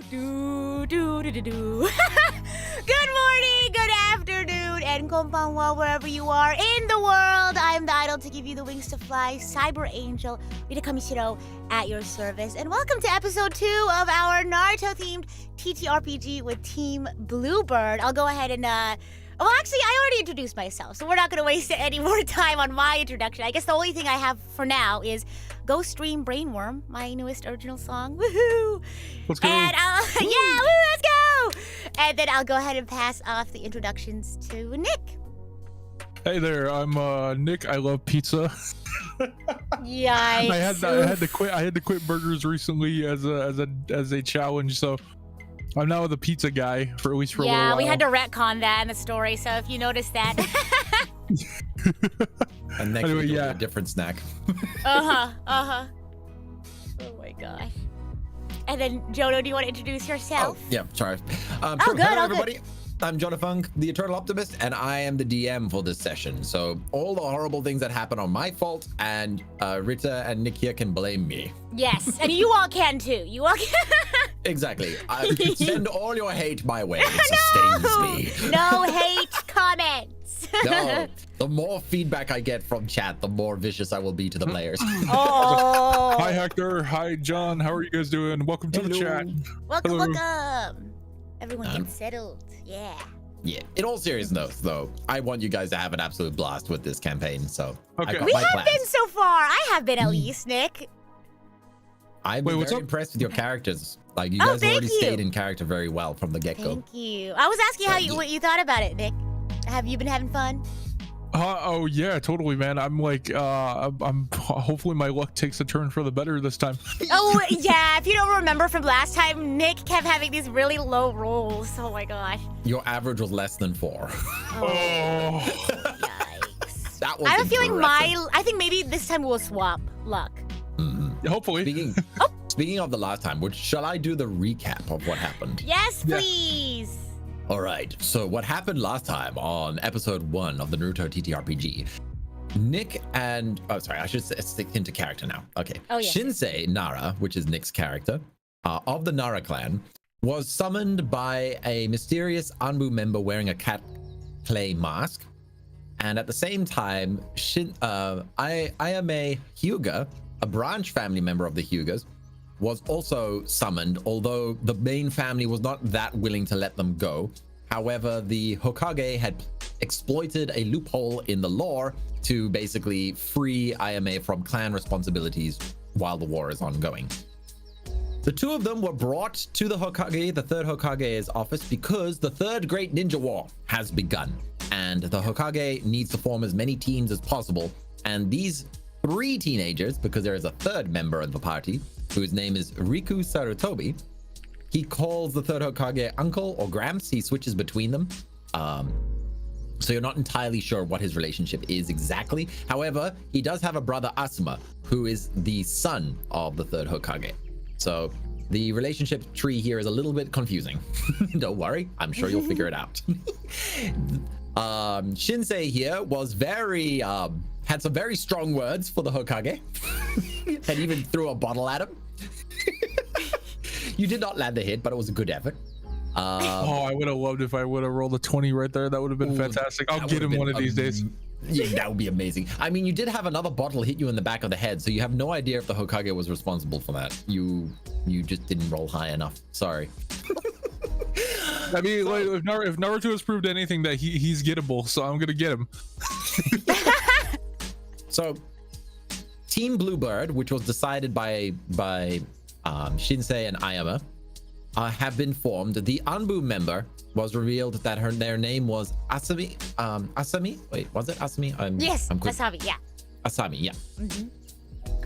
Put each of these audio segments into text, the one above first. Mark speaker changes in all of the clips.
Speaker 1: Do, do, do, do, do. Good morning, good afternoon, and konbanwa wherever you are in the world. I am the idol to give you the wings to fly, Cyber Angel, Rita Kamishiro, at your service. And welcome to episode 2 of our Naruto-themed TTRPG with Team Bluebird. I'll go ahead and, well, actually, I already introduced myself, so we're not going to waste any more time on my introduction. I guess the only thing I have for now is go stream Brainworm, my newest original song. Woohoo!
Speaker 2: Let's go.
Speaker 1: And let's go! And then I'll go ahead and pass off the introductions to Nick.
Speaker 2: Hey there, I'm Nick. I love pizza.
Speaker 1: Yikes!
Speaker 2: I had to quit burgers recently as a challenge, so I'm now the pizza guy for a little while.
Speaker 1: Yeah, we had to retcon that in the story, so if you noticed that.
Speaker 3: And next
Speaker 2: Anyway,
Speaker 3: week
Speaker 2: yeah.
Speaker 3: a different snack.
Speaker 1: Oh my gosh. And then, Jono, do you want to introduce yourself?
Speaker 3: Oh, yeah, sorry.
Speaker 1: Good,
Speaker 3: Hello,
Speaker 1: all good.
Speaker 3: everybody. I'm Jonathan, the Eternal Optimist, and I am the DM for this session. So all the horrible things that happen are my fault, and Rita and Nick here can blame me.
Speaker 1: Yes, and you all can too. You all can.
Speaker 3: Exactly. Send all your hate my way. It sustains me.
Speaker 1: No hate comments.
Speaker 3: No. The more feedback I get from chat, the more vicious I will be to the players.
Speaker 1: Oh.
Speaker 2: Hi Hector. Hi John. How are you guys doing? Welcome to the chat.
Speaker 1: Welcome,
Speaker 2: Hello.
Speaker 1: welcome. Everyone get settled. Yeah.
Speaker 3: Yeah. In all seriousness, though, I want you guys to have an absolute blast with this campaign. So
Speaker 2: Okay.
Speaker 1: We have been so far. I have been at least, Nick.
Speaker 3: I'm very impressed with your characters. Like, you guys already stayed in character very well from the get-go.
Speaker 1: Thank you. I was asking what you thought about it, Nick. Have you been having fun?
Speaker 2: Oh yeah, totally, man. I'm like, I'm hopefully my luck takes a turn for the better this time.
Speaker 1: Oh yeah, if you don't remember from last time, Nick kept having these really low rolls. Oh my gosh.
Speaker 3: Your average was less than 4.
Speaker 2: Oh.
Speaker 1: Yikes.
Speaker 3: That was
Speaker 1: I have a feeling
Speaker 3: impressive.
Speaker 1: I think maybe this time we'll swap luck.
Speaker 2: Hopefully.
Speaker 3: Speaking of the last time, shall I do the recap of what happened?
Speaker 1: Yes, please.
Speaker 3: All right, so what happened last time on episode 1 of the Naruto TTRPG, Nick and, oh, sorry, I should stick into character now. Okay.
Speaker 1: Oh, yeah.
Speaker 3: Shinsei Nara, which is Nick's character, of the Nara clan, was summoned by a mysterious Anbu member wearing a cat clay mask. And at the same time, Ayame Hyuga, a branch family member of the Hyugas, was also summoned, although the main family was not that willing to let them go. However, the Hokage had exploited a loophole in the lore to basically free Ayame from clan responsibilities while the war is ongoing. The two of them were brought to the Hokage, the third Hokage's office, because the third Great Ninja War has begun, and the Hokage needs to form as many teams as possible. And these 3 teenagers, because there is a third member of the party, whose name is Riku Sarutobi. He calls the third Hokage uncle or Gramps. He switches between them. So you're not entirely sure what his relationship is exactly. However, he does have a brother Asuma, who is the son of the third Hokage. So the relationship tree here is a little bit confusing. Don't worry, I'm sure you'll figure it out. Shinsei here was had some very strong words for the Hokage. And even threw a bottle at him. You did not land the hit, but it was a good effort.
Speaker 2: I would have loved if I would have rolled a 20 right there. That would have been fantastic. I'll get him one of these days.
Speaker 3: Yeah, that would be amazing. I mean, you did have another bottle hit you in the back of the head, so you have no idea if the Hokage was responsible for that. You just didn't roll high enough. Sorry.
Speaker 2: I mean, like, if Naruto has proved anything, that he's gettable, so I'm gonna get him.
Speaker 3: So, Team Bluebird, which was decided by Shinsei and Ayama, have been formed. The Anbu member was revealed that their name was Asami. Asami? Wait, was it Asami?
Speaker 1: Yes, Asami, yeah.
Speaker 3: Asami, yeah.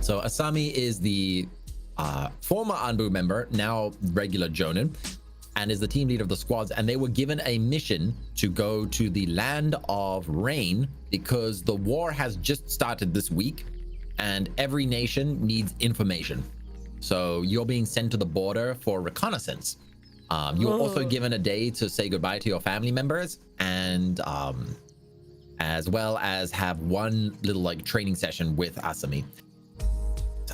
Speaker 3: So Asami is the former Anbu member, now regular Jonin, and is the team leader of the squads. And they were given a mission to go to the land of rain because the war has just started this week and every nation needs information. So you're being sent to the border for reconnaissance. You're also given a day to say goodbye to your family members, and as well as have one little like training session with Asami.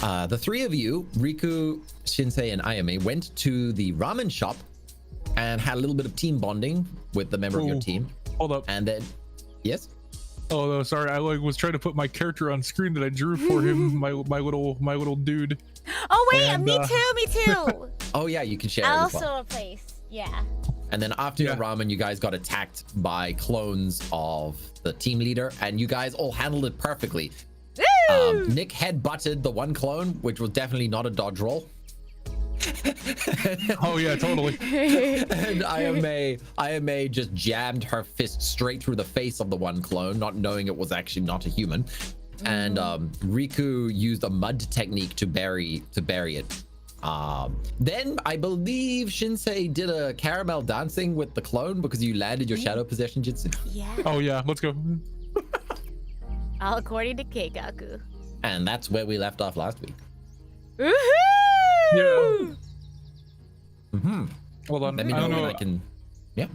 Speaker 3: The three of you, Riku, Shinsei, and Ayame, went to the ramen shop and had a little bit of team bonding with the member of your team.
Speaker 2: Hold up.
Speaker 3: And then, yes?
Speaker 2: Oh no, sorry. I was trying to put my character on screen that I drew for him, my little dude.
Speaker 1: Oh wait,
Speaker 2: And,
Speaker 1: me too.
Speaker 3: Oh yeah, you can share.
Speaker 1: I
Speaker 3: it as
Speaker 1: also
Speaker 3: well.
Speaker 1: a place. Yeah.
Speaker 3: And then after your ramen, you guys got attacked by clones of the team leader, and you guys all handled it perfectly. Nick head-butted the one clone, which was definitely not a dodge roll.
Speaker 2: Oh yeah, totally.
Speaker 3: And Ayame just jammed her fist straight through the face of the one clone, not knowing it was actually not a human. And Riku used a mud technique to bury it. Then I believe Shinsei did a caramel dancing with the clone because you landed your shadow possession jutsu.
Speaker 1: Yeah.
Speaker 2: Oh yeah, let's go.
Speaker 1: All according to Keikaku.
Speaker 3: And that's where we left off last week.
Speaker 1: Woohoo!
Speaker 2: Yeah. Hold on.
Speaker 3: Let me
Speaker 2: I
Speaker 3: know
Speaker 2: don't
Speaker 3: when
Speaker 2: know.
Speaker 3: I can.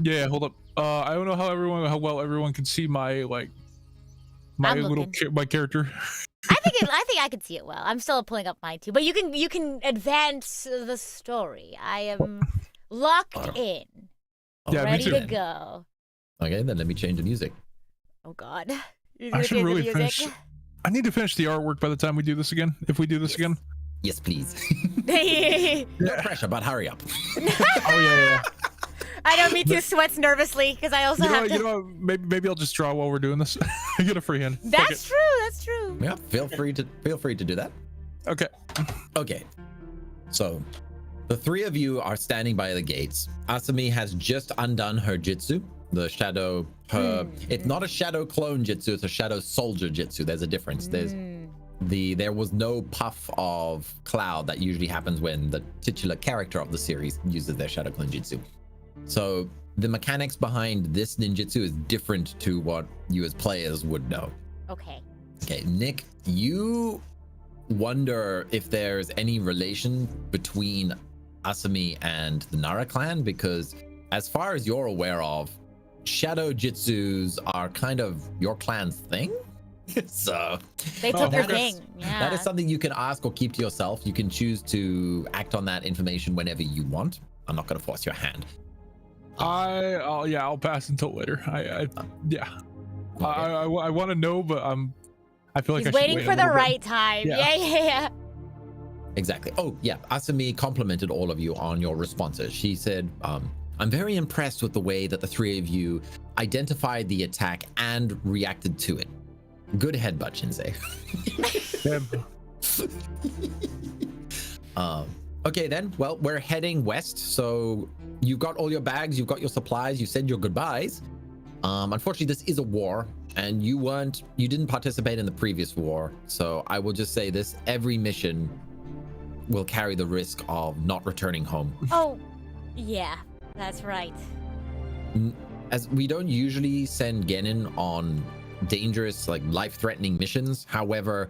Speaker 2: Yeah, hold up. I don't know how well everyone can see my my character.
Speaker 1: I think I can see it well. I'm still pulling up mine too, but you can advance the story. I am locked in,
Speaker 2: Yeah,
Speaker 1: ready
Speaker 2: me
Speaker 1: to
Speaker 2: too.
Speaker 1: go.
Speaker 3: Okay, then let me change the music.
Speaker 1: Oh God.
Speaker 2: I should really finish. I need to finish the artwork by the time we do this again. If we do this again.
Speaker 3: Yes, please.
Speaker 1: I
Speaker 3: No pressure, but hurry up.
Speaker 2: Oh yeah.
Speaker 1: know, me too. Sweats nervously because I also have to.
Speaker 2: You know, maybe I'll just draw while we're doing this. I get a free hand. Fuck
Speaker 1: That's
Speaker 2: it.
Speaker 1: true. That's true.
Speaker 3: Yeah, feel free to do that.
Speaker 2: Okay.
Speaker 3: Okay. So, the three of you are standing by the gates. Asami has just undone her jutsu. The shadow, it's not a shadow clone jutsu, it's a shadow soldier jutsu. There's a difference. There was no puff of cloud that usually happens when the titular character of the series uses their shadow clone jutsu. So the mechanics behind this ninjutsu is different to what you as players would know.
Speaker 1: Okay.
Speaker 3: Okay, Nick, you wonder if there's any relation between Asami and the Nara clan, because as far as you're aware of, shadow jutsus are kind of your clan's thing. So
Speaker 1: They took their
Speaker 3: that is-
Speaker 1: thing. Yeah.
Speaker 3: that is something you can ask or keep to yourself. You can choose to act on that information whenever you want. I'm not going to force your hand.
Speaker 2: I'll pass until later. I want to know, but I feel like
Speaker 1: He's
Speaker 2: I should
Speaker 1: waiting
Speaker 2: wait a
Speaker 1: for the
Speaker 2: little bit.
Speaker 1: right time.
Speaker 2: Yeah.
Speaker 1: Yeah.
Speaker 3: Exactly. Oh, yeah. Asami complimented all of you on your responses. She said, I'm very impressed with the way that the three of you identified the attack and reacted to it. Good headbutt, Shinsei. Okay, then. Well, we're heading west. So you've got all your bags, you've got your supplies, you said your goodbyes. Unfortunately, this is a war, and you didn't participate in the previous war. So I will just say this: every mission will carry the risk of not returning home.
Speaker 1: Oh, yeah. That's right.
Speaker 3: As we don't usually send Genin on dangerous, like life-threatening missions. However,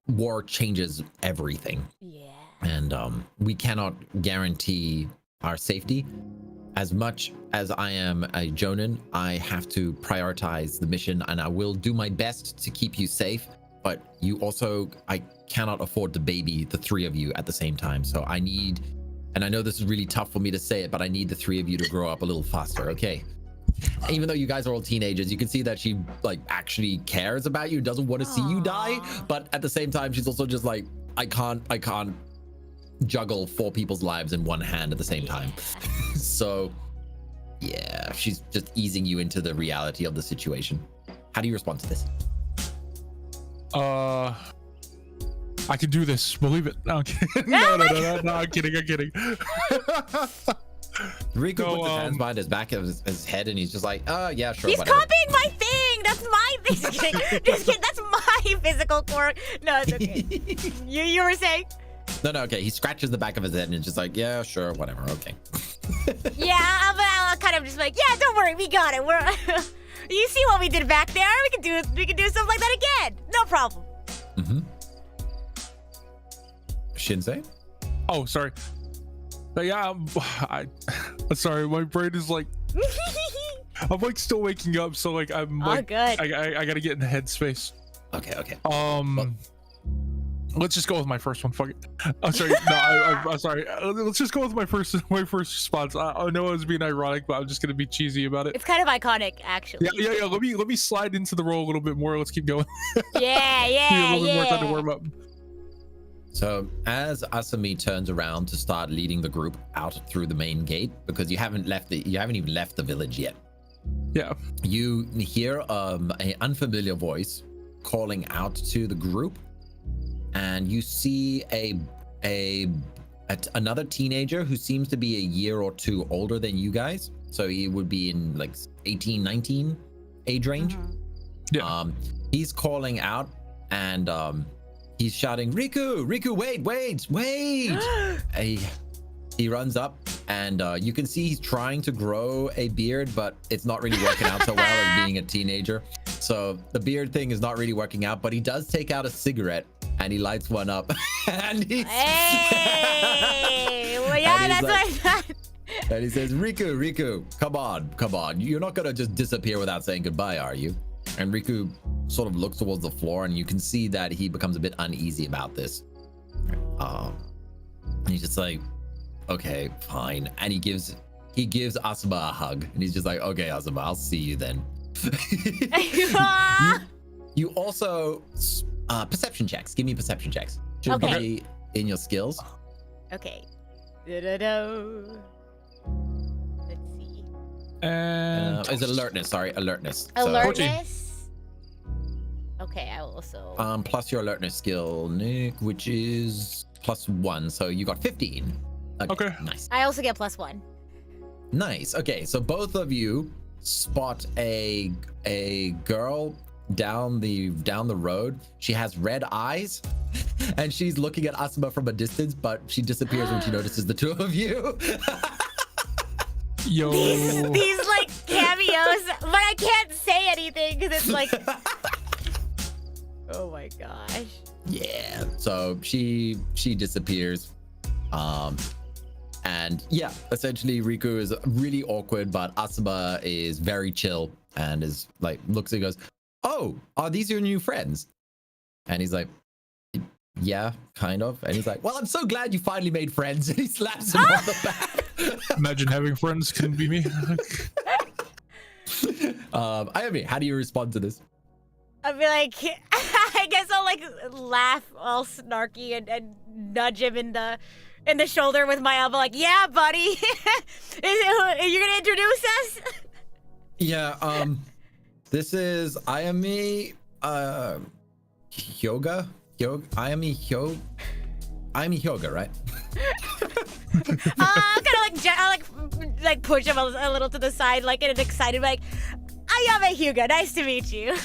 Speaker 3: war changes everything.
Speaker 1: Yeah.
Speaker 3: And we cannot guarantee our safety. As much as I am a Jonin, I have to prioritize the mission, and I will do my best to keep you safe. But I cannot afford to baby the three of you at the same time. So I need, and I know this is really tough for me to say it, but I need the three of you to grow up a little faster, okay? Even though you guys are all teenagers, you can see that she actually cares about you, doesn't want to see you die. But at the same time, she's also just like, I can't juggle 4 people's lives in one hand at the same time. So yeah, she's just easing you into the reality of the situation. How do you respond to this?
Speaker 2: I can do this. Believe it. No, I'm kidding. No, I'm kidding.
Speaker 3: Rico
Speaker 2: No,
Speaker 3: puts his hands behind his back of his head, and he's just like, yeah, sure,
Speaker 1: He's
Speaker 3: whatever.
Speaker 1: copying my thing. That's my thing. Just kidding. That's my physical quirk. No, it's okay. You were saying?
Speaker 3: No, okay. He scratches the back of his head, and it's just like, yeah, sure, whatever, okay.
Speaker 1: Yeah, I'll kind of just like, yeah, don't worry, we got it. We're. You see what we did back there? We can do something like that again. No problem.
Speaker 3: Shinsei?
Speaker 2: Oh, sorry. But yeah, I'm sorry. My brain is like, I'm still waking up, so I'm
Speaker 1: Oh, good.
Speaker 2: I gotta get in the headspace.
Speaker 3: Okay.
Speaker 2: Let's just go with my first one. Fuck it. I'm sorry. No, I'm sorry. Let's just go with my first response. I know I was being ironic, but I'm just gonna be cheesy about it.
Speaker 1: It's kind of iconic, actually.
Speaker 2: Yeah. Let me slide into the role a little bit more. Let's keep going.
Speaker 1: Yeah.
Speaker 2: A little bit more time to warm up.
Speaker 3: So as Asami turns around to start leading the group out through the main gate, because you haven't even left the village yet.
Speaker 2: Yeah.
Speaker 3: You hear an unfamiliar voice calling out to the group, and you see another teenager who seems to be a year or two older than you guys. So he would be in like 18, 19 age range.
Speaker 2: Yeah.
Speaker 3: He's calling out, and he's shouting, Riku, wait. He runs up, and you can see he's trying to grow a beard, but it's not really working out so well as being a teenager. So the beard thing is not really working out, but he does take out a cigarette and he lights one up. And he's
Speaker 1: Hey! Well, yeah, that's what I thought.
Speaker 3: And he says, Riku, come on. You're not gonna just disappear without saying goodbye, are you? And Riku sort of looks towards the floor, and you can see that he becomes a bit uneasy about this. And he's just like, okay, fine. And he gives Asuma a hug, and he's just like, okay, Asuma, I'll see you then. you also perception checks. Give me perception checks. Should be in your skills.
Speaker 1: Okay. Let's see.
Speaker 2: And
Speaker 3: Is alertness? Sorry, alertness.
Speaker 1: Alertness. Okay, I will also.
Speaker 3: Plus your alertness skill, Nick, which is +1, so you got 15.
Speaker 2: Okay.
Speaker 3: Nice.
Speaker 1: I also get +1.
Speaker 3: Nice. Okay, so both of you spot a girl down the road. She has red eyes, and she's looking at Asuma from a distance, but she disappears when she notices the two of you.
Speaker 2: Yo.
Speaker 1: These like cameos, but I can't say anything because it's like. Oh my gosh.
Speaker 3: Yeah. So she disappears. And yeah, essentially Riku is really awkward, but Asuma is very chill and is like looks and goes, "Oh, are these your new friends?" And he's like, "Yeah, kind of." And he's like, "Well, I'm so glad you finally made friends." And he slaps him on the back.
Speaker 2: Imagine having friends couldn't be me.
Speaker 3: Ayumi, how do you respond to this?
Speaker 1: I'd be like, I guess I'll like laugh all snarky and nudge him in the shoulder with my elbow, like, yeah, buddy. You're gonna introduce us?
Speaker 3: Yeah, this is Ayumi Hyuga, right?
Speaker 1: Kind of like push him a little to the side, like in an excited, like, Ayame Hyuga, nice to meet you.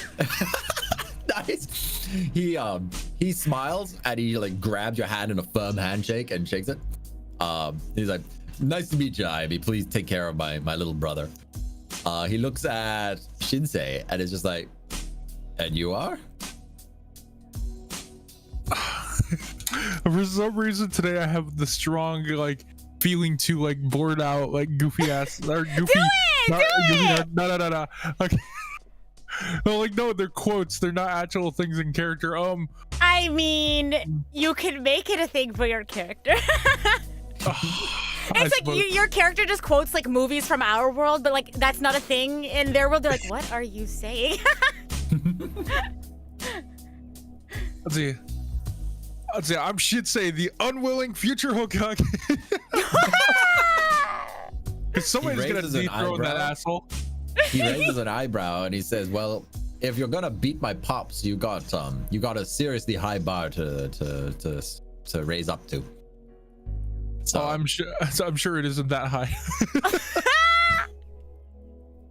Speaker 3: Nice. He smiles and he like grabs your hand in a firm handshake and shakes it. He's like, "Nice to meet you, Ivy. Please take care of my little brother." He looks at Shinsei and is just like, "And you are?"
Speaker 2: For some reason today I have the strong like feeling to like bored out like goofy ass or goofy.
Speaker 1: Do it!
Speaker 2: No. Okay. No, like no, they're quotes. They're not actual things in character.
Speaker 1: I mean, you can make it a thing for your character. It's like your character just quotes like movies from our world, but like that's not a thing in their world. They're like, what are you saying?
Speaker 2: Let's see. I'm Shinsei, the unwilling future Hokage. Because somebody's gonna dethrone that asshole.
Speaker 3: He raises an eyebrow and he says, "Well, if you're gonna beat my pops, you got a seriously high bar to raise up to." So
Speaker 2: I'm sure it isn't that high.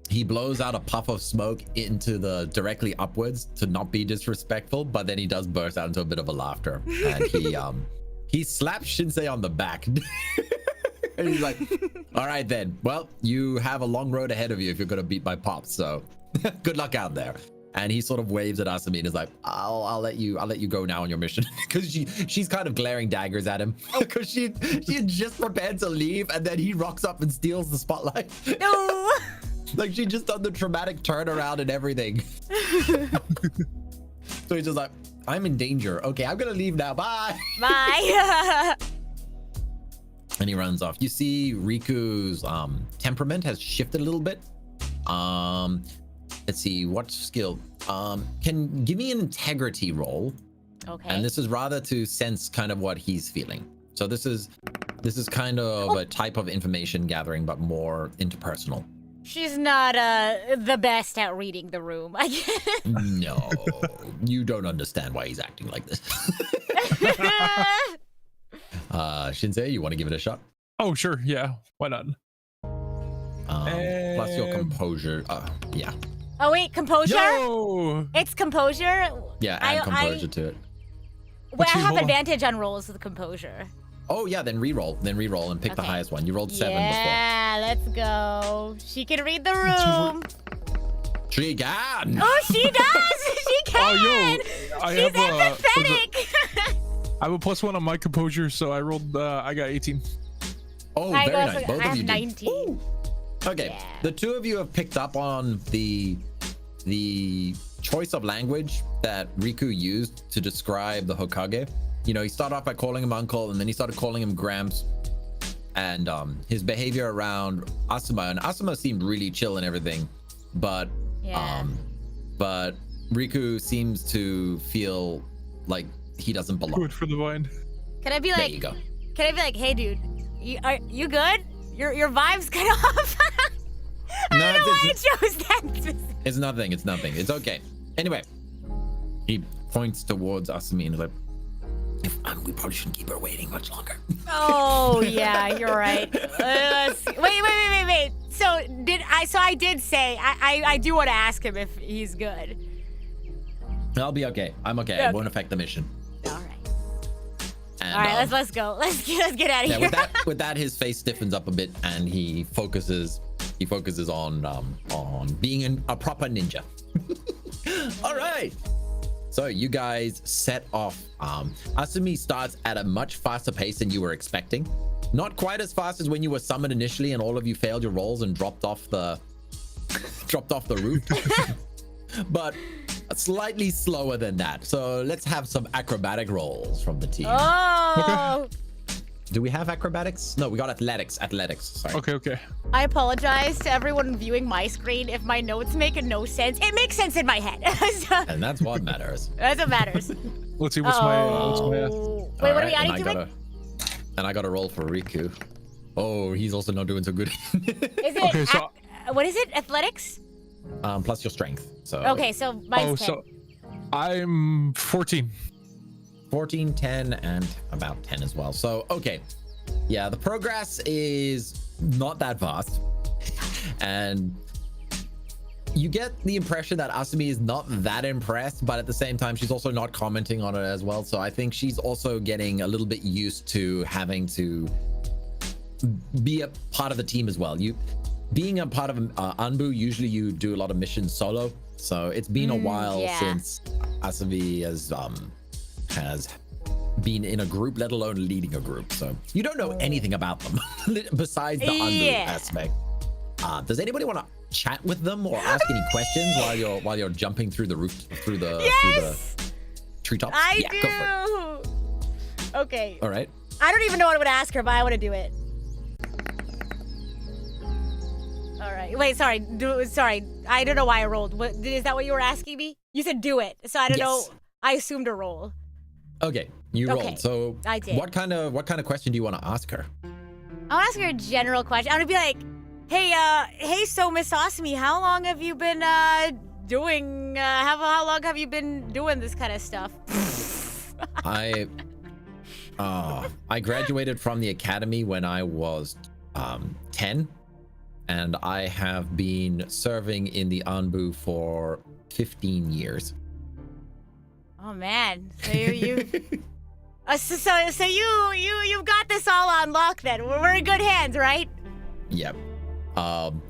Speaker 3: He blows out a puff of smoke into the directly upwards to not be disrespectful, but then he does burst out into a bit of a laughter, and he slaps Shinsei on the back. And he's like, "All right then. Well, you have a long road ahead of you if you're gonna beat my pops. So, good luck out there." And he sort of waves at Asami and is like, "I'll let you go now on your mission," because she's kind of glaring daggers at him because she had just prepared to leave, and then he rocks up and steals the spotlight.
Speaker 1: No.
Speaker 3: Like she just done the traumatic turnaround and everything. So he's just like, I'm in danger. Okay, I'm gonna leave now. Bye.
Speaker 1: Bye.
Speaker 3: And he runs off. You see Riku's temperament has shifted a little bit. Let's see, what skill? Can give me an integrity roll.
Speaker 1: Okay.
Speaker 3: And this is rather to sense kind of what he's feeling. So this is kind of a type of information gathering, but more interpersonal.
Speaker 1: She's not the best at reading the room, I guess.
Speaker 3: No, you don't understand why he's acting like this. Shinsei, you want to give it a shot?
Speaker 2: Oh, sure. Yeah. Why not?
Speaker 3: Plus your composure. Yeah.
Speaker 1: Oh wait, composure?
Speaker 2: Yo!
Speaker 1: It's composure?
Speaker 3: Yeah, add composure to it.
Speaker 1: Well, I
Speaker 2: Actually,
Speaker 1: have
Speaker 2: hold on.
Speaker 1: advantage on rolls with composure.
Speaker 3: Oh yeah, then re-roll and pick the
Speaker 1: Okay.
Speaker 3: highest one. You rolled 7
Speaker 1: Yeah, let's go. She can read the room.
Speaker 3: before. She can.
Speaker 1: Oh, she does! She can!
Speaker 2: Oh, yo, I
Speaker 1: She's
Speaker 2: have
Speaker 1: empathetic!
Speaker 2: I have a +1 on my composure, so I rolled. I got 18.
Speaker 3: Oh,
Speaker 1: I
Speaker 3: very
Speaker 1: go-
Speaker 3: nice. Both
Speaker 1: I
Speaker 3: of
Speaker 1: have
Speaker 3: you
Speaker 1: 19.
Speaker 3: did. Okay,
Speaker 1: Yeah.
Speaker 3: the two of you have picked up on the choice of language that Riku used to describe the Hokage. You know, he started off by calling him uncle, and then he started calling him Gramps. And his behavior around Asuma, and Asuma seemed really chill and everything, but
Speaker 1: Yeah.
Speaker 3: but Riku seems to feel like he doesn't belong.
Speaker 2: Good for the vine.
Speaker 1: Can I be
Speaker 3: There
Speaker 1: like,
Speaker 3: you go.
Speaker 1: hey dude, you good? Your vibe's cut off? I don't know why I chose that.
Speaker 3: It's nothing. It's nothing. It's okay. Anyway, he points towards Asumi and is like, we probably shouldn't keep her waiting much longer.
Speaker 1: Oh yeah, you're right. Wait. So I did say I do want to ask him if he's good.
Speaker 3: I'll be okay. I'm okay.
Speaker 1: Yeah.
Speaker 3: It won't affect the mission.
Speaker 1: All right.
Speaker 3: And,
Speaker 1: All right. Let's go. Let's get out of
Speaker 3: yeah,
Speaker 1: here.
Speaker 3: with that, his face stiffens up a bit, and he focuses on being a proper ninja. All right. So you guys set off. Asumi starts at a much faster pace than you were expecting. Not quite as fast as when you were summoned initially, and all of you failed your rolls and dropped off the roof. But slightly slower than that. So let's have some acrobatic rolls from the team.
Speaker 1: Oh.
Speaker 3: Do we have acrobatics? No, we got athletics. Sorry.
Speaker 2: Okay.
Speaker 1: I apologize to everyone viewing my screen if my notes make no sense. It makes sense in my head. So,
Speaker 3: And that's what matters.
Speaker 1: that's what matters.
Speaker 2: Let's see what's my
Speaker 1: Oh. Wait, what are we
Speaker 3: Alright,
Speaker 1: adding to it?
Speaker 3: And I got a roll for Riku. Oh, he's also not doing so good.
Speaker 1: Is it
Speaker 2: Okay, so-
Speaker 1: what is it? Athletics?
Speaker 3: Plus your strength. So
Speaker 1: Okay, so mine's 10.
Speaker 2: so I'm 14.
Speaker 3: 14, 10, and about 10 as well. So, okay. Yeah, the progress is not that fast. And you get the impression that Asumi is not that impressed, but at the same time, she's also not commenting on it as well. So I think she's also getting a little bit used to having to be a part of the team as well. Being a part of Anbu, usually you do a lot of missions solo. So it's been a while
Speaker 1: yeah.
Speaker 3: since Asumi has been in a group, let alone leading a group. So you don't know anything about them besides the Anbu aspect. Does anybody want to chat with them or ask any questions while you're jumping through the roof, through the treetops?
Speaker 1: I
Speaker 3: Go for it.
Speaker 1: do. Okay.
Speaker 3: All right.
Speaker 1: I don't even know what I would ask her, but I want to do it. All right. Wait, sorry. Sorry. I don't know why I rolled. Is that what you were asking me? You said do it. So I don't know. I assumed a roll.
Speaker 3: Okay. You
Speaker 1: Okay,
Speaker 3: rolled. So
Speaker 1: I did.
Speaker 3: what kind of question do you want to ask her?
Speaker 1: I'll ask her a general question. I'm gonna be like, hey, so Miss Asumi, how long have you been doing? How long have you been doing this kind of stuff?
Speaker 3: I graduated from the academy when I was 10, and I have been serving in the Anbu for 15 years.
Speaker 1: Oh man, so you've got this all on lock then. We're in good hands, right?
Speaker 3: Yep.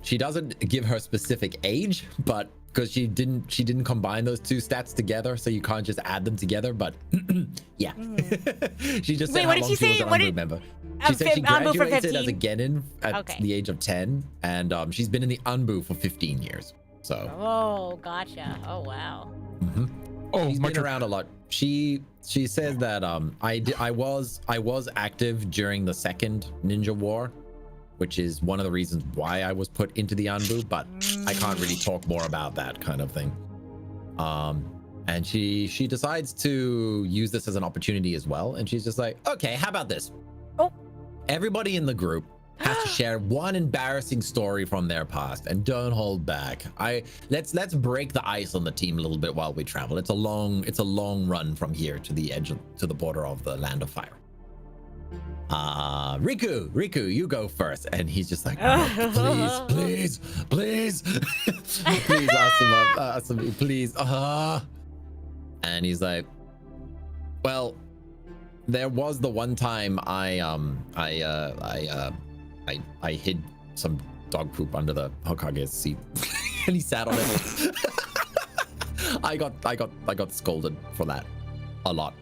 Speaker 3: She doesn't give her specific age, but because she didn't combine those two stats together, so you can't just add them together. But yeah, she just said
Speaker 1: Wait,
Speaker 3: how
Speaker 1: what did
Speaker 3: long
Speaker 1: she
Speaker 3: she was
Speaker 1: say?
Speaker 3: an
Speaker 1: What
Speaker 3: Anbu
Speaker 1: did-
Speaker 3: member. She said she
Speaker 1: Anbu for
Speaker 3: graduated as a
Speaker 1: 15?
Speaker 3: Genin at
Speaker 1: Okay.
Speaker 3: the age of 10, and she's been in the Anbu for 15 years. So
Speaker 1: Oh, gotcha. Oh wow.
Speaker 2: Oh,
Speaker 3: She's
Speaker 2: my
Speaker 3: been
Speaker 2: turn.
Speaker 3: around a lot. She says that I was active during the second Ninja War, which is one of the reasons why I was put into the Anbu, but I can't really talk more about that kind of thing. And she decides to use this as an opportunity as well, and she's just like, okay, how about this?
Speaker 1: Oh.
Speaker 3: Everybody in the group has to share one embarrassing story from their past, and don't hold back. Let's break the ice on the team a little bit while we travel. It's a long run from here to the edge to the border of the Land of Fire. Riku, you go first. And he's just like, oh, please, please Asami, please. And he's like, well, there was the one time I hid some dog poop under the Hokage's seat, and he sat on it. I got scolded for that a lot.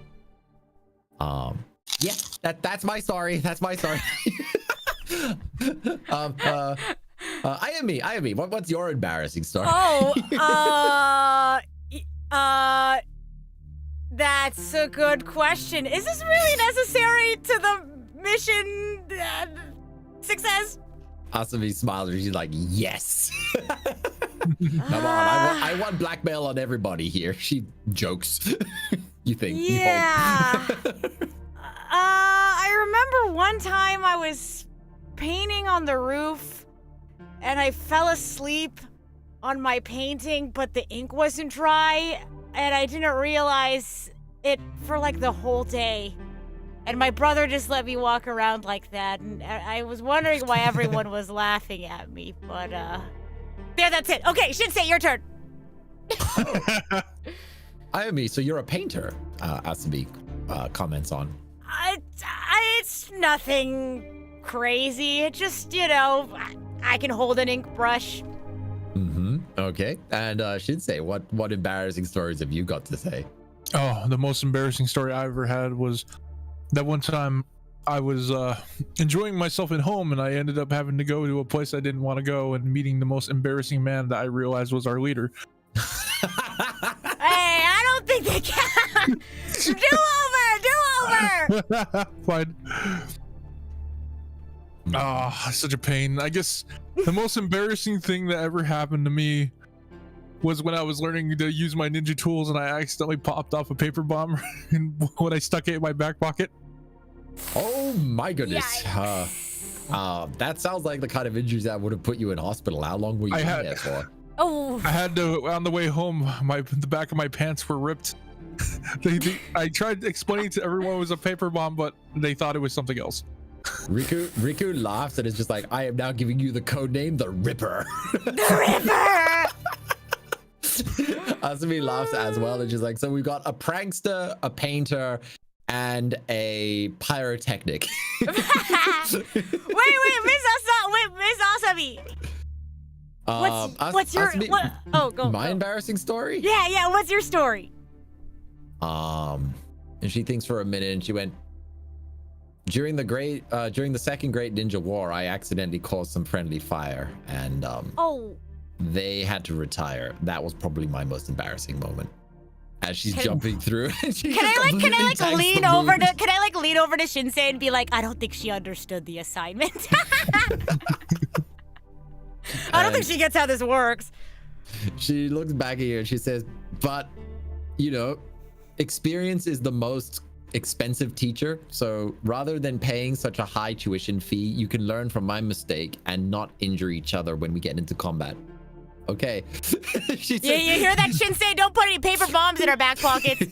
Speaker 3: Yeah, that's my story. That's my story. Ayumi, what's your embarrassing story?
Speaker 1: That's a good question. Is this really necessary to the mission success?
Speaker 3: Asami smiles and she's like, yes. Come on, I want blackmail on everybody here. She jokes. You think?
Speaker 1: Yeah. I remember one time I was painting on the roof and I fell asleep on my painting, but the ink wasn't dry and I didn't realize it for like the whole day. And my brother just let me walk around like that, and I was wondering why everyone was laughing at me, but yeah, that's it. Okay, Shinsei, your turn.
Speaker 3: Ayumi, so you're a painter, Asami comments on.
Speaker 1: It's nothing crazy. It just, I can hold an ink brush.
Speaker 3: Mm-hmm. Okay. And Shinsei, what embarrassing stories have you got to say?
Speaker 2: Oh, the most embarrassing story I ever had was that one time I was enjoying myself at home, and I ended up having to go to a place I didn't want to go and meeting the most embarrassing man that I realized was our leader.
Speaker 1: Hey, I don't think they can. Do over.
Speaker 2: Fine. Such a pain. I guess the most embarrassing thing that ever happened to me was when I was learning to use my ninja tools and I accidentally popped off a paper bomb when I stuck it in my back pocket.
Speaker 3: Oh my goodness. That sounds like the kind of injuries that would have put you in hospital. How long were you in there for?
Speaker 1: Oh.
Speaker 2: I had to, on the way home, the back of my pants were ripped. I tried explaining to everyone it was a paper bomb, but they thought it was something else.
Speaker 3: Riku laughs and is just like, I am now giving you the code name, the Ripper.
Speaker 1: The Ripper!
Speaker 3: Asumi laughs as well, and she's like, so we've got a prankster, a painter, and a pyrotechnic.
Speaker 1: wait, Miss Asami. What's your
Speaker 3: Asumi,
Speaker 1: go.
Speaker 3: My embarrassing story?
Speaker 1: Yeah, what's your story?
Speaker 3: And she thinks for a minute and she went, during the second Great Ninja War, I accidentally caused some friendly fire, and they had to retire. That was probably my most embarrassing moment. As she's jumping through, and she
Speaker 1: can I lean over to Shinsei and be like, I don't think she understood the assignment. I don't think she gets how this works.
Speaker 3: She looks back at you and she says, but experience is the most expensive teacher, so rather than paying such a high tuition fee, you can learn from my mistake and not injure each other when we get into combat. Okay. You
Speaker 1: hear that, Shinsei? Don't put any paper bombs in our back pockets.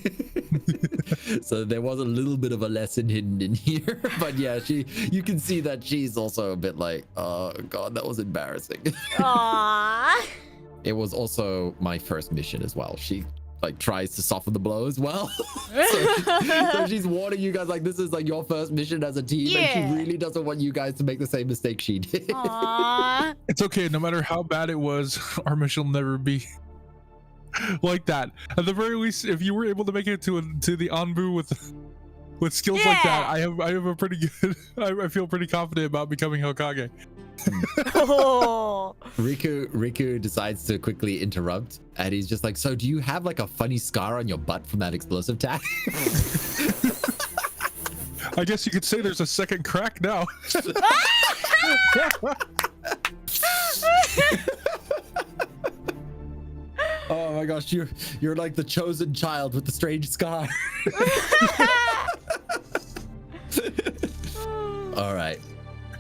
Speaker 3: So there was a little bit of a lesson hidden in here, but yeah, you can see that she's also a bit like, oh god, that was embarrassing.
Speaker 1: Aww.
Speaker 3: It was also my first mission as well. She tries to soften the blow as well. so she's warning you guys, like, this is like your first mission as a team, and she really doesn't want you guys to make the same mistake she did.
Speaker 1: Aww.
Speaker 2: It's okay, no matter how bad it was, our mission will never be like that. At the very least, if you were able to make it to the Anbu with skills like that, I have a pretty good I feel pretty confident about becoming Hokage.
Speaker 1: Oh.
Speaker 3: Riku decides to quickly interrupt, and he's just like, so do you have like a funny scar on your butt from that explosive tag?
Speaker 2: I guess you could say there's a second crack now.
Speaker 3: Oh my gosh, you're like the chosen child with the strange scar. All right.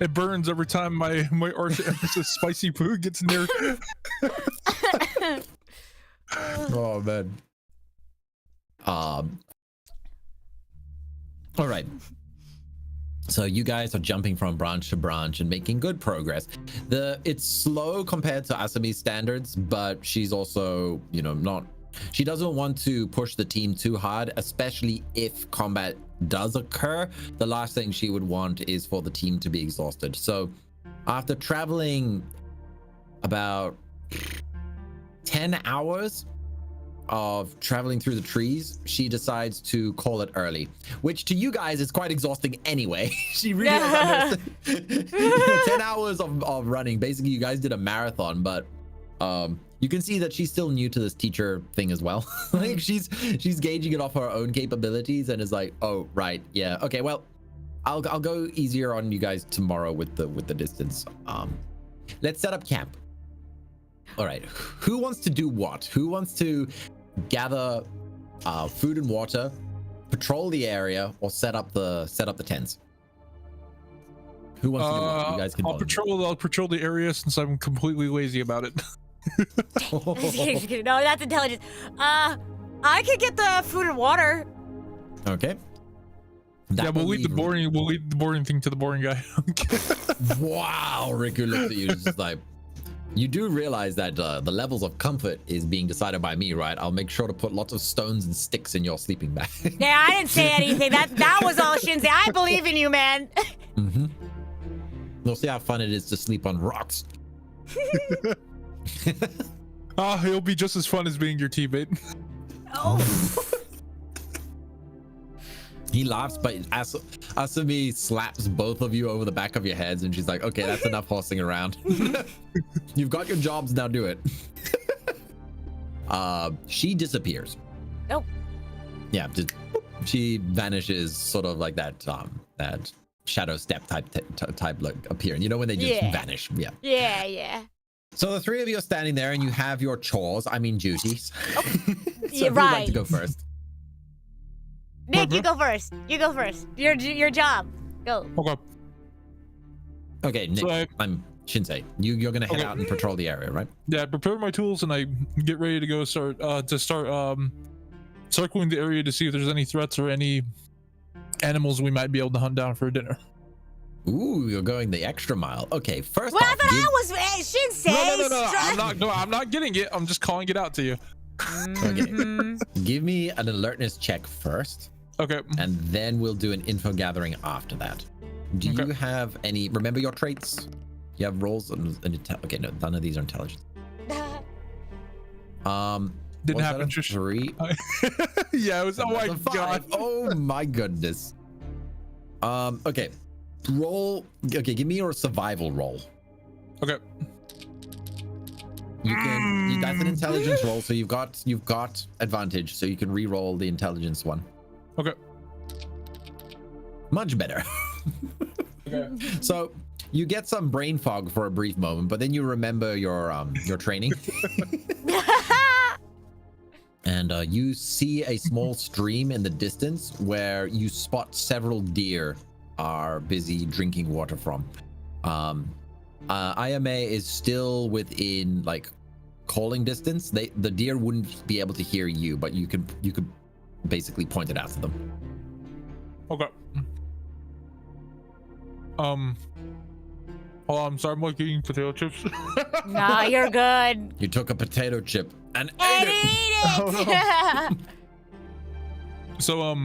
Speaker 2: It burns every time my arch emphasis spicy food gets near.
Speaker 3: Oh man. All right. So you guys are jumping from branch to branch and making good progress. It's slow compared to Asami's standards, but she's also, you know, she doesn't want to push the team too hard, especially if combat does occur. The last thing she would want is for the team to be exhausted. So after traveling about 10 hours of traveling through the trees, she decides to call it early, which to you guys is quite exhausting anyway. She really doesn't understand. 10 hours of running. Basically, you guys did a marathon, but you can see that she's still new to this teacher thing as well. Like she's gauging it off her own capabilities and is like, oh right, yeah, okay, well, I'll go easier on you guys tomorrow with the distance. Let's set up camp. All right, who wants to do what? Who wants to gather food and water, patrol the area, or set up the tents? Who wants to do what? You guys can
Speaker 2: I'll patrol the area since I'm completely lazy about it.
Speaker 1: No, that's intelligence. I could get the food and water.
Speaker 3: Okay.
Speaker 2: Yeah, we'll leave the boring thing to the boring guy.
Speaker 3: Wow, Riku looked at you just like, you do realize that the levels of comfort is being decided by me, right? I'll make sure to put lots of stones and sticks in your sleeping bag.
Speaker 1: Yeah, I didn't say anything. That was all Shinzei. I believe in you, man.
Speaker 3: Mm-hmm. We'll see how fun it is to sleep on rocks.
Speaker 2: It'll be just as fun as being your teammate.
Speaker 1: Oh.
Speaker 3: He laughs, but Asami slaps both of you over the back of your heads, and she's like, okay, that's enough horsing around. You've got your jobs, now do it. She disappears.
Speaker 1: Oh.
Speaker 3: Yeah, she vanishes, sort of like that shadow step type look appearing. You know when they just vanish? Yeah.
Speaker 1: Yeah.
Speaker 3: So the three of you are standing there, and you have your chores. I mean duties.
Speaker 1: Oh.
Speaker 3: So
Speaker 1: Yeah,
Speaker 3: who'd
Speaker 1: right.
Speaker 3: like to go first?
Speaker 1: Nick, you go first. You go first. Your job. Go.
Speaker 2: Okay.
Speaker 3: Okay, Nick.
Speaker 2: So
Speaker 3: I'm Shinsei. You're gonna head out and patrol the area, right?
Speaker 2: Yeah, I prepare my tools and I get ready to go start circling the area to see if there's any threats or any animals we might be able to hunt down for dinner.
Speaker 3: Ooh, you're going the extra mile. Okay, first
Speaker 1: Well,
Speaker 3: off,
Speaker 1: I thought I was Shinsei.
Speaker 2: No, I'm not getting it. I'm just calling it out to you.
Speaker 1: Mhm.
Speaker 3: give me an alertness check first,
Speaker 2: Okay.
Speaker 3: and then we'll do an info gathering after that. Do you have any? Remember your traits? You have rolls and okay, no, none of these are intelligence.
Speaker 2: Didn't
Speaker 3: was
Speaker 2: happen.
Speaker 3: that a 3?
Speaker 2: Yeah, it was. Oh my
Speaker 3: That's a 5.
Speaker 2: god.
Speaker 3: Oh my goodness. Okay. Roll. Okay, give me your survival roll.
Speaker 2: Okay.
Speaker 3: You can. That's an intelligence roll, so you've got advantage, so you can re-roll the intelligence one.
Speaker 2: Okay.
Speaker 3: Much better.
Speaker 2: Okay.
Speaker 3: So you get some brain fog for a brief moment, but then you remember your training, and you see a small stream in the distance where you spot several deer are busy drinking water from. IMA is still within like calling distance. The deer wouldn't be able to hear you, but you could basically point it out to them.
Speaker 2: Okay. Hold on, I'm sorry, I'm like eating potato chips.
Speaker 1: Nah, you're good.
Speaker 3: You took a potato chip and
Speaker 1: And
Speaker 3: ate it.
Speaker 1: eat it.
Speaker 2: So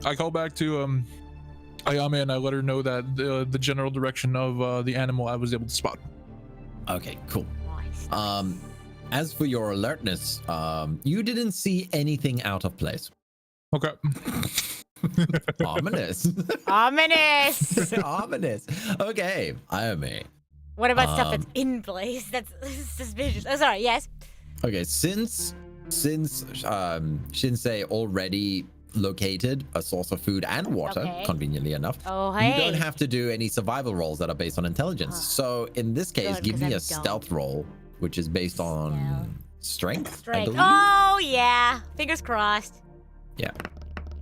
Speaker 2: I call back to Ayame and I let her know that the general direction of the animal I was able to spot.
Speaker 3: Okay, cool.
Speaker 1: Nice.
Speaker 3: As for your alertness, you didn't see anything out of place.
Speaker 2: Okay.
Speaker 3: Ominous.
Speaker 1: Ominous.
Speaker 3: Ominous. Okay, Ayame.
Speaker 1: What about stuff that's in place? That's suspicious. Oh, sorry. Yes.
Speaker 3: Okay, since Shinsei already located a source of food and water, conveniently enough, you don't have to do any survival rolls that are based on intelligence. So in this case, give me a stealth roll, which is based on strength. I believe.
Speaker 1: Oh yeah, fingers crossed.
Speaker 3: Yeah.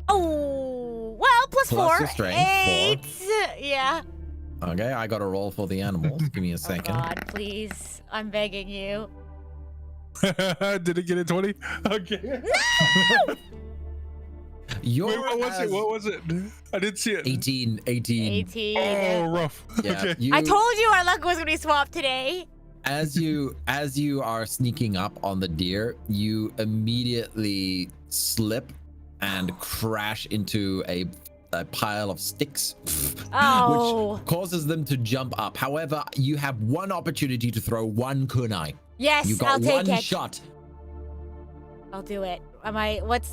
Speaker 1: Oh well, plus
Speaker 3: Plus
Speaker 1: 4.
Speaker 3: your strength,
Speaker 1: 8. 4. Yeah.
Speaker 3: Okay, I got a roll for the animals. Give me a second.
Speaker 1: Oh God, please, I'm begging you.
Speaker 2: Did it get a 20? Okay.
Speaker 1: No!
Speaker 2: Wait, what was it? I didn't see it.
Speaker 3: 18.
Speaker 1: 18.
Speaker 2: Oh, rough.
Speaker 3: Yeah,
Speaker 2: Okay.
Speaker 1: I told you our luck was gonna be swapped today.
Speaker 3: As you are sneaking up on the deer, you immediately slip and crash into a pile of sticks, which causes them to jump up. However, you have one opportunity to throw one kunai.
Speaker 1: Yes,
Speaker 3: You got
Speaker 1: I'll take
Speaker 3: one
Speaker 1: it.
Speaker 3: shot.
Speaker 1: I'll do it. What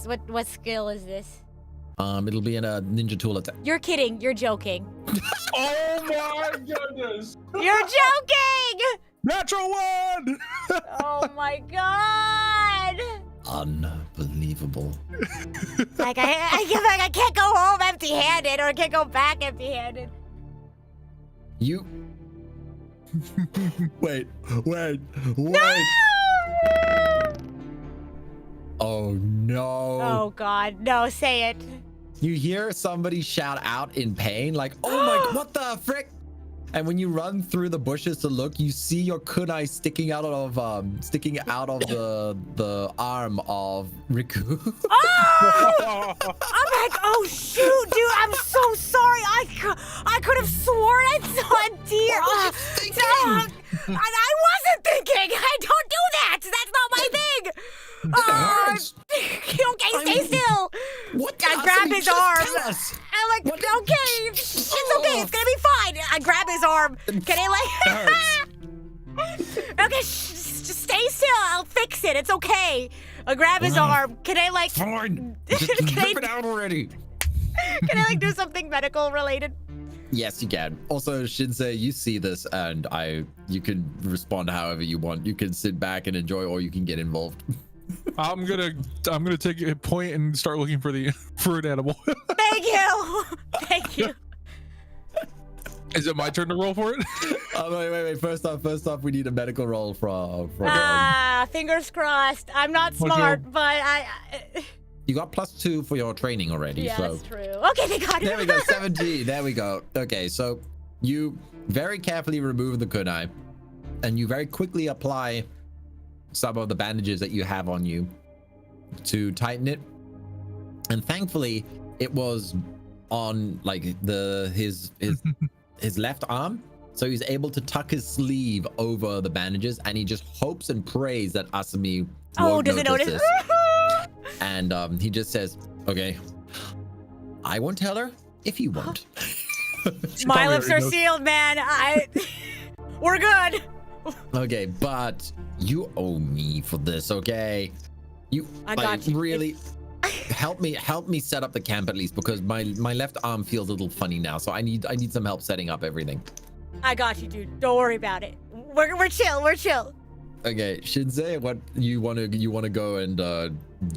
Speaker 1: skill is this?
Speaker 3: It'll be in a ninja tool attack.
Speaker 1: You're kidding. You're joking.
Speaker 2: Oh my goodness!
Speaker 1: You're joking!
Speaker 2: Natural one!
Speaker 1: Oh my God!
Speaker 3: Unbelievable.
Speaker 1: Like I can't go home empty-handed, or I can't go back empty-handed.
Speaker 3: You. Wait.
Speaker 1: No!
Speaker 3: Oh no.
Speaker 1: Oh God, no! Say it.
Speaker 3: You hear somebody shout out in pain, like, "Oh my! What the frick!" And when you run through the bushes to look, you see your kunai sticking out of the arm of Riku.
Speaker 1: Oh! I'm like, oh shoot, dude! I'm so sorry. I could have sworn I saw a deer. I wasn't thinking. I don't do that. That's not my thing. Okay, stay still.
Speaker 3: What?
Speaker 1: I grab his arm. I'm like,
Speaker 3: What?
Speaker 1: okay, it's okay. It's gonna be fine. I grab his arm. Can I okay, just stay still. I'll fix it. It's okay. I grab his arm. Can I
Speaker 3: Fine. Just rip it out already.
Speaker 1: Can I do something medical related?
Speaker 3: Yes, you can. Also, Shinsei, you see this, and you can respond however you want. You can sit back and enjoy, or you can get involved.
Speaker 2: I'm gonna take a point and start looking for an animal.
Speaker 1: Thank you. Thank you.
Speaker 2: Is it my turn to roll for it?
Speaker 3: Wait. First off, we need a medical roll from
Speaker 1: Fingers crossed. I'm not smart, but I
Speaker 3: You got +2 for your training already.
Speaker 1: yeah,
Speaker 3: so
Speaker 1: that's true. Okay, thank God.
Speaker 3: there we go, 17. There we go. Okay, so you very carefully remove the kunai, and you very quickly apply some of the bandages that you have on you to tighten it. And thankfully, it was on like his left arm, so he's able to tuck his sleeve over the bandages, and he just hopes and prays that Asami won't
Speaker 1: doesn't notice.
Speaker 3: this. And he just says, "Okay, I won't tell her if you won't."
Speaker 1: My lips are sealed, man. We're good.
Speaker 3: Okay, but you owe me for this, okay?
Speaker 1: I got you.
Speaker 3: Really help me set up the camp at least, because my left arm feels a little funny now, so I need some help setting up everything.
Speaker 1: I got you, dude. Don't worry about it. We're chill. We're chill.
Speaker 3: Okay, Shinsei, what you wanna go and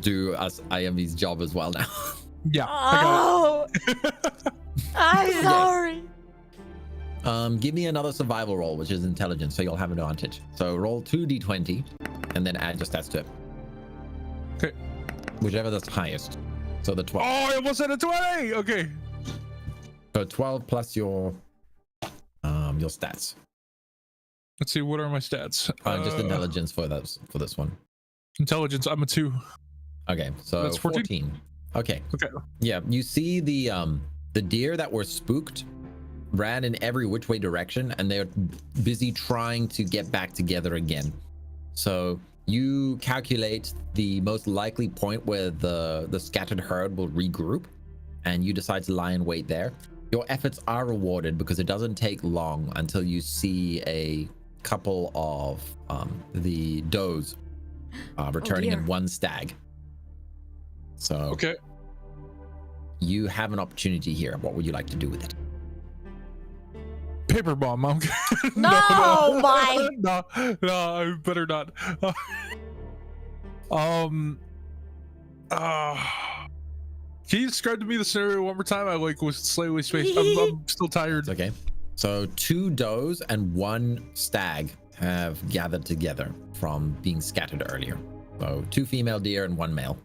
Speaker 3: do as IMV's job as well now?
Speaker 2: Yeah.
Speaker 1: Oh, I'm sorry.
Speaker 3: Give me another survival roll, which is intelligence, so you'll have an advantage. So roll 2d20 and then add your stats to it.
Speaker 2: Okay.
Speaker 3: Whichever that's highest. So the 12.
Speaker 2: Oh, I almost said a 20. Okay.
Speaker 3: So 12 plus your stats.
Speaker 2: Let's see. What are my stats?
Speaker 3: Just intelligence for this one.
Speaker 2: Intelligence. I'm a 2.
Speaker 3: Okay, so
Speaker 2: That's 14.
Speaker 3: Okay.
Speaker 2: Okay.
Speaker 3: Yeah, you see the deer that were spooked ran in every which way direction, and they're busy trying to get back together again. So you calculate the most likely point where the scattered herd will regroup, and you decide to lie in wait there. Your efforts are rewarded because it doesn't take long until you see a couple of the does returning in one stag. So
Speaker 2: Okay.
Speaker 3: you have an opportunity here. What would you like to do with it?
Speaker 2: Paper bomb. I'm
Speaker 1: No, my.
Speaker 2: no, I better not. Can you describe to me the scenario one more time? I like was slightly spaced. I'm still tired.
Speaker 3: It's okay. So 2 does and 1 stag have gathered together from being scattered earlier. So 2 female deer and 1 male.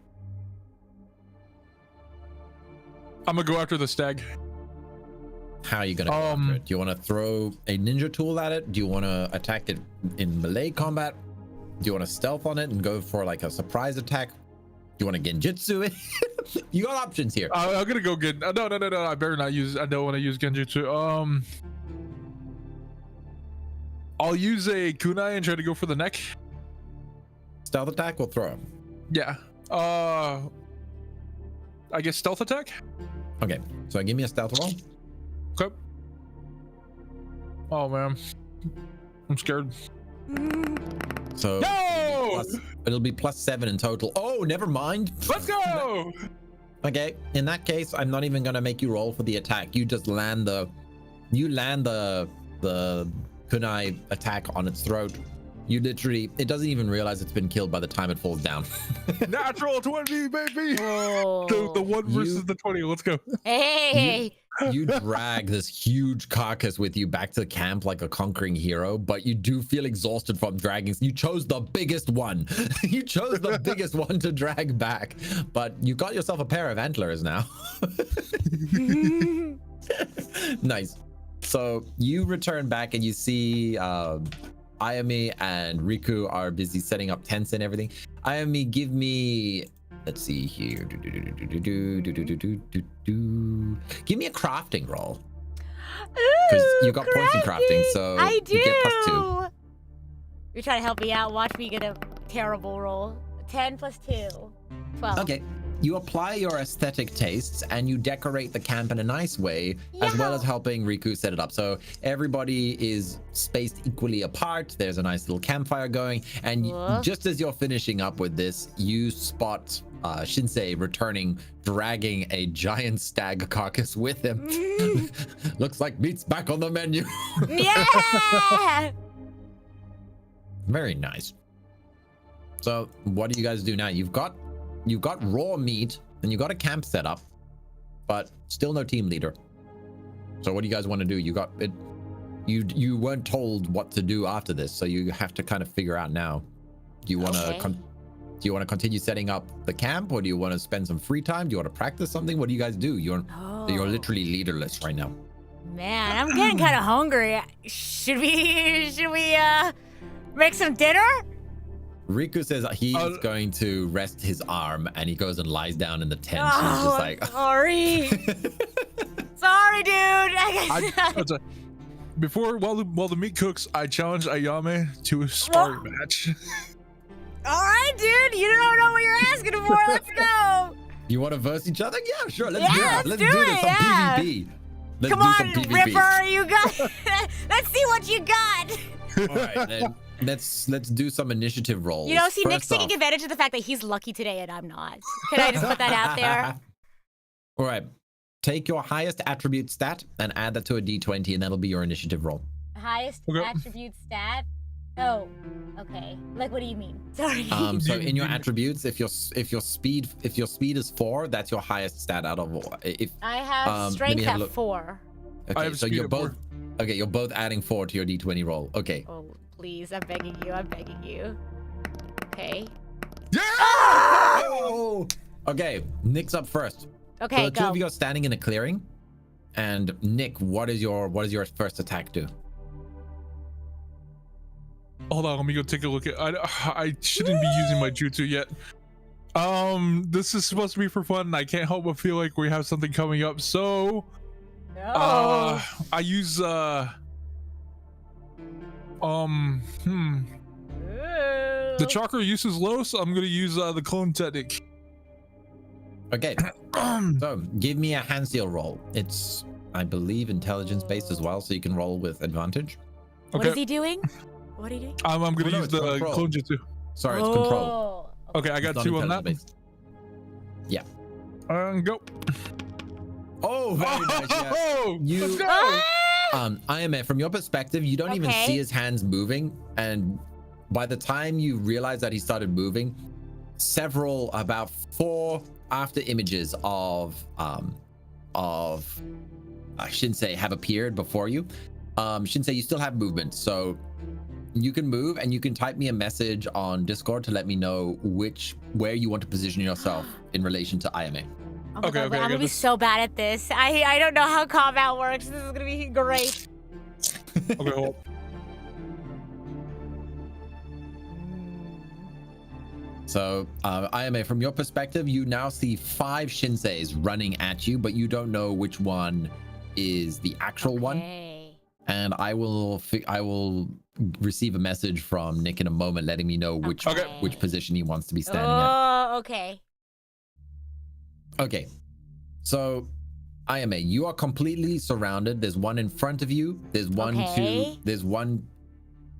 Speaker 2: I'm gonna go after the stag.
Speaker 3: How are you gonna go after it? Do you want to throw a ninja tool at it? Do you want to attack it in melee combat? Do you want to stealth on it and go for like a surprise attack? Do you want to genjutsu it? You got options here.
Speaker 2: I'm gonna go get. No. I better not use. I don't want to use genjutsu. I'll use a kunai and try to go for the neck.
Speaker 3: Stealth attack or throw?
Speaker 2: Yeah. I guess stealth attack.
Speaker 3: Okay. So give me a stealth roll.
Speaker 2: Okay. Oh man, I'm scared.
Speaker 3: So
Speaker 2: No!
Speaker 3: it'll be +7 in total. Oh, never mind.
Speaker 2: Let's go.
Speaker 3: Okay, in that case, I'm not even gonna make you roll for the attack. You just land the kunai attack on its throat. You literally, it doesn't even realize it's been killed by the time it falls down.
Speaker 2: Natural 20, baby.
Speaker 1: Oh.
Speaker 2: The 1 versus the 20. Let's go.
Speaker 1: Hey.
Speaker 3: You drag this huge carcass with you back to the camp like a conquering hero, but you do feel exhausted from dragging. You chose the biggest one. You chose the biggest one to drag back, but you got yourself a pair of antlers now. Nice. So you return back and you see Ayami and Riku are busy setting up tents and everything. Ayami, give me, let's see here. Give me a crafting roll. Because you got points in crafting, so
Speaker 1: I do.
Speaker 3: you get +2.
Speaker 1: You're trying to help me out. Watch me get a terrible roll. 10 + 2. 12.
Speaker 3: Okay. You apply your aesthetic tastes and you decorate the camp in a nice way, as well as helping Riku set it up. So everybody is spaced equally apart. There's a nice little campfire going. And just as you're finishing up with this, you spot Shinsei returning, dragging a giant stag carcass with him. Looks like meat's back on the menu.
Speaker 1: Yeah!
Speaker 3: Very nice. So what do you guys do now? You've got raw meat and you got a camp set up, but still no team leader. So what do you guys want to do? You got it. You weren't told what to do after this, so you have to kind of figure out now. Do you want to do you want to continue setting up the camp, or do you want to spend some free time? Do you want to practice something? What do you guys do? You're literally leaderless right now.
Speaker 1: Man, I'm getting kind of hungry. Should we make some dinner?
Speaker 3: Riku says he's going to rest his arm, and he goes and lies down in the tent. He's just like,
Speaker 1: sorry. Sorry, dude.
Speaker 2: While the meat cooks, I challenge Ayame to a sparring match.
Speaker 1: All right, dude. You don't know what you're asking for. Let's go.
Speaker 3: You want to verse each other? Yeah, sure. Let's do it. Let's do this on PvP. Let's
Speaker 1: Come
Speaker 3: do
Speaker 1: on,
Speaker 3: some PvP.
Speaker 1: Ripper. You got. Let's see what you got.
Speaker 3: All right, then. Let's do some initiative rolls.
Speaker 1: You know, see, Nick's
Speaker 3: First off-
Speaker 1: taking advantage of the fact that he's lucky today and I'm not. Can I just put that out there?
Speaker 3: All right. Take your highest attribute stat and add that to a d20, and that'll be your initiative roll.
Speaker 1: Highest attribute stat. Oh, okay. Like, what do you mean? Sorry.
Speaker 3: So in your attributes, if your speed is 4, that's your highest stat out of all. If
Speaker 1: I have strength at 4.
Speaker 3: Okay,
Speaker 2: I have
Speaker 3: so
Speaker 2: speed
Speaker 3: you're
Speaker 2: at
Speaker 3: both
Speaker 2: 4.
Speaker 3: okay. You're both adding 4 to your d20 roll. Okay.
Speaker 1: Oh, please! I'm begging you. I'm begging you. Okay.
Speaker 2: Yeah!
Speaker 3: Oh! Okay, Nick's up first.
Speaker 1: Okay,
Speaker 3: So the two
Speaker 1: go.
Speaker 3: of you are standing in a clearing, and Nick, what does your first attack do?
Speaker 2: Hold on, let me go take a look at. I shouldn't be using my jutsu yet. This is supposed to be for fun. I can't help but feel like we have something coming up. So,
Speaker 1: No.
Speaker 2: I use the chakra use is low, so I'm gonna use the clone technique.
Speaker 3: Okay. So give me a hand seal roll. It's, I believe, intelligence based as well, so you can roll with advantage.
Speaker 1: What
Speaker 2: Okay.
Speaker 1: is he doing? What are you doing?
Speaker 2: I'm gonna use
Speaker 3: it's
Speaker 2: the
Speaker 3: control.
Speaker 2: clone jutsu.
Speaker 3: Sorry, it's control.
Speaker 2: Okay, I got
Speaker 3: It's
Speaker 2: 2 on that.
Speaker 3: non-intelligence-based. Yeah.
Speaker 2: Go.
Speaker 3: Oh, very nice. Yeah.
Speaker 2: Oh,
Speaker 3: You-
Speaker 2: let's go.
Speaker 3: Ayame, from your perspective, you don't even see his hands moving, and by the time you realize that he started moving, about 4 after images of Shinsei have appeared before you. Shinsei, you still have movement, so you can move, and you can type me a message on Discord to let me know where you want to position yourself in relation to Ayame.
Speaker 1: Oh okay, God, I'm gonna be so bad at this. I don't know how combat works. This is gonna be great.
Speaker 2: Okay, hold.
Speaker 3: So, Ayame, from your perspective, you now see 5 Shinseis running at you, but you don't know which one is the actual one. And I will receive a message from Nick in a moment, letting me know which position he wants to be standing at.
Speaker 1: Oh, okay.
Speaker 3: Okay, so Ayame, you are completely surrounded. There's one in front of you. There's one, there's one,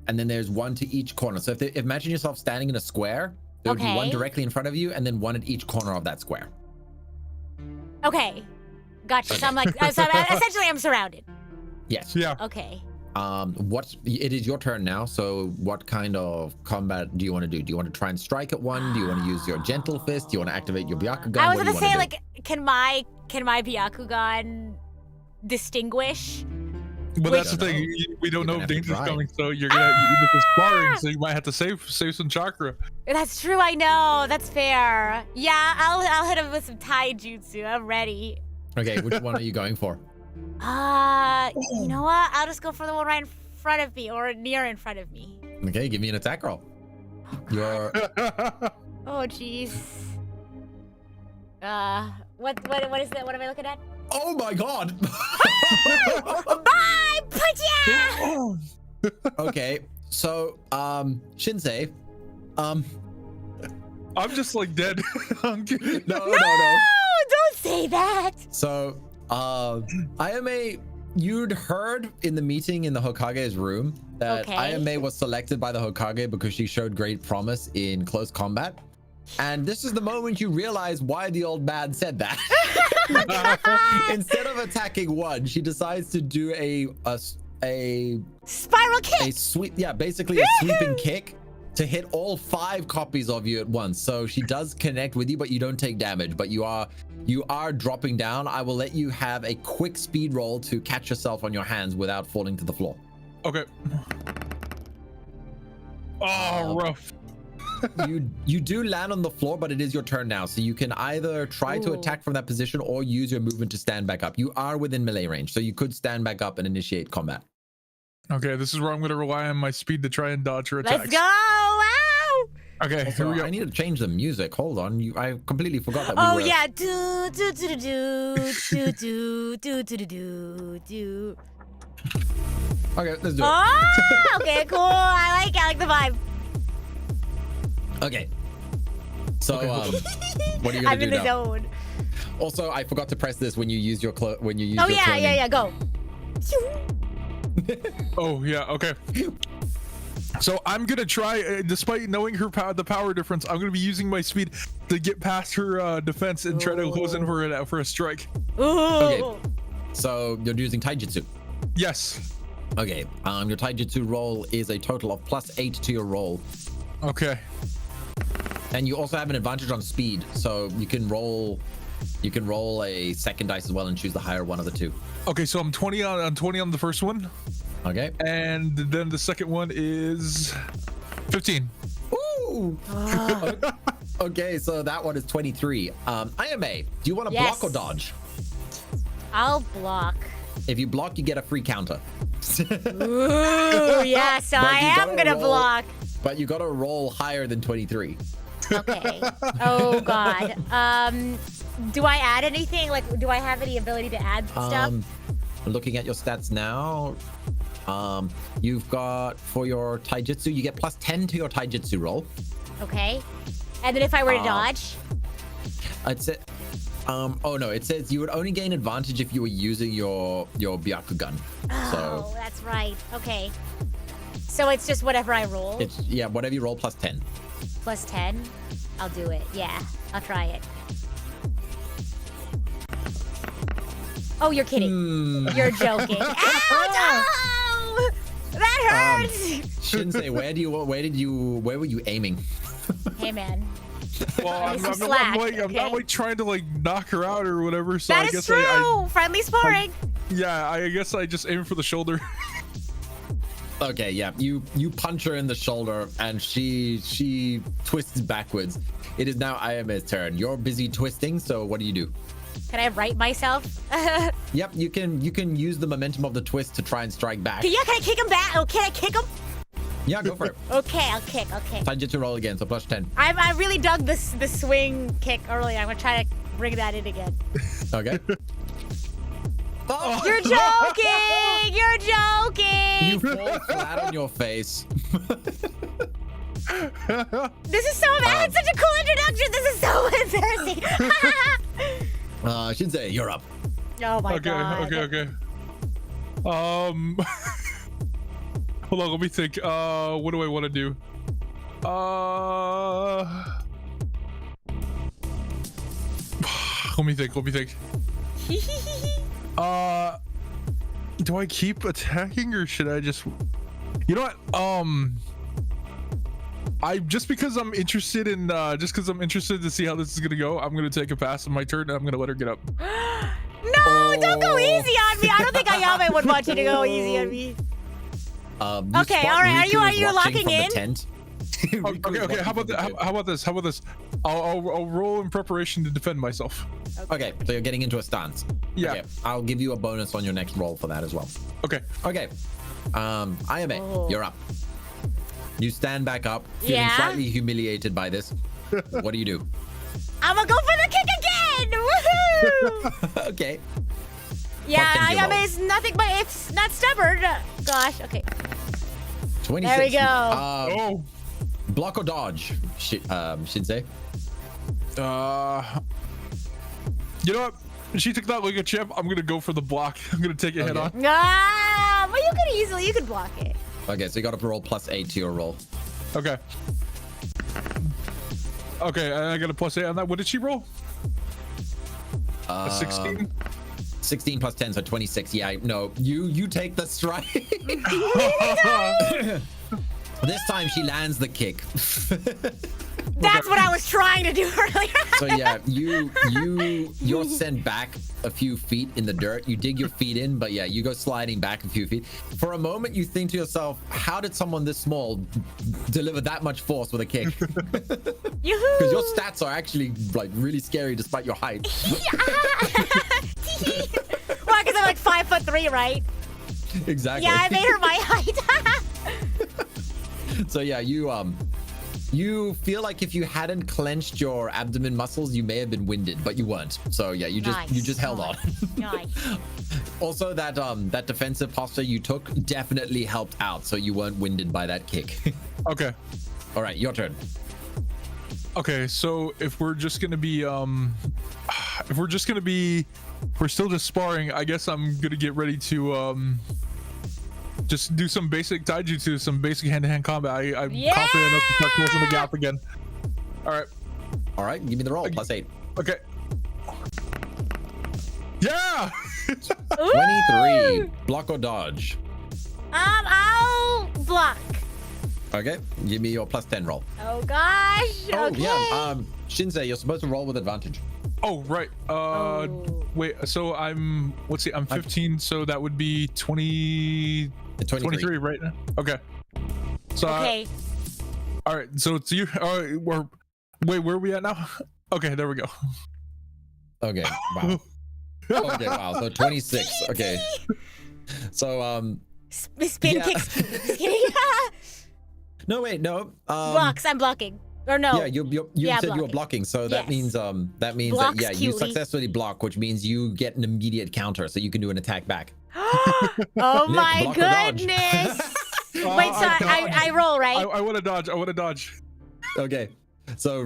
Speaker 3: and then there's one to each corner. So imagine yourself standing in a square. There would be one directly in front of you, and then one at each corner of that square.
Speaker 1: Okay, gotcha. So I'm like, essentially, I'm surrounded.
Speaker 3: Yes.
Speaker 2: Yeah.
Speaker 1: Okay.
Speaker 3: It is your turn now. So what kind of combat do you want to do? Do you want to try and strike at one? Do you want to use your gentle fist? Do you want to activate your Byakugan?
Speaker 1: I was gonna say, like, can my Byakugan distinguish?
Speaker 2: But that's the thing. We don't know if danger's coming, so you're gonna this is sparring, so you might have to save some chakra.
Speaker 1: That's true. I know. That's fair. Yeah, I'll hit him with some taijutsu. I'm ready.
Speaker 3: Okay, which one are you going for?
Speaker 1: You know what? I'll just go for the one right in front of me, or near in front of me.
Speaker 3: Okay, give me an attack roll. You're.
Speaker 1: Oh, jeez. What is that? What am I looking at?
Speaker 3: Oh my God!
Speaker 1: Bye, Pacha!
Speaker 3: Okay, so Shinsei, I'm
Speaker 2: just like dead. I'm kidding.
Speaker 3: No,
Speaker 1: don't say that.
Speaker 3: So, Ayame, you'd heard in the meeting in the Hokage's room that Ayame was selected by the Hokage because she showed great promise in close combat. And this is the moment you realize why the old man said that. Instead of attacking one, she decides to do a
Speaker 1: spiral kick.
Speaker 3: A sweep, yeah, basically a sweeping kick to hit all 5 copies of you at once. So she does connect with you, but you don't take damage. But you are dropping down. I will let you have a quick speed roll to catch yourself on your hands without falling to the floor.
Speaker 2: Okay. Oh, rough.
Speaker 3: you do land on the floor, but it is your turn now, so you can either try to attack from that position or use your movement to stand back up. You are within melee range, so you could stand back up and initiate combat.
Speaker 2: Okay, this is where I'm going to rely on my speed to try and dodge her attacks.
Speaker 1: Let's go! Wow!
Speaker 3: Okay,
Speaker 2: also, here we go.
Speaker 3: I need to change the music. Hold on, I completely forgot that.
Speaker 1: Oh yeah, do do do do do do do do do do.
Speaker 3: Okay, let's do it.
Speaker 1: Oh, okay, cool. I like the vibe.
Speaker 3: Okay. So, what are you gonna do now?
Speaker 1: I'm in the zone.
Speaker 3: Also, I forgot to press this when you use your
Speaker 1: Oh yeah, go.
Speaker 2: Oh yeah, okay. So I'm gonna try, despite knowing her the power difference, I'm gonna be using my speed to get past her defense and try to close in for a strike.
Speaker 1: Ooh.
Speaker 3: Okay. So you're using taijutsu.
Speaker 2: Yes.
Speaker 3: Okay. Your taijutsu roll is a total of +8 to your roll.
Speaker 2: Okay.
Speaker 3: And you also have an advantage on speed, so you can roll a second dice as well and choose the higher one of the two.
Speaker 2: Okay, so I'm 20 on the first one.
Speaker 3: Okay.
Speaker 2: And then the second one is 15.
Speaker 3: Ooh. Okay, so that one is 23. Ayame, do you want to block or dodge?
Speaker 1: I'll block.
Speaker 3: If you block, you get a free counter.
Speaker 1: Ooh, yeah, so I am gonna block.
Speaker 3: But you gotta roll higher than 23.
Speaker 1: Okay. Oh God. Do I add anything? Like, do I have any ability to add stuff?
Speaker 3: Looking at your stats now, you've got for your taijutsu, you get +10 to your taijutsu roll.
Speaker 1: Okay. And then if I were to dodge?
Speaker 3: Oh no, it says you would only gain advantage if you were using your Byakugan.
Speaker 1: Oh,
Speaker 3: so,
Speaker 1: that's right. Okay. So it's just whatever I roll?
Speaker 3: Yeah, whatever you roll +10.
Speaker 1: +10? I'll do it. Yeah, I'll try it. Oh, you're kidding. You're joking. Ow, no! That hurts.
Speaker 3: Shinsei, where were you aiming?
Speaker 1: Hey, man.
Speaker 2: Well, I'm not like trying to like knock her out or whatever. So
Speaker 1: That
Speaker 2: I
Speaker 1: is
Speaker 2: guess
Speaker 1: true. Friendly sparring.
Speaker 2: I guess I just aim for the shoulder.
Speaker 3: Okay, yeah, you punch her in the shoulder and she twists backwards. It is now Ayame's turn. You're busy twisting, so what do you do?
Speaker 1: Can I right myself?
Speaker 3: Yep, you can use the momentum of the twist to try and strike back.
Speaker 1: Yeah, can I kick him back? Oh, can I kick him?
Speaker 3: Yeah, go for it.
Speaker 1: Okay, I'll kick. Okay.
Speaker 3: Taijutsu roll again, so plus 10.
Speaker 1: I really dug the swing kick earlier. I'm gonna try to bring that in again.
Speaker 3: Okay. Oh,
Speaker 1: You're joking! You're joking!
Speaker 3: you fall flat on your face.
Speaker 1: This is so bad. It's such a cool introduction. This is so embarrassing.
Speaker 3: Shinsei, you're up.
Speaker 1: Oh my god.
Speaker 2: Okay. Hold on, let me think. What do I want to do? Let me think. Do I keep attacking or should I just? You know what? I just because I'm interested to see how this is gonna go, I'm gonna take a pass on my turn and I'm gonna let her get up.
Speaker 1: No, don't go easy on me. I don't think Ayame would want you to go easy on me. Okay, all right. Are you locking in?
Speaker 2: Okay. How about this? I'll roll in preparation to defend myself.
Speaker 3: Okay, so you're getting into a stance.
Speaker 2: Yeah.
Speaker 3: Okay, I'll give you a bonus on your next roll for that as well.
Speaker 2: Okay.
Speaker 3: Ayame, you're up. You stand back up, feeling slightly humiliated by this. What do?
Speaker 1: I'm gonna go for the kick again! Woohoo!
Speaker 3: Okay.
Speaker 1: Yeah, Ayame is nothing but it's not stubborn. Gosh, okay.
Speaker 3: 26.
Speaker 1: There we go.
Speaker 3: Block or dodge, Shinsei?
Speaker 2: You know what? She took that like a champ. I'm gonna go for the block. I'm gonna take it head on.
Speaker 1: Ah, but you could block it.
Speaker 3: Okay, so you got to roll +8 to your roll.
Speaker 2: Okay, and I got a +8 on that. What did she roll? A 16?
Speaker 3: 16 plus 10, so 26. Yeah, no, you take the strike. This time she lands the kick.
Speaker 1: That's what I was trying to do earlier.
Speaker 3: So yeah, you're sent back a few feet in the dirt. You dig your feet in, but yeah, you go sliding back a few feet. For a moment, you think to yourself, how did someone this small deliver that much force with a kick? Because your stats are actually like really scary despite your height.
Speaker 1: Why? Because I'm like 5'3", right?
Speaker 3: Exactly.
Speaker 1: Yeah, I made her my height.
Speaker 3: So yeah, you feel like if you hadn't clenched your abdomen muscles, you may have been winded, but you weren't. So yeah, you just held on.
Speaker 1: Nice.
Speaker 3: Also, that defensive posture you took definitely helped out, so you weren't winded by that kick.
Speaker 2: Okay.
Speaker 3: All right, your turn.
Speaker 2: Okay, so if we're just gonna be we're still just sparring, I guess I'm gonna get ready to just do some basic taijutsu, some basic hand-to-hand combat. I'm confident enough to start closing the gap again. All right,
Speaker 3: give me the roll. +8.
Speaker 2: Okay. Yeah.
Speaker 3: 23. Block or dodge?
Speaker 1: I'll block.
Speaker 3: Okay, give me your +10 roll.
Speaker 1: Oh gosh.
Speaker 3: Oh
Speaker 1: okay.
Speaker 3: yeah. Shinsei, you're supposed to roll with advantage.
Speaker 2: Oh right. Wait. So I'm 15. So that would be 23 right now. Okay. So
Speaker 1: okay.
Speaker 2: All right. So it's you. Wait, where are we at now? Okay, there we go.
Speaker 3: Okay. Wow. Okay. Wow. So 26. Okay. So
Speaker 1: spin kicks. Just kidding.
Speaker 3: No wait. No.
Speaker 1: Blocks. I'm blocking. Or no.
Speaker 3: Yeah, you said you were blocking, so that means
Speaker 1: Blocks,
Speaker 3: that you successfully block, which means you get an immediate counter, so you can do an attack back.
Speaker 1: Oh
Speaker 3: Nick,
Speaker 1: my
Speaker 3: block or dodge?
Speaker 1: goodness! Wait, so I roll, right?
Speaker 2: I want to dodge.
Speaker 3: Okay, so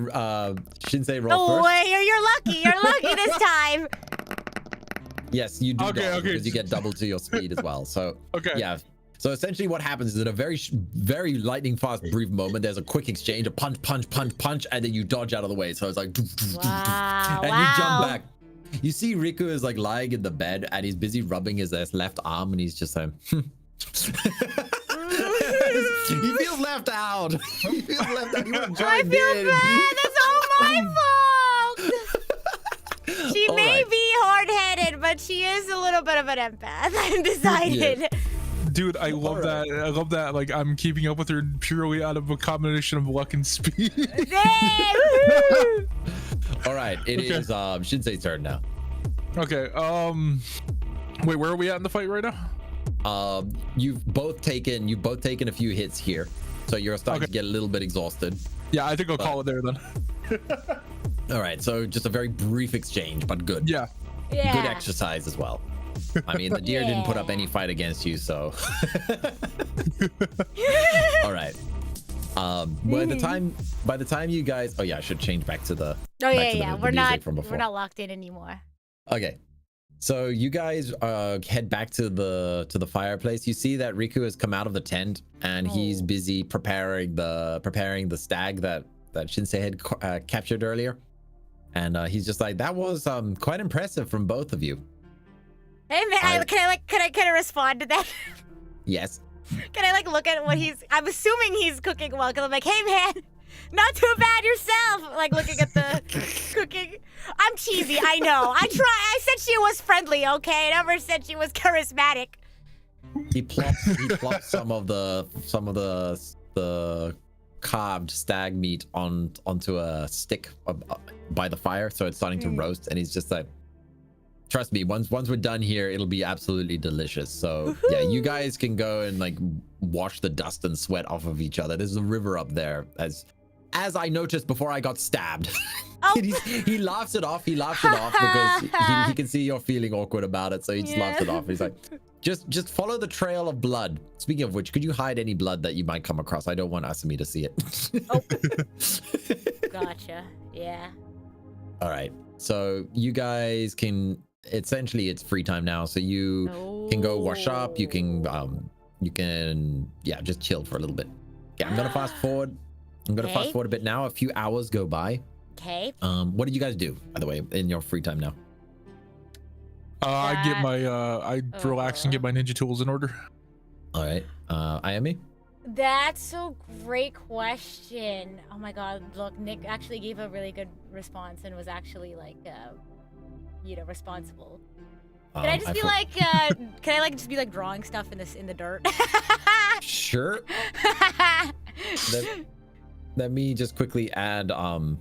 Speaker 3: Shinsei roll
Speaker 1: Oh
Speaker 3: first.
Speaker 1: wait, you're lucky. You're lucky this time.
Speaker 3: Yes, you do
Speaker 2: Okay,
Speaker 3: dodge
Speaker 2: okay.
Speaker 3: because you get double to your speed as well. So
Speaker 2: Okay.
Speaker 3: yeah. So essentially what happens is in a very, very lightning fast brief moment, there's a quick exchange, a punch, and then you dodge out of the way. So it's like,
Speaker 1: Wow,
Speaker 3: and you jump back. You see Riku is like lying in the bed and he's busy rubbing his left arm and he's just like, he feels left out. He feels left out. He won't join
Speaker 1: I feel
Speaker 3: in.
Speaker 1: bad. That's all my fault. She
Speaker 3: All
Speaker 1: may
Speaker 3: right.
Speaker 1: be hard-headed, but she is a little bit of an empath. I've decided.
Speaker 2: Dude, I love
Speaker 3: Alright.
Speaker 2: that. I love that. Like, I'm keeping up with her purely out of a combination of luck and speed.
Speaker 1: Yay, woohoo!
Speaker 3: All right, it is Shinsei's turn now.
Speaker 2: Okay. Wait, where are we at in the fight right now?
Speaker 3: You've both taken a few hits here, so you're starting
Speaker 2: Okay.
Speaker 3: to get a little bit exhausted.
Speaker 2: Yeah, I think I'll call it there then.
Speaker 3: All right, so just a very brief exchange, but good.
Speaker 2: Yeah.
Speaker 1: Yeah.
Speaker 3: Good exercise as well. I mean, the deer didn't put up any fight against you, so. All right. By the time you guys, oh yeah, I should change back to the.
Speaker 1: Oh
Speaker 3: back
Speaker 1: yeah,
Speaker 3: to the-
Speaker 1: yeah.
Speaker 3: the
Speaker 1: We're
Speaker 3: music
Speaker 1: not
Speaker 3: from before.
Speaker 1: we're not locked in anymore.
Speaker 3: Okay. So you guys head back to the fireplace. You see that Riku has come out of the tent and he's
Speaker 1: Oh.
Speaker 3: busy preparing the stag that Shinsei had captured earlier. And he's just like, that was quite impressive from both of you.
Speaker 1: Hey man, can I respond to that?
Speaker 3: Yes.
Speaker 1: Can I like look at what he's? I'm assuming he's cooking well. Cause I'm like, hey man, not too bad yourself. Like looking at the cooking. I'm cheesy, I know. I said she was friendly, okay? I never said she was charismatic.
Speaker 3: He plops some of the carved stag meat onto a stick by the fire, so it's starting to roast, and he's just like, trust me, once we're done here, it'll be absolutely delicious. So yeah, you guys can go and like wash the dust and sweat off of each other. There's a river up there, as I noticed before I got stabbed.
Speaker 1: Oh.
Speaker 3: He laughs it off. He laughs it off because he can see you're feeling awkward about it, so he just laughs it off. He's like, just follow the trail of blood. Speaking of which, could you hide any blood that you might come across? I don't want Asami to see it.
Speaker 1: Oh. Gotcha. Yeah.
Speaker 3: All right. So you guys can, essentially it's free time now. So you can go wash up. You can just chill for a little bit. Yeah, I'm gonna fast forward. Fast forward a bit now. A few hours go by.
Speaker 1: Okay.
Speaker 3: What did you guys do, by the way, in your free time now?
Speaker 2: I get my I relax and get my ninja tools in order.
Speaker 3: All right. Ayami?
Speaker 1: That's a great question. Oh my god, look, Nick actually gave a really good response and was actually like, responsible. Can I just be like, can I like just be like drawing stuff in the dirt?
Speaker 3: Sure. Let me just quickly add some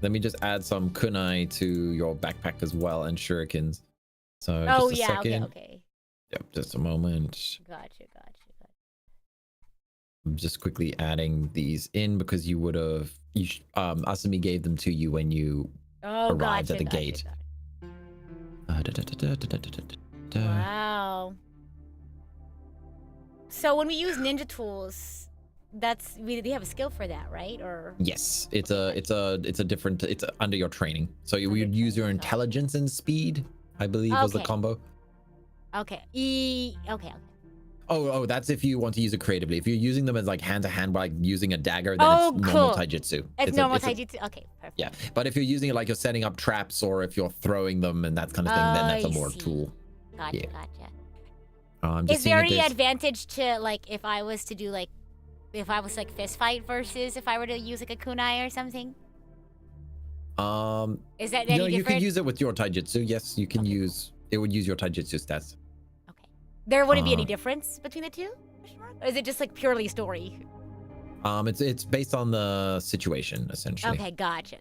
Speaker 3: kunai to your backpack as well, and shurikens. So
Speaker 1: Oh
Speaker 3: just a
Speaker 1: yeah,
Speaker 3: second.
Speaker 1: okay.
Speaker 3: Yep, just a moment.
Speaker 1: Gotcha.
Speaker 3: I'm just quickly adding these in because you would have Asami gave them to you when you arrived at the gate.
Speaker 1: Wow. So when we use ninja tools, we have a skill for that, right? Or
Speaker 3: Yes, it's under your training. So you would use your intelligence and speed, I believe was the
Speaker 1: Okay.
Speaker 3: combo.
Speaker 1: okay. Okay.
Speaker 3: Oh, that's if you want to use it creatively. If you're using them as like hand to hand, by like using a dagger, then
Speaker 1: Oh,
Speaker 3: it's normal
Speaker 1: cool.
Speaker 3: taijutsu.
Speaker 1: It's normal taijutsu. Okay, perfect.
Speaker 3: Yeah, but if you're using it like you're setting up traps or if you're throwing them and that kind of thing, then that's a
Speaker 1: I
Speaker 3: more
Speaker 1: see.
Speaker 3: tool.
Speaker 1: Gotcha.
Speaker 3: Yeah.
Speaker 1: Gotcha.
Speaker 3: I'm just
Speaker 1: Is
Speaker 3: seeing
Speaker 1: there
Speaker 3: if
Speaker 1: any
Speaker 3: there's-
Speaker 1: advantage to like if I was fist fight versus if I were to use like a kunai or something? Is that any
Speaker 3: you
Speaker 1: different?
Speaker 3: can use it with your taijutsu. Yes, you can use it. Would use your taijutsu stats.
Speaker 1: Okay. There wouldn't be any difference between the two? Or is it just like purely story?
Speaker 3: It's based on the situation essentially.
Speaker 1: Okay, gotcha.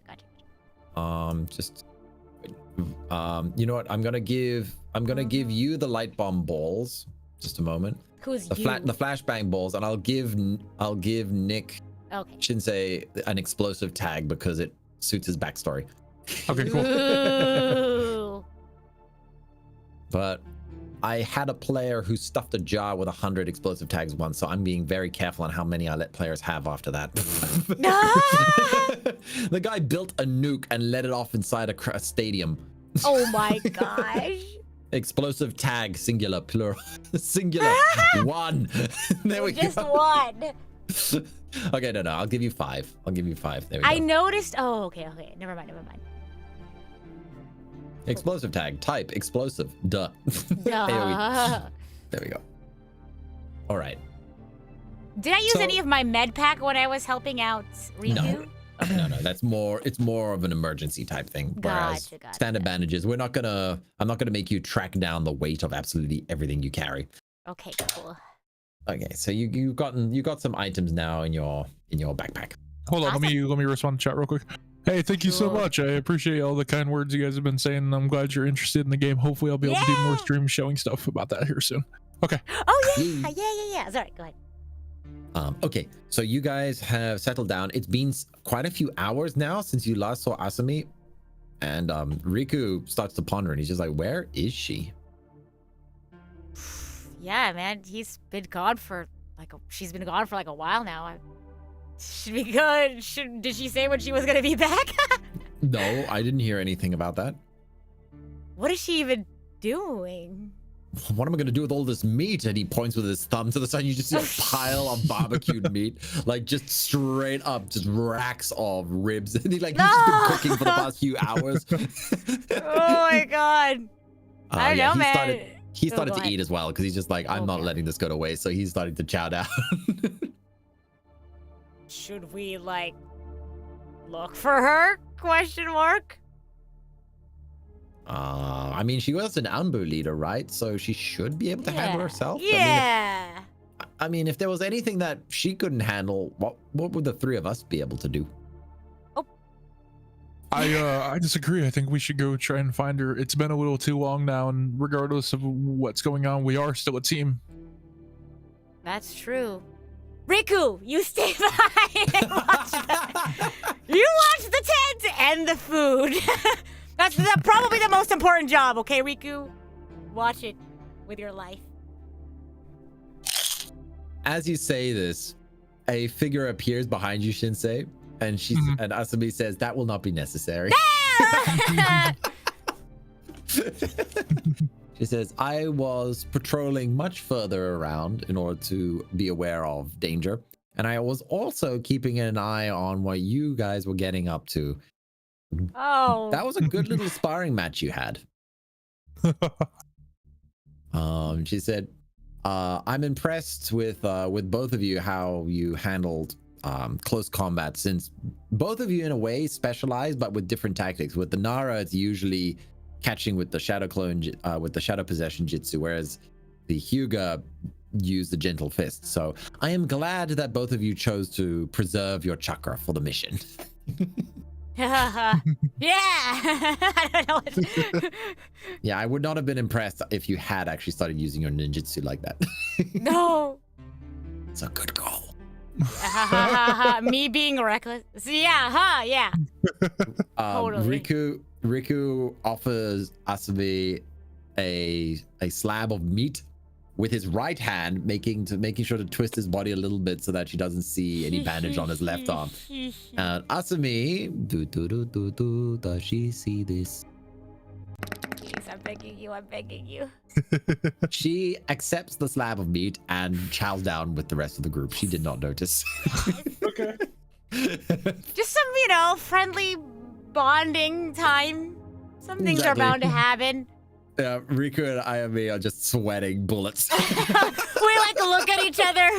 Speaker 3: You know what? I'm gonna give you the light bomb balls. Just a moment.
Speaker 1: Who's
Speaker 3: The
Speaker 1: you?
Speaker 3: flashbang balls, and I'll give Nick
Speaker 1: Okay.
Speaker 3: Shinsei an explosive tag because it suits his backstory.
Speaker 2: Okay, cool.
Speaker 1: Ooh.
Speaker 3: But I had a player who stuffed a jar with 100 explosive tags once, so I'm being very careful on how many I let players have after that. The guy built a nuke and let it off inside a stadium.
Speaker 1: Oh my gosh.
Speaker 3: Explosive tag, singular, plural. Singular. One. There we
Speaker 1: Just
Speaker 3: go.
Speaker 1: one.
Speaker 3: Okay, no, I'll give you 5. There we
Speaker 1: I
Speaker 3: go.
Speaker 1: noticed. Oh, okay. Never mind.
Speaker 3: Explosive tag. Type explosive. Duh.
Speaker 1: Duh.
Speaker 3: AoE. There we go. All right.
Speaker 1: Did I use any of my med pack when I was helping out Riku?
Speaker 3: No. No, that's more. It's more of an emergency type thing. Whereas
Speaker 1: Gotcha.
Speaker 3: standard bandages, I'm not gonna make you track down the weight of absolutely everything you carry.
Speaker 1: Okay, cool.
Speaker 3: Okay, so you got some items now in your backpack.
Speaker 2: Hold on,
Speaker 1: Awesome.
Speaker 2: let me respond to chat real quick. Hey, thank you so
Speaker 1: Cool.
Speaker 2: much. I appreciate all the kind words you guys have been saying. I'm glad you're interested in the game. Hopefully, I'll be able to do more
Speaker 1: Yeah.
Speaker 2: streams showing stuff about that here soon. Okay.
Speaker 1: Oh yeah,
Speaker 3: Yay.
Speaker 1: yeah. Sorry, go ahead.
Speaker 3: Okay, so you guys have settled down. It's been quite a few hours now since you last saw Asami, and Riku starts to ponder, and he's just like, "Where is she?"
Speaker 1: Yeah, man, she's been gone for like a while now. Should be good. Did she say when she was gonna be back?
Speaker 3: No, I didn't hear anything about that.
Speaker 1: What is she even doing?
Speaker 3: What am I gonna do with all this meat? And he points with his thumb to the side. You just see a pile of barbecued meat, like just straight up, just racks of ribs. And he's just been cooking for the past few hours.
Speaker 1: Oh my god. I don't know, man.
Speaker 3: He started
Speaker 1: go
Speaker 3: to
Speaker 1: ahead.
Speaker 3: eat as well because he's just like, I'm not letting this go to waste. So he's starting to chow down.
Speaker 1: Should we like look for her? Question mark.
Speaker 3: I mean, she was an Anbu leader, right? So she should be able to handle herself.
Speaker 1: Yeah.
Speaker 3: I mean, if there was anything that she couldn't handle, what would the three of us be able to do?
Speaker 2: I disagree. I think we should go try and find her. It's been a little too long now, and regardless of what's going on, we are still a team.
Speaker 1: That's true. Riku, you stay behind and watch you watch the tent and the food. That's probably the most important job, okay, Riku? Watch it with your life.
Speaker 3: As you say this, a figure appears behind you, Shinsei, and and Asami says, "That will not be necessary." She says, "I was patrolling much further around in order to be aware of danger, and I was also keeping an eye on what you guys were getting up to.
Speaker 1: Oh.
Speaker 3: That was a good little sparring match you had." She said, "I'm impressed with both of you, how you handled close combat, since both of you in a way specialize, but with different tactics. With the Nara, it's usually catching with the shadow clone, with the shadow possession jutsu, whereas the Hyuga use the gentle fist. So I am glad that both of you chose to preserve your chakra for the mission."
Speaker 1: Yeah. I don't know what...
Speaker 3: Yeah, I would not have been impressed if you had actually started using your ninjutsu like that.
Speaker 1: No.
Speaker 3: It's a good call.
Speaker 1: Me being reckless. Yeah. Totally.
Speaker 3: Riku offers Asabi a slab of meat with his right hand, making sure to twist his body a little bit so that she doesn't see any bandage on his left arm. And Asami, does she see this?
Speaker 1: Please, I'm begging you.
Speaker 3: She accepts the slab of meat and chows down with the rest of the group. She did not notice.
Speaker 2: Okay.
Speaker 1: Just some, friendly bonding time. Some things are
Speaker 3: Exactly.
Speaker 1: bound to happen.
Speaker 3: Riku and Ayame are just sweating bullets.
Speaker 1: We look at each other.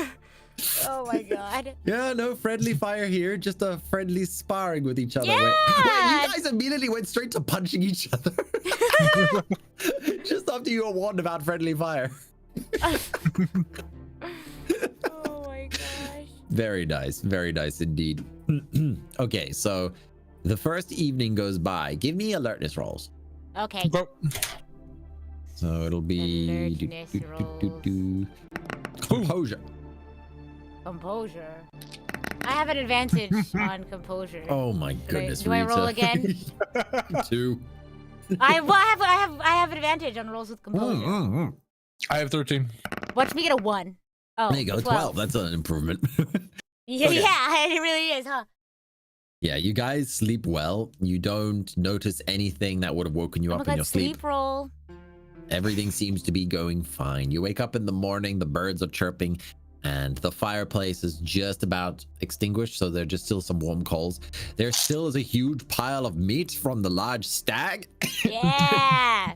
Speaker 1: Oh my god.
Speaker 3: Yeah, no friendly fire here. Just a friendly sparring with each other.
Speaker 1: Yeah.
Speaker 3: Wait, you guys immediately went straight to punching each other. Just after you were warned about friendly fire.
Speaker 1: Oh my gosh.
Speaker 3: Very nice indeed. Okay, so the first evening goes by. Give me alertness rolls.
Speaker 1: Okay.
Speaker 2: Go.
Speaker 3: So it'll be
Speaker 1: Alertness
Speaker 3: composure.
Speaker 1: Composure. I have an advantage on composure.
Speaker 3: Oh my goodness,
Speaker 1: do I roll
Speaker 3: Rita.
Speaker 1: again?
Speaker 3: 2.
Speaker 1: I have advantage on rolls with composure.
Speaker 2: I have 13.
Speaker 1: Watch me get a 1. Oh,
Speaker 3: There you go, 12. That's an improvement.
Speaker 1: Yeah,
Speaker 3: Okay.
Speaker 1: yeah, it really is, huh?
Speaker 3: Yeah, you guys sleep well. You don't notice anything that would have woken you
Speaker 1: Oh my
Speaker 3: up in
Speaker 1: god,
Speaker 3: your sleep.
Speaker 1: sleep roll.
Speaker 3: Everything seems to be going fine. You wake up in the morning, the birds are chirping, And the fireplace is just about extinguished, so there are just still some warm coals. There still is a huge pile of meat from the large stag.
Speaker 1: Yeah.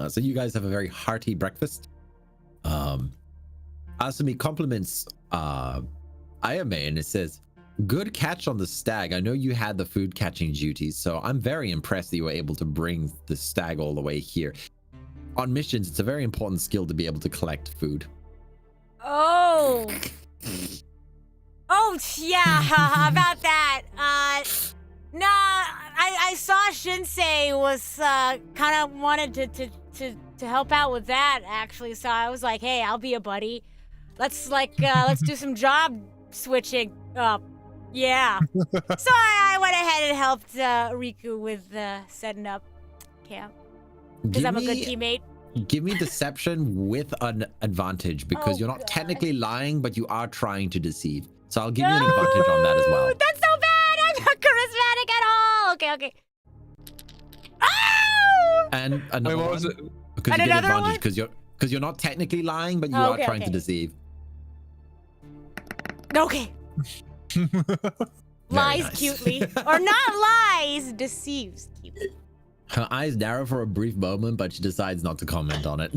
Speaker 3: So you guys have a very hearty breakfast. Asumi compliments Ayame, and it says, "Good catch on the stag. I know you had the food catching duties, so I'm very impressed that you were able to bring the stag all the way here. On missions, it's a very important skill to be able to collect food."
Speaker 1: Oh. Oh, yeah, about that. No, I saw Shinsei was kind of wanted to help out with that, actually. So I was like, hey, I'll be a buddy. Let's do some job switching up. Yeah. So I went ahead and helped Riku with setting up camp. Because I'm a good teammate.
Speaker 3: Give me deception with an advantage, because you're not technically lying, but you are trying to deceive. So I'll give you an advantage on that as well.
Speaker 1: That's so bad! I'm not charismatic at all! Okay. Oh!
Speaker 3: And another
Speaker 2: Wait, what
Speaker 3: one,
Speaker 2: was it?
Speaker 3: because you
Speaker 1: And
Speaker 3: get
Speaker 1: another
Speaker 3: advantage because you're not technically lying, but you are trying to deceive.
Speaker 1: Okay. Lies
Speaker 3: nice.
Speaker 1: cutely. Or not lies, deceives cutely.
Speaker 3: Her eyes narrow for a brief moment, but she decides not to comment on it.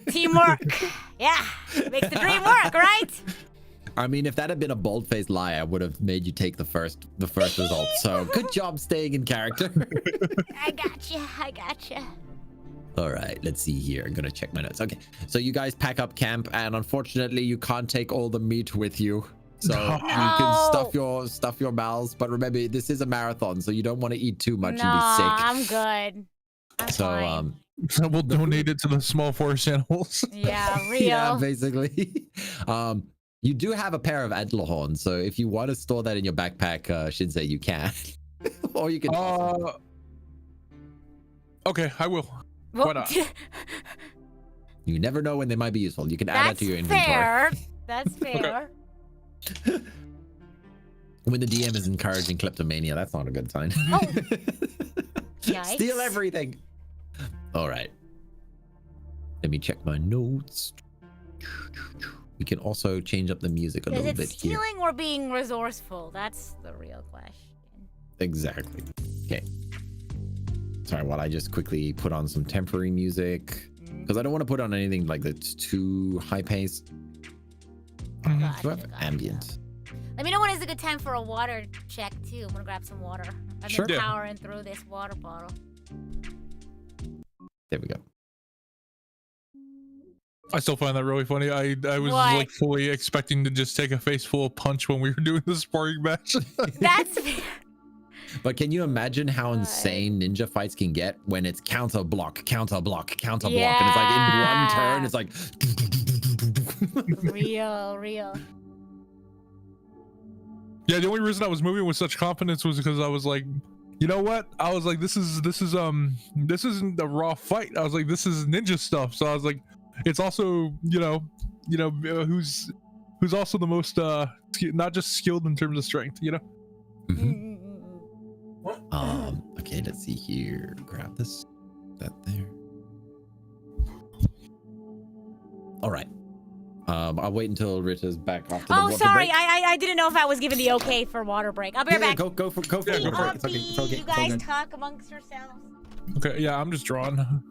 Speaker 1: Teamwork. Yeah. Makes the dream work, right?
Speaker 3: I mean, if that had been a bold-faced lie, I would have made you take the first result. So good job staying in character.
Speaker 1: I gotcha.
Speaker 3: All right, let's see here. I'm gonna check my notes. Okay, so you guys pack up camp, and unfortunately, you can't take all the meat with you. So you can stuff your mouths, but remember, this is a marathon, so you don't want to eat too much and be sick.
Speaker 1: I'm good. I'm fine.
Speaker 2: We'll donate it to the small forest animals.
Speaker 1: Yeah, real.
Speaker 3: Yeah, basically. You do have a pair of antler horns, so if you want to store that in your backpack, Shinsei, you can. Or you can.
Speaker 2: Okay, I will. Why not?
Speaker 3: You never know when they might be useful. You can add that to your inventory.
Speaker 1: Fair. That's fair.
Speaker 2: Okay.
Speaker 3: When the DM is encouraging kleptomania, that's not a good sign.
Speaker 1: Oh. Yikes.
Speaker 3: Steal everything. All right. Let me check my notes. We can also change up the music a little
Speaker 1: Is
Speaker 3: bit
Speaker 1: it
Speaker 3: here.
Speaker 1: stealing or being resourceful? That's the real question.
Speaker 3: Exactly. Okay. Sorry, while I just quickly put on some temporary music, because I don't want to put on anything like that's too high paced.
Speaker 1: Gotcha.
Speaker 3: Ambient.
Speaker 1: Let me know when is a good time for a water check too. I'm gonna grab some water. I've been
Speaker 2: Sure.
Speaker 1: powering through this water bottle.
Speaker 3: There we go.
Speaker 2: I still find that really funny. I was
Speaker 1: What?
Speaker 2: like fully expecting to just take a face full of punch when we were doing the sparring match.
Speaker 1: That's fair.
Speaker 3: But can you imagine how insane ninja fights can get when it's counter block, counter block, counter block, and it's like in one turn, it's like
Speaker 1: real.
Speaker 2: Yeah, the only reason I was moving with such confidence was because I was like, you know what? I was like, this isn't a raw fight. I was like, this is ninja stuff. So I was like, it's also, who's also the most not just skilled in terms of strength, you know?
Speaker 3: Mhm. Okay, let's see here. Grab this, that there. All right. I'll wait until Rita's back after the water
Speaker 1: sorry.
Speaker 3: break.
Speaker 1: I didn't know if I was given the okay for water break. I'll be right back.
Speaker 3: Go for it. Go for it. It's okay. It's okay.
Speaker 1: You
Speaker 3: It's all
Speaker 1: guys
Speaker 3: good.
Speaker 1: talk amongst yourselves.
Speaker 2: Okay, yeah, I'm just drawn.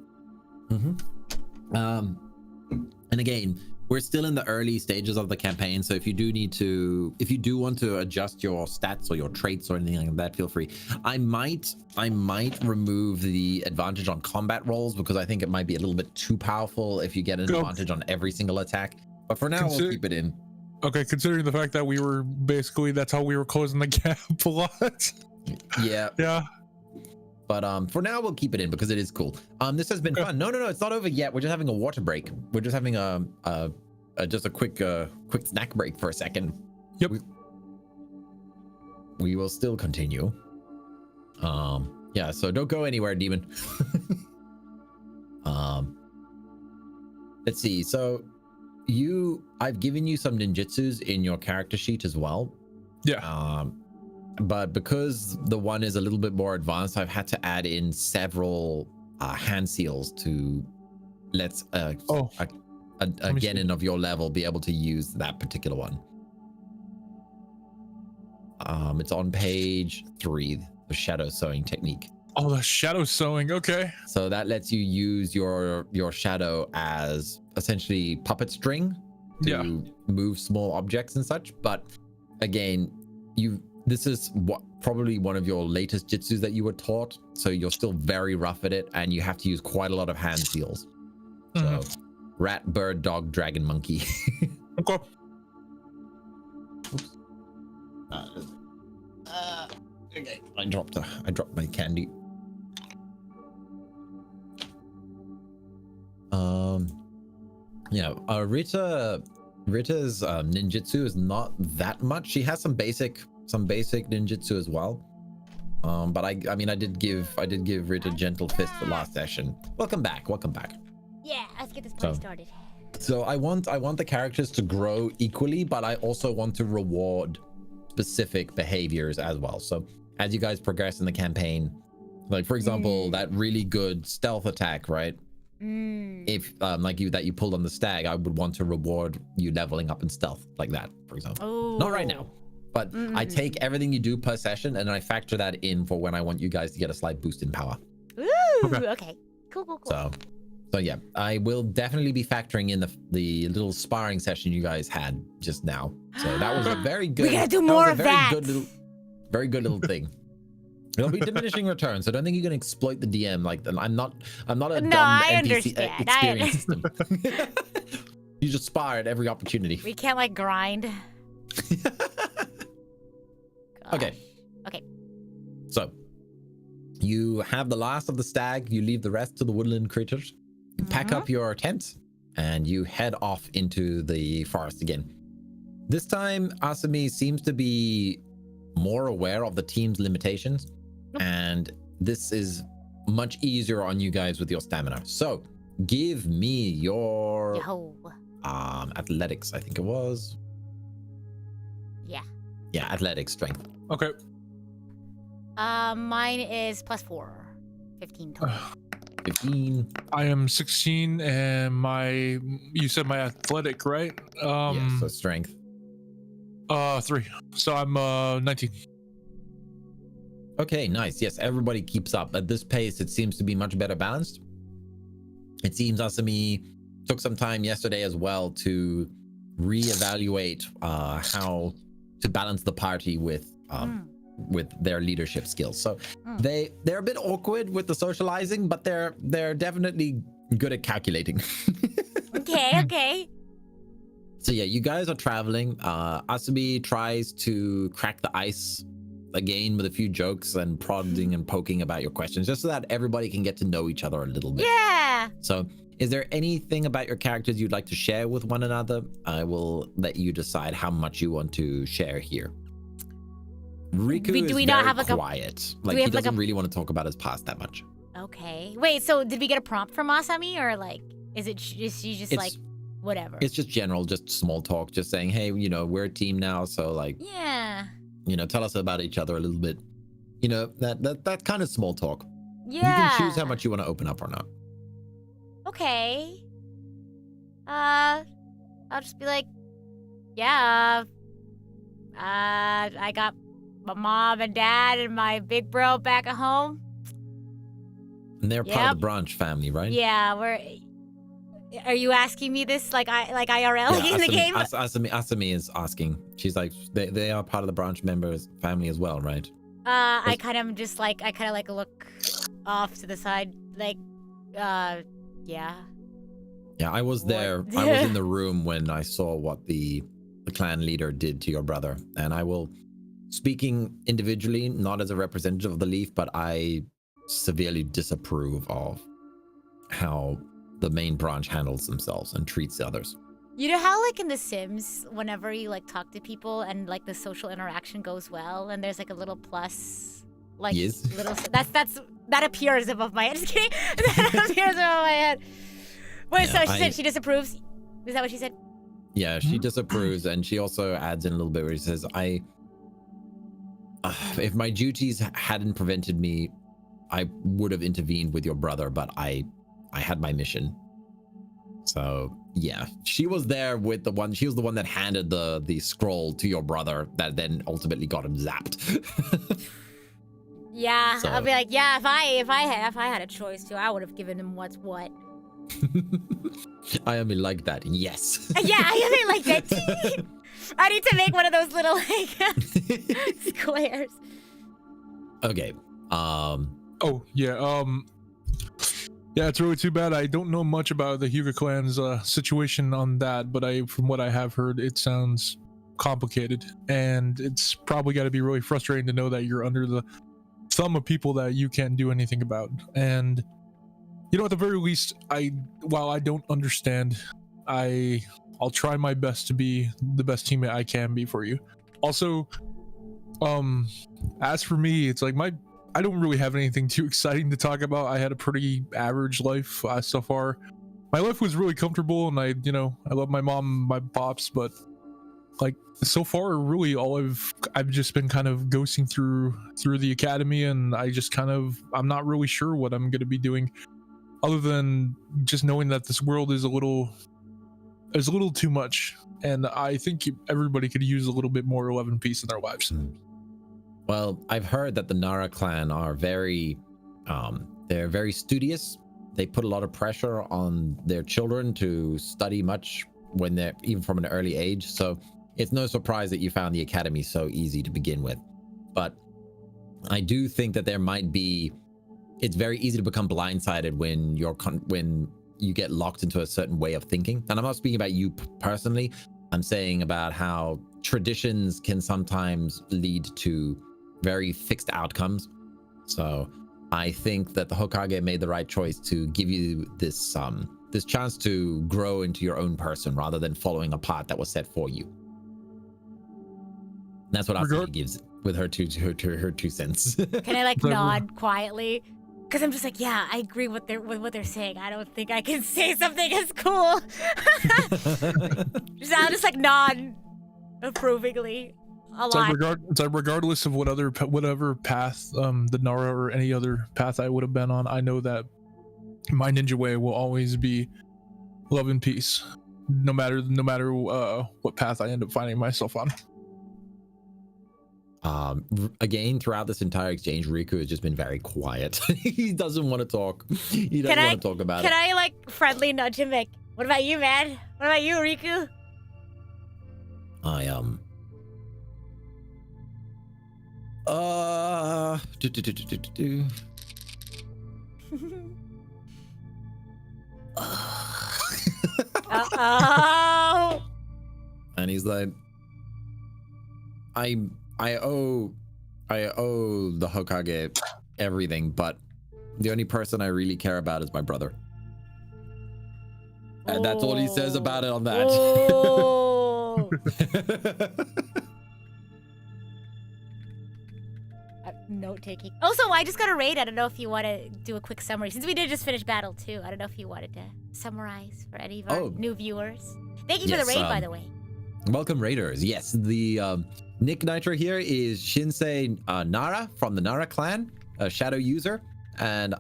Speaker 3: And again, we're still in the early stages of the campaign, so if you do want to adjust your stats or your traits or anything like that, feel free. I might remove the advantage on combat rolls, because I think it might be a little bit too powerful if you get an advantage on every single attack. But for now, we'll keep it in.
Speaker 2: Okay, considering the fact that we were basically, that's how we were closing the gap a lot.
Speaker 3: Yeah.
Speaker 2: Yeah.
Speaker 3: But for now, we'll keep it in because it is cool. This has been fun. No, it's not over yet. We're just having a water break. We're just having just a quick snack break for a second.
Speaker 2: Yep.
Speaker 3: We will still continue. Yeah, so don't go anywhere, demon. Let's see. So I've given you some ninjutsus in your character sheet as well.
Speaker 2: Yeah.
Speaker 3: But because the one is a little bit more advanced, I've had to add in several hand seals to genin of your level be able to use that particular one. It's on page 3, the shadow sewing technique.
Speaker 2: Oh, the shadow sewing. Okay.
Speaker 3: So that lets you use your shadow as essentially puppet string to move small objects and such. But again, this is probably one of your latest jitsus that you were taught, so you're still very rough at it, and you have to use quite a lot of hand seals. So rat, bird, dog, dragon, monkey.
Speaker 2: Okay.
Speaker 3: Oops. Okay, I dropped my candy. Rita's ninjutsu is not that much. She has some basic ninjutsu as well. But I did give Rita gentle fist the last session. Welcome back.
Speaker 1: Yeah, let's get this party started.
Speaker 3: So I want the characters to grow equally, but I also want to reward specific behaviors as well. So as you guys progress in the campaign, like for example, that really good stealth attack, right? If like you pulled on the stag, I would want to reward you leveling up in stealth like that, for example. Not right now, but I take everything you do per session and I factor that in for when I want you guys to get a slight boost in power.
Speaker 1: Ooh, okay. Cool.
Speaker 3: So yeah, I will definitely be factoring in the little sparring session you guys had just now. So that was a very good.
Speaker 1: We gotta do more of
Speaker 3: very
Speaker 1: that.
Speaker 3: Very good little thing. It'll be diminishing returns, so I don't think you can exploit the DM. Like I'm not a dumb NPC experience system. You just spar at every opportunity.
Speaker 1: We can't like grind.
Speaker 3: Okay. So you have the last of the stag. You leave the rest to the woodland creatures. You pack up your tent and you head off into the forest again. This time, Asami seems to be more aware of the team's limitations, and this is much easier on you guys with your stamina. So give me your athletics, I think it was. Yeah, athletics strength.
Speaker 2: Okay.
Speaker 1: Mine is +4. 15 total.
Speaker 3: 15.
Speaker 2: I am 16, and you said my athletic, right?
Speaker 3: Yeah, so strength.
Speaker 2: 3. So I'm 19.
Speaker 3: Okay, nice. Yes, everybody keeps up. At this pace, it seems to be much better balanced. It seems Asami took some time yesterday as well to reevaluate how to balance the party with their leadership skills. So they're a bit awkward with the socializing, but they're definitely good at calculating.
Speaker 1: Okay.
Speaker 3: So yeah, you guys are traveling. Asami tries to crack the ice again with a few jokes and prodding and poking about your questions, just so that everybody can get to know each other a little bit.
Speaker 1: Yeah.
Speaker 3: So is there anything about your characters you'd like to share with one another? I will let you decide how much you want to share here. Riku is very quiet. Like he doesn't really want to talk about his past that much.
Speaker 1: Okay. Wait, so did we get a prompt from Asami, or like, is she just like, whatever?
Speaker 3: It's just general, just small talk, just saying, hey, we're a team now, so like,
Speaker 1: yeah,
Speaker 3: tell us about each other a little bit. That kind of small talk.
Speaker 1: Yeah.
Speaker 3: You can choose how much you want to open up or not.
Speaker 1: Okay. I'll just be like, yeah. I got my mom and dad and my big bro back at home.
Speaker 3: And they're part of the branch family, right?
Speaker 1: Yeah, are you asking me this like IRL in the game?
Speaker 3: Asami is asking. She's like, they are part of the branch members family as well, right?
Speaker 1: I kind of look off to the side, like, yeah.
Speaker 3: Yeah, I was there. I was in the room when I saw what the clan leader did to your brother, and I will, speaking individually, not as a representative of the Leaf, but I severely disapprove of how the main branch handles themselves and treats others.
Speaker 1: You know how like in The Sims, whenever you like talk to people and like the social interaction goes well, and there's like a little plus, like little that appears above my head. Just kidding. That appears above my head. Wait, so she said she disapproves? Is that what she said?
Speaker 3: Yeah, she disapproves, and she also adds in a little bit where she says, if my duties hadn't prevented me, I would have intervened with your brother, but I had my mission. So Yeah, she was there with the one. She was the one that handed the scroll to your brother that then ultimately got him zapped.
Speaker 1: Yeah,
Speaker 3: So-
Speaker 1: I'll be like, yeah, if I had a choice too, I would have given him what's what.
Speaker 3: I am like that. Yes.
Speaker 1: Yeah, I like that. I need to make one of those little like squares.
Speaker 3: Okay.
Speaker 2: Oh yeah. Yeah, it's really too bad. I don't know much about the Hyuga clan's situation on that, but from what I have heard, it sounds complicated, and it's probably got to be really frustrating to know that you're under the thumb of people that you can't do anything about. And you know, at the very least, while I don't understand, I'll try my best to be the best teammate I can be for you. Also, as for me, it's like I don't really have anything too exciting to talk about. I had a pretty average life so far. My life was really comfortable, and I love my mom, my pops, but like so far, really all I've just been kind of ghosting through the academy, and I'm not really sure what I'm going to be doing, other than just knowing that this world is a little too much, and I think everybody could use a little bit more love and peace in their lives.
Speaker 3: Well, I've heard that the Nara clan are they're very studious. They put a lot of pressure on their children to study much when they're even from an early age. So it's no surprise that you found the academy so easy to begin with. But I do think that it's very easy to become blindsided when you get locked into a certain way of thinking. And I'm not speaking about you personally. I'm saying about how traditions can sometimes lead to very fixed outcomes. So I think that the Hokage made the right choice to give you this chance to grow into your own person rather than following a path that was set for you. And that's what Asami gives with her two cents.
Speaker 1: Can I like nod quietly? Because I'm just like, yeah, I agree with what they're saying. I don't think I can say something as cool. I'll just like nod approvingly.
Speaker 2: It's like regardless of whatever path the Nara or any other path I would have been on, I know that my ninja way will always be love and peace, no matter what path I end up finding myself on.
Speaker 3: Again, throughout this entire exchange, Riku has just been very quiet. He doesn't want to talk. He doesn't want to talk about it.
Speaker 1: Can I like friendly nudge him like, what about you, man? What about you, Riku? Uh-oh.
Speaker 3: And he's like, I owe the Hokage everything, but the only person I really care about is my brother. And that's all he says about it on that.
Speaker 1: Oh. Note taking. Also, I just got a raid. I don't know if you want to do a quick summary since we did just finish battle 2. I don't know if you wanted to summarize for any of our new viewers. Thank you for the raid, by the way.
Speaker 3: Welcome, raiders. Yes, the Nick Nitro here is Shinsei Nara from the Nara clan, a shadow user, and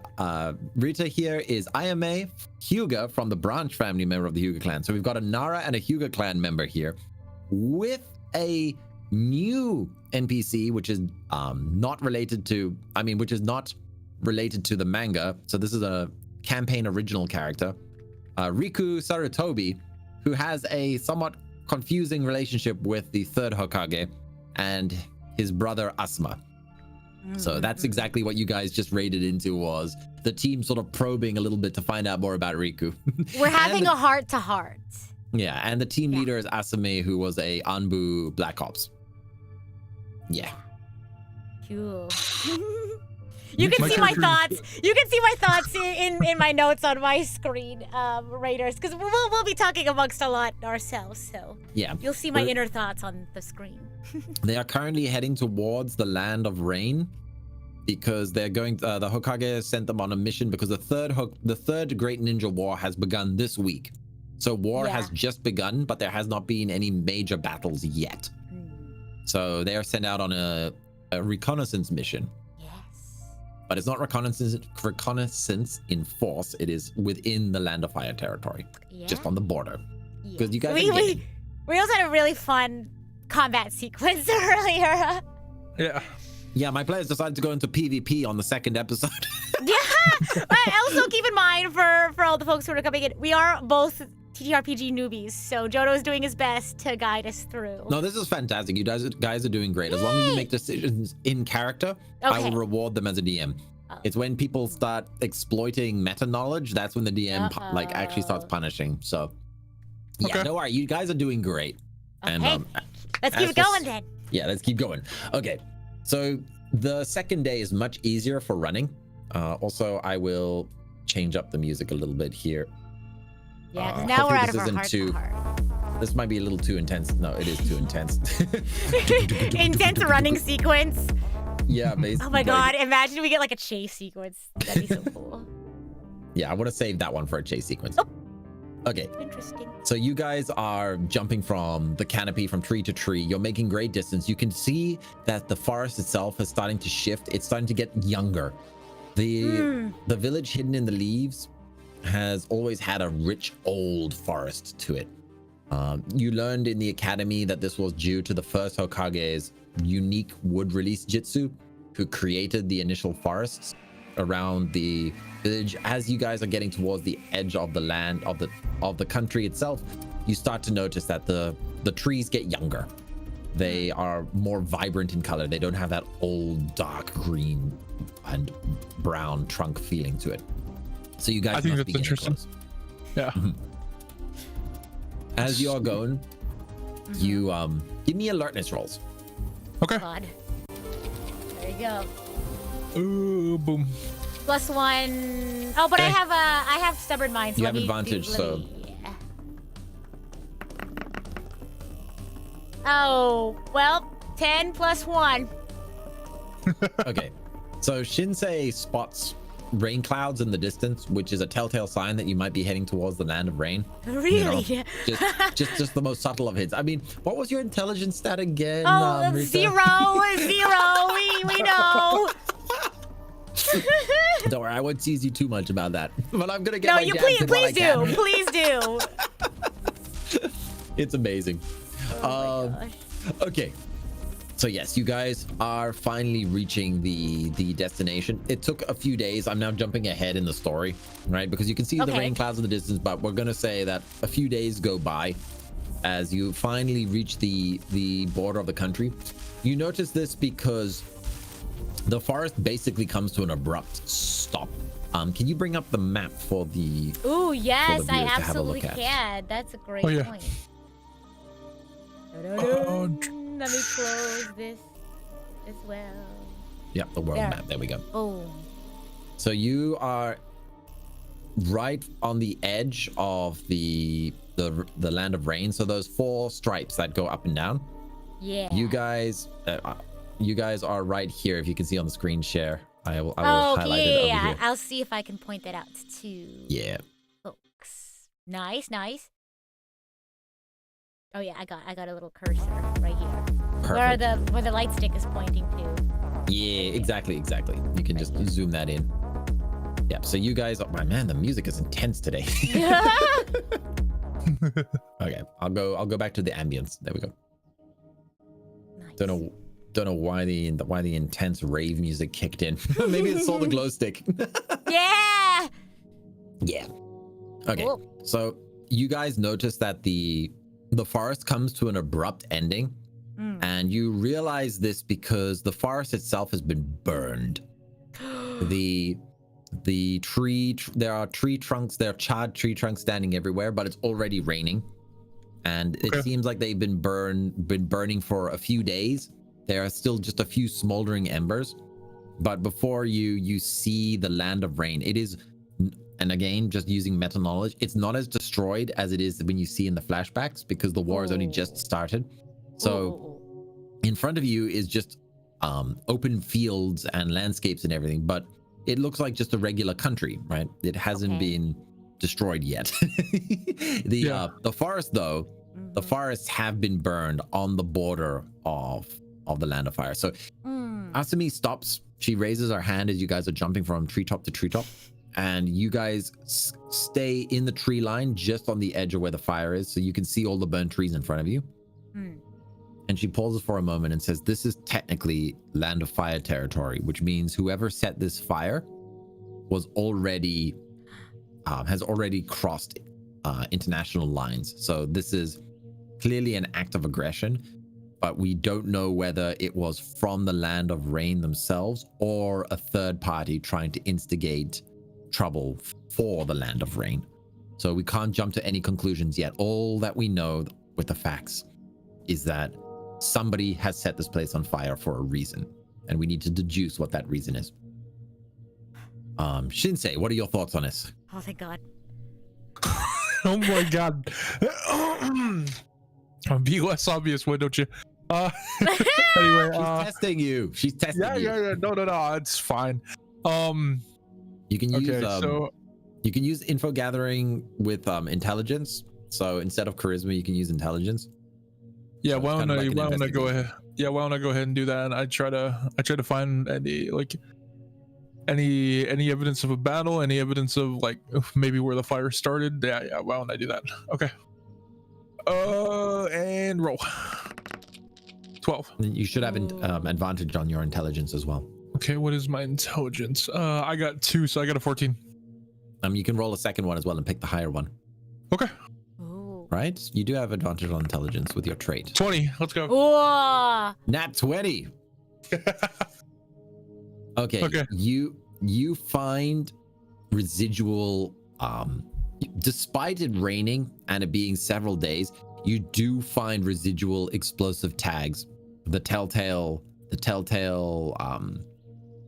Speaker 3: Rita here is Ayame Hyuga from the branch family member of the Hyuga clan. So we've got a Nara and a Hyuga clan member here with a new NPC, which is not related to the manga. So this is a campaign original character, Riku Sarutobi, who has a somewhat confusing relationship with the third Hokage and his brother Asuma. So that's exactly what you guys just raided into, was the team sort of probing a little bit to find out more about Riku.
Speaker 1: We're having a heart-to-heart.
Speaker 3: Yeah, and the team leader is Asame, who was a Anbu Black Ops. Yeah.
Speaker 1: Cool. You can see my thoughts. You can see my thoughts in my notes on my screen, Raiders, because we'll be talking amongst a lot ourselves. So
Speaker 3: yeah,
Speaker 1: you'll see my inner thoughts on the screen.
Speaker 3: They are currently heading towards the Land of Rain because they're going. The Hokage sent them on a mission because the third Great Ninja War has begun this week. So war has just begun, but there has not been any major battles yet. So they are sent out on a reconnaissance mission.
Speaker 1: Yes.
Speaker 3: but it's not reconnaissance in force. It is within the Land of Fire territory, just on the border. Because you guys
Speaker 1: we also had a really fun combat sequence earlier.
Speaker 3: Yeah, my players decided to go into PvP on the second episode.
Speaker 1: Also keep in mind for all the folks who are coming in, we are both TTRPG newbies, so Jodo is doing his best to guide us through.
Speaker 3: No, this is fantastic. You guys are doing great. As long as you make decisions in character, I will reward them as a DM. It's when people start exploiting meta knowledge, that's when the DM like actually starts punishing. So yeah, don't worry, you guys are doing great.
Speaker 1: Okay.
Speaker 3: And
Speaker 1: let's keep it going then.
Speaker 3: Yeah, let's keep going. Okay, so the second day is much easier for running. Also, I will change up the music a little bit here.
Speaker 1: Yeah, because now we're out of our heart to heart.
Speaker 3: This might be a little too intense. No, it is too intense.
Speaker 1: Intense running sequence.
Speaker 3: Yeah, basically.
Speaker 1: Oh my god, imagine we get like a chase sequence. That'd be so cool.
Speaker 3: Yeah, I want to save that one for a chase sequence. Oh. Okay.
Speaker 1: Interesting.
Speaker 3: So you guys are jumping from the canopy from tree to tree. You're making great distance. You can see that the forest itself is starting to shift. It's starting to get younger. The village hidden in the leaves has always had a rich old forest to it. You learned in the academy that this was due to the first Hokage's unique wood release jutsu, who created the initial forests around the village. As you guys are getting towards the edge of the land of the country itself, you start to notice that the trees get younger. They are more vibrant in color. They don't have that old dark green and brown trunk feeling to it. So you guys,
Speaker 2: I think that's interesting.
Speaker 3: Close.
Speaker 2: Yeah.
Speaker 3: As you are going, you give me alertness rolls.
Speaker 2: Okay.
Speaker 1: God. There you go.
Speaker 2: Ooh, boom.
Speaker 1: +1. Oh, but I have stubborn mind. So
Speaker 3: you have advantage, so.
Speaker 1: Oh, well, 10 + 1.
Speaker 3: Okay, so Shinsei spots rain clouds in the distance, which is a telltale sign that you might be heading towards the land of rain.
Speaker 1: Really?
Speaker 3: You know, just the most subtle of hints. I mean, what was your intelligence stat again?
Speaker 1: Oh,
Speaker 3: Rita?
Speaker 1: 0. We know.
Speaker 3: Don't worry, I won't tease you too much about that. But I'm gonna get
Speaker 1: no,
Speaker 3: my
Speaker 1: you
Speaker 3: jabs in while I can.
Speaker 1: please do.
Speaker 3: It's amazing.
Speaker 1: Oh my gosh.
Speaker 3: Okay. So yes, you guys are finally reaching the destination. It took a few days. I'm now jumping ahead in the story, right? Because you can see the rain clouds in the distance, but we're gonna say that a few days go by as you finally reach the border of the country. You notice this because the forest basically comes to an abrupt stop. Can you bring up the map for the?
Speaker 1: Ooh, yes, I
Speaker 3: viewers to have a
Speaker 1: absolutely
Speaker 3: look at?
Speaker 1: can. That's a great
Speaker 2: Oh, yeah.
Speaker 1: point. Let me close this as well.
Speaker 3: Yep, the world map. There we go.
Speaker 1: Boom.
Speaker 3: So you are right on the edge of the land of rain. So those 4 stripes that go up and down.
Speaker 1: Yeah.
Speaker 3: You guys are right here. If you can see on the screen share, I will highlight it over here.
Speaker 1: I'll see if I can point that out to folks. Nice. Oh yeah, I got a little cursor right here.
Speaker 3: Perfect.
Speaker 1: Where the light stick is pointing to.
Speaker 3: Yeah, exactly. You can just zoom that in. Yep. So you guys, oh man, the music is intense today. Okay, I'll go back to the ambience. There we go.
Speaker 1: Nice.
Speaker 3: Don't know why the intense rave music kicked in. Maybe it's all the glow stick.
Speaker 1: Yeah.
Speaker 3: Okay.
Speaker 1: Cool.
Speaker 3: So you guys notice that the forest comes to an abrupt ending, and you realize this because the forest itself has been burned. There are tree trunks, there are charred tree trunks standing everywhere, but it's already raining, and it seems like they've been burning for a few days. There are still just a few smoldering embers, but before you see the land of rain, it is, and again, just using meta knowledge, it's not as destroyed as it is when you see in the flashbacks, because the war has only just started. So in front of you is just open fields and landscapes and everything, but it looks like just a regular country, right? It hasn't been destroyed yet. The forest, though, the forests have been burned on the border of the land of fire. So Asumi stops She raises her hand as you guys are jumping from treetop to treetop, and you guys stay in the tree line just on the edge of where the fire is, so you can see all the burnt trees in front of you. And she pauses for a moment and says, this is technically Land of Fire territory, which means whoever set this fire was already has already crossed international lines. So this is clearly an act of aggression, but we don't know whether it was from the Land of Rain themselves or a third party trying to instigate trouble for the Land of Rain. So we can't jump to any conclusions yet. All that we know with the facts is that somebody has set this place on fire for a reason, and we need to deduce what that reason is. Shinsei, what are your thoughts on this?
Speaker 1: Oh, thank God.
Speaker 2: Oh my God. Be less obvious, why don't you? Anyway,
Speaker 3: She's testing you. She's testing you.
Speaker 2: Yeah. No, it's fine.
Speaker 3: You can use
Speaker 2: so
Speaker 3: you can use info gathering with intelligence. So instead of charisma, you can use intelligence.
Speaker 2: yeah,
Speaker 3: So
Speaker 2: why
Speaker 3: it's
Speaker 2: don't
Speaker 3: kind of like
Speaker 2: I
Speaker 3: an
Speaker 2: go
Speaker 3: investigation.
Speaker 2: ahead? Yeah, why don't I go ahead and do that? And I try to find any evidence of a battle, any evidence of like maybe where the fire started. Yeah, why don't I do that? Okay. And roll. 12.
Speaker 3: And you should have advantage on your intelligence as well.
Speaker 2: Okay, what is my intelligence? I got 2, so I got a 14.
Speaker 3: You can roll a second one as well and pick the higher one.
Speaker 2: Okay.
Speaker 1: Ooh.
Speaker 3: Right? You do have advantage on intelligence with your trait.
Speaker 2: 20. Let's go.
Speaker 1: Whoa.
Speaker 3: Nat 20. Okay. You find residual despite it raining and it being several days, you do find residual explosive tags, the telltale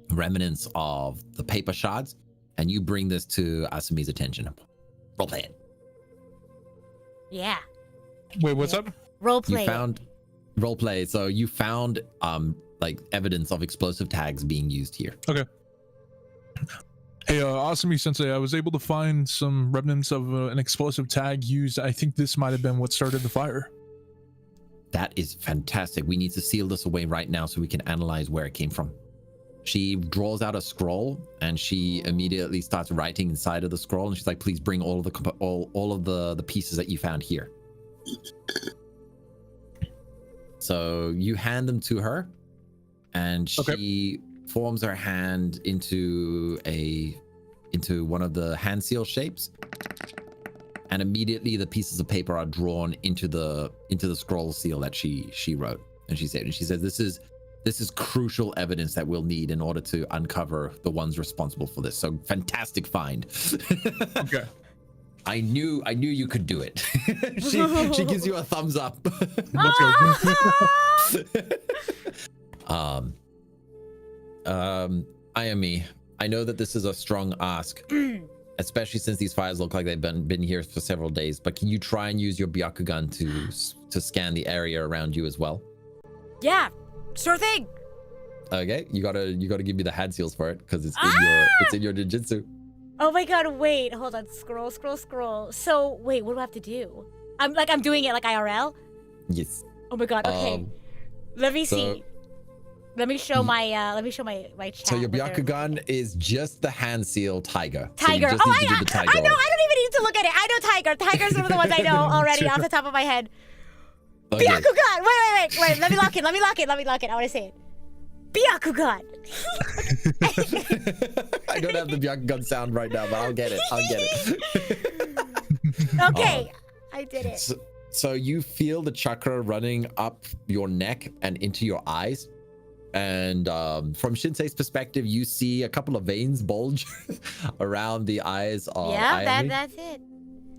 Speaker 3: remnants of the paper shards, and you bring this to Asumi's attention. Roleplay it.
Speaker 1: Yeah.
Speaker 2: Wait, what's up?
Speaker 1: Role play.
Speaker 3: You found roleplay, so you found like evidence of explosive tags being used here.
Speaker 2: Okay. Hey, Asumi Sensei, I was able to find some remnants of an explosive tag used. I think this might have been what started the fire.
Speaker 3: That is fantastic. We need to seal this away right now so we can analyze where it came from. She draws out a scroll and she immediately starts writing inside of the scroll, and she's like, please bring all of the pieces that you found here. So you hand them to her, and she forms her hand into one of the hand seal shapes, and immediately the pieces of paper are drawn into the scroll seal that she wrote. And she says this is crucial evidence that we'll need in order to uncover the ones responsible for this. So fantastic find.
Speaker 2: Okay.
Speaker 3: I knew you could do it. she gives you a thumbs up.
Speaker 2: Let's go.
Speaker 3: Ayami, I know that this is a strong ask, especially since these fires look like they've been here for several days, but can you try and use your Byakugan to scan the area around you as well?
Speaker 1: Yeah, sure thing.
Speaker 3: Okay, you gotta give me the hand seals for it because it's in your ninjutsu.
Speaker 1: Oh my God, wait, hold on, scroll. So wait, what do I have to do? I'm doing it like IRL?
Speaker 3: Yes.
Speaker 1: Oh my God, okay. Let me see. Let me show my chat.
Speaker 3: So your Byakugan is just the hand seal tiger.
Speaker 1: Tiger.
Speaker 3: So you just need to do the tiger.
Speaker 1: I know. I don't even need to look at it. I know tiger. Tiger's one of the ones I know already off the top of my head.
Speaker 3: Okay.
Speaker 1: Byakugan. Wait. Let me lock it. I want to say it. Byakugan.
Speaker 3: I don't have the Byakugan sound right now, but I'll get it.
Speaker 1: Okay, I did it.
Speaker 3: So you feel the chakra running up your neck and into your eyes. And from Shinsei's perspective, you see a couple of veins bulge around the eyes of Ayami.
Speaker 1: That's it.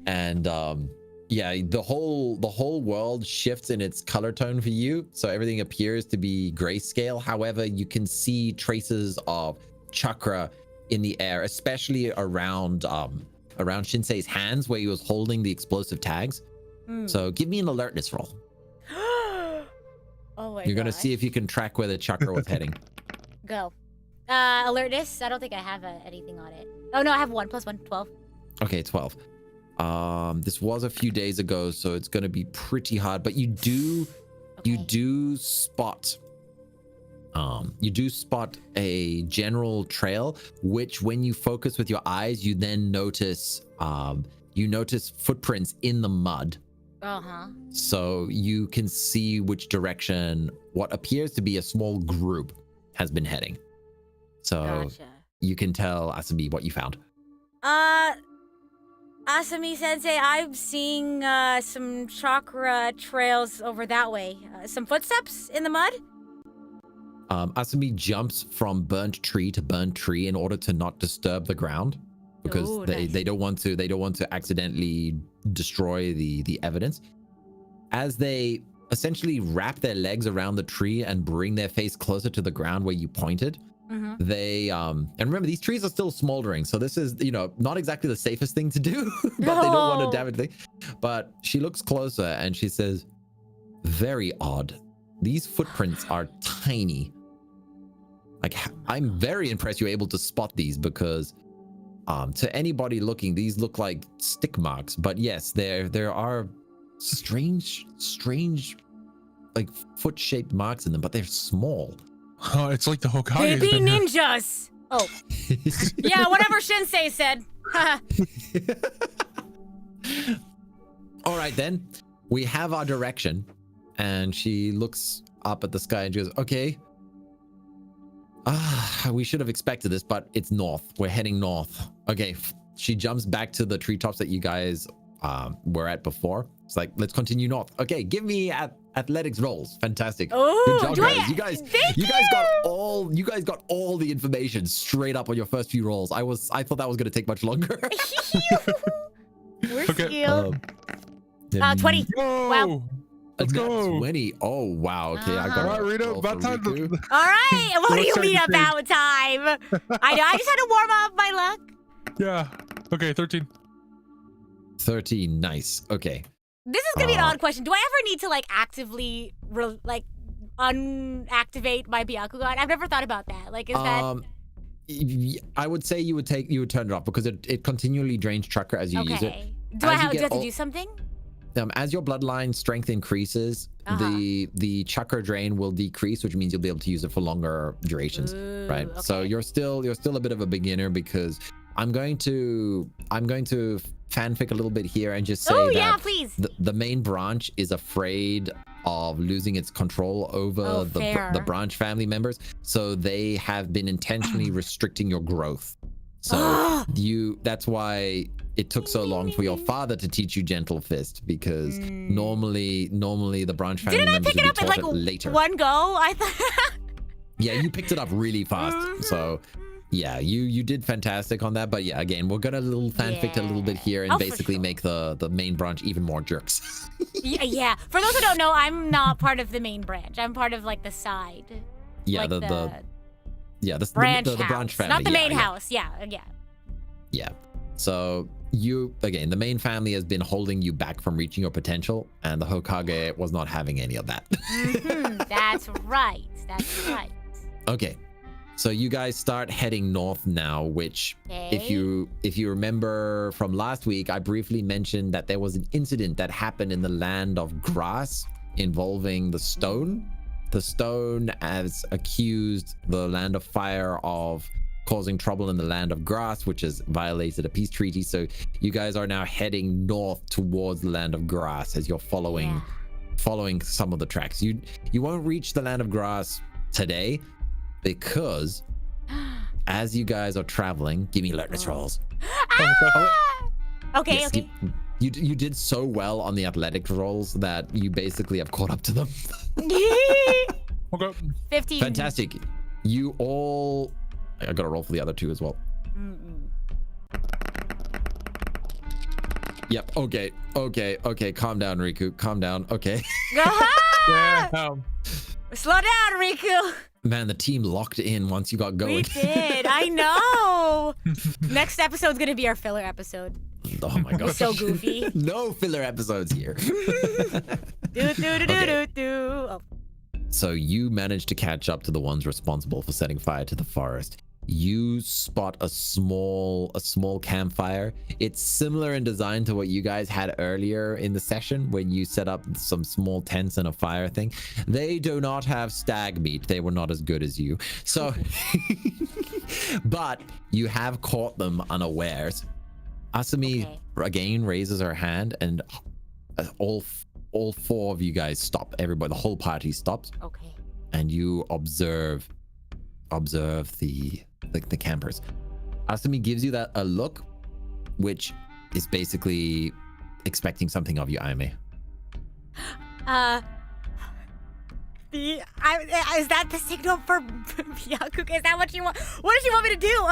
Speaker 3: And the whole world shifts in its color tone for you. So everything appears to be grayscale. However, you can see traces of chakra in the air, especially around Shinsei's hands where he was holding the explosive tags. So give me an alertness roll.
Speaker 1: Oh my
Speaker 3: You're going to
Speaker 1: gosh.
Speaker 3: see if you can track where the chakra was heading.
Speaker 1: Go. Alertness. I don't think I have anything on it. Oh no, I have 1 + 1, 12.
Speaker 3: Okay, 12. This was a few days ago, so it's going to be pretty hard, but you do spot You do spot a general trail, which when you focus with your eyes, you then notice footprints in the mud. So you can see which direction what appears to be a small group has been heading. So you can tell Asami what you found.
Speaker 1: Asami Sensei, I'm seeing some chakra trails over that way. Some footsteps in the mud?
Speaker 3: Asami jumps from burnt tree to burnt tree in order to not disturb the ground, because they don't want to accidentally destroy the evidence. As they essentially wrap their legs around the tree and bring their face closer to the ground where you pointed, they and remember, these trees are still smoldering, so this is, not exactly the safest thing to do, but they don't want to damage things. But she looks closer and she says, very odd. These footprints are tiny. Like, I'm very impressed you're able to spot these, because to anybody looking, these look like stick marks. But yes, there are strange like foot-shaped marks in them, but they're small.
Speaker 2: Oh, it's like the Hokage.
Speaker 1: Baby ninjas! Oh. Yeah, whatever Shinsei said.
Speaker 3: All right, then. We have our direction. And she looks up at the sky and she goes, okay. We should have expected this, but it's north. We're heading north. Okay. She jumps back to the treetops that you guys were at before. It's like, let's continue north. Okay, give me athletics rolls. Fantastic.
Speaker 1: Oh,
Speaker 3: good job, guys. You guys got all the information straight up on your first few rolls. I thought that was gonna take much longer.
Speaker 1: We're skilled. 20.
Speaker 2: Whoa.
Speaker 1: Wow.
Speaker 2: Let's go.
Speaker 3: 20. Oh wow. Okay, I got
Speaker 2: All right, Rita, about time to...
Speaker 1: All right. What do you mean about time? I know. I just had to warm up my luck.
Speaker 2: Yeah. Okay, 13.
Speaker 3: 13. Nice. Okay.
Speaker 1: This is gonna be an odd question. Do I ever need to actively unactivate my Byakugan? I've never thought about that. Like, is that?
Speaker 3: I would say you would turn it off, because it continually drains chakra as you use it.
Speaker 1: Do I have to do something?
Speaker 3: As your bloodline strength increases, the chakra drain will decrease, which means you'll be able to use it for longer durations. Right. Okay. So you're still a bit of a beginner, because I'm going to fanfic a little bit here and just say
Speaker 1: please.
Speaker 3: The main branch is afraid of losing its control over the branch family members, so they have been intentionally restricting your growth. So that's why it took so long for your father to teach you Gentle Fist, because normally the branch family
Speaker 1: Didn't I
Speaker 3: members
Speaker 1: pick it
Speaker 3: would
Speaker 1: up
Speaker 3: be taught
Speaker 1: in
Speaker 3: it later.
Speaker 1: one go? I thought.
Speaker 3: Yeah, you picked it up really fast. So yeah, you did fantastic on that. But yeah, again, we're gonna fanfic a little bit here and basically make the main branch even more jerks.
Speaker 1: Yeah. For those who don't know, I'm not part of the main branch. I'm part of the side.
Speaker 3: Yeah, the
Speaker 1: branch
Speaker 3: the branch family,
Speaker 1: not the main house. Yeah.
Speaker 3: So the main family has been holding you back from reaching your potential, and the Hokage was not having any of that.
Speaker 1: That's right.
Speaker 3: Okay, so you guys start heading north now, which if you remember from last week, I briefly mentioned that there was an incident that happened in the land of grass involving the stone. The stone has accused the land of fire of causing trouble in the land of grass, which has violated a peace treaty. So you guys are now heading north towards the land of grass as you're following some of the tracks. You won't reach the land of grass today, because as you guys are traveling, give me alertness rolls.
Speaker 1: Okay.
Speaker 3: Yes, okay. You did so well on the athletics rolls that you basically have caught up to them.
Speaker 2: Okay.
Speaker 1: 15.
Speaker 3: Fantastic. I gotta roll for the other two as well. Yep. Okay. Calm down, Riku. Calm down. Okay.
Speaker 1: Slow down, Riku.
Speaker 3: Man, the team locked in once you got going.
Speaker 1: We did. I know. Next episode's gonna be our filler episode.
Speaker 3: Oh my god.
Speaker 1: So goofy.
Speaker 3: No filler episodes here.
Speaker 1: Oh.
Speaker 3: So you managed to catch up to the ones responsible for setting fire to the forest. you spot a small campfire. It's similar in design to what you guys had earlier in the session when you set up some small tents and a fire thing. They do not have stag meat. They were not as good as you. So, but you have caught them unawares. Asumi again raises her hand, and all four of you guys stop. Everybody, the whole party stops.
Speaker 1: Okay.
Speaker 3: And you observe the campers. Asumi gives you a look, which is basically expecting something of you, Aime.
Speaker 1: Is that the signal for Byakuga? Is that what you want? What does she want me to do?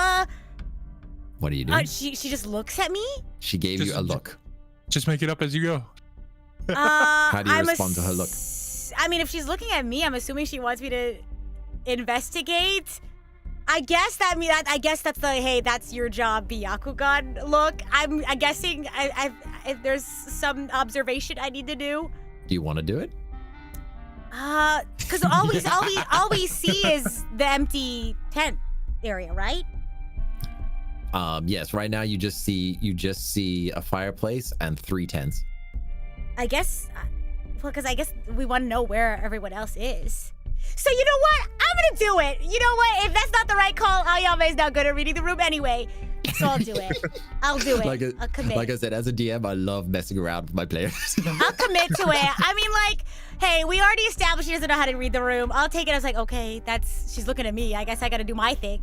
Speaker 3: What are you doing?
Speaker 1: She just looks at me.
Speaker 3: She gave you a look.
Speaker 2: Just make it up as you go.
Speaker 3: How do you respond to her look?
Speaker 1: I mean, if she's looking at me, I'm assuming she wants me to investigate. I guess that's the hey, that's your job, Byakugan look. I'm guessing if there's some observation I need to do.
Speaker 3: Do you want to do it?
Speaker 1: Because all we see is the empty tent area, right?
Speaker 3: Yes. Right now, you just see a fireplace and 3 tents.
Speaker 1: I guess, because I guess we want to know where everyone else is. So you know what? I'm gonna do it. You know what? If that's not the right call, Ayame is not good at reading the room anyway. So I'll do it. I'll do it. I'll commit.
Speaker 3: Like I said, as a DM, I love messing around with my players.
Speaker 1: I'll commit to it. I mean, like, hey, we already established she doesn't know how to read the room. I'll take it as like, okay, she's looking at me. I guess I gotta do my thing.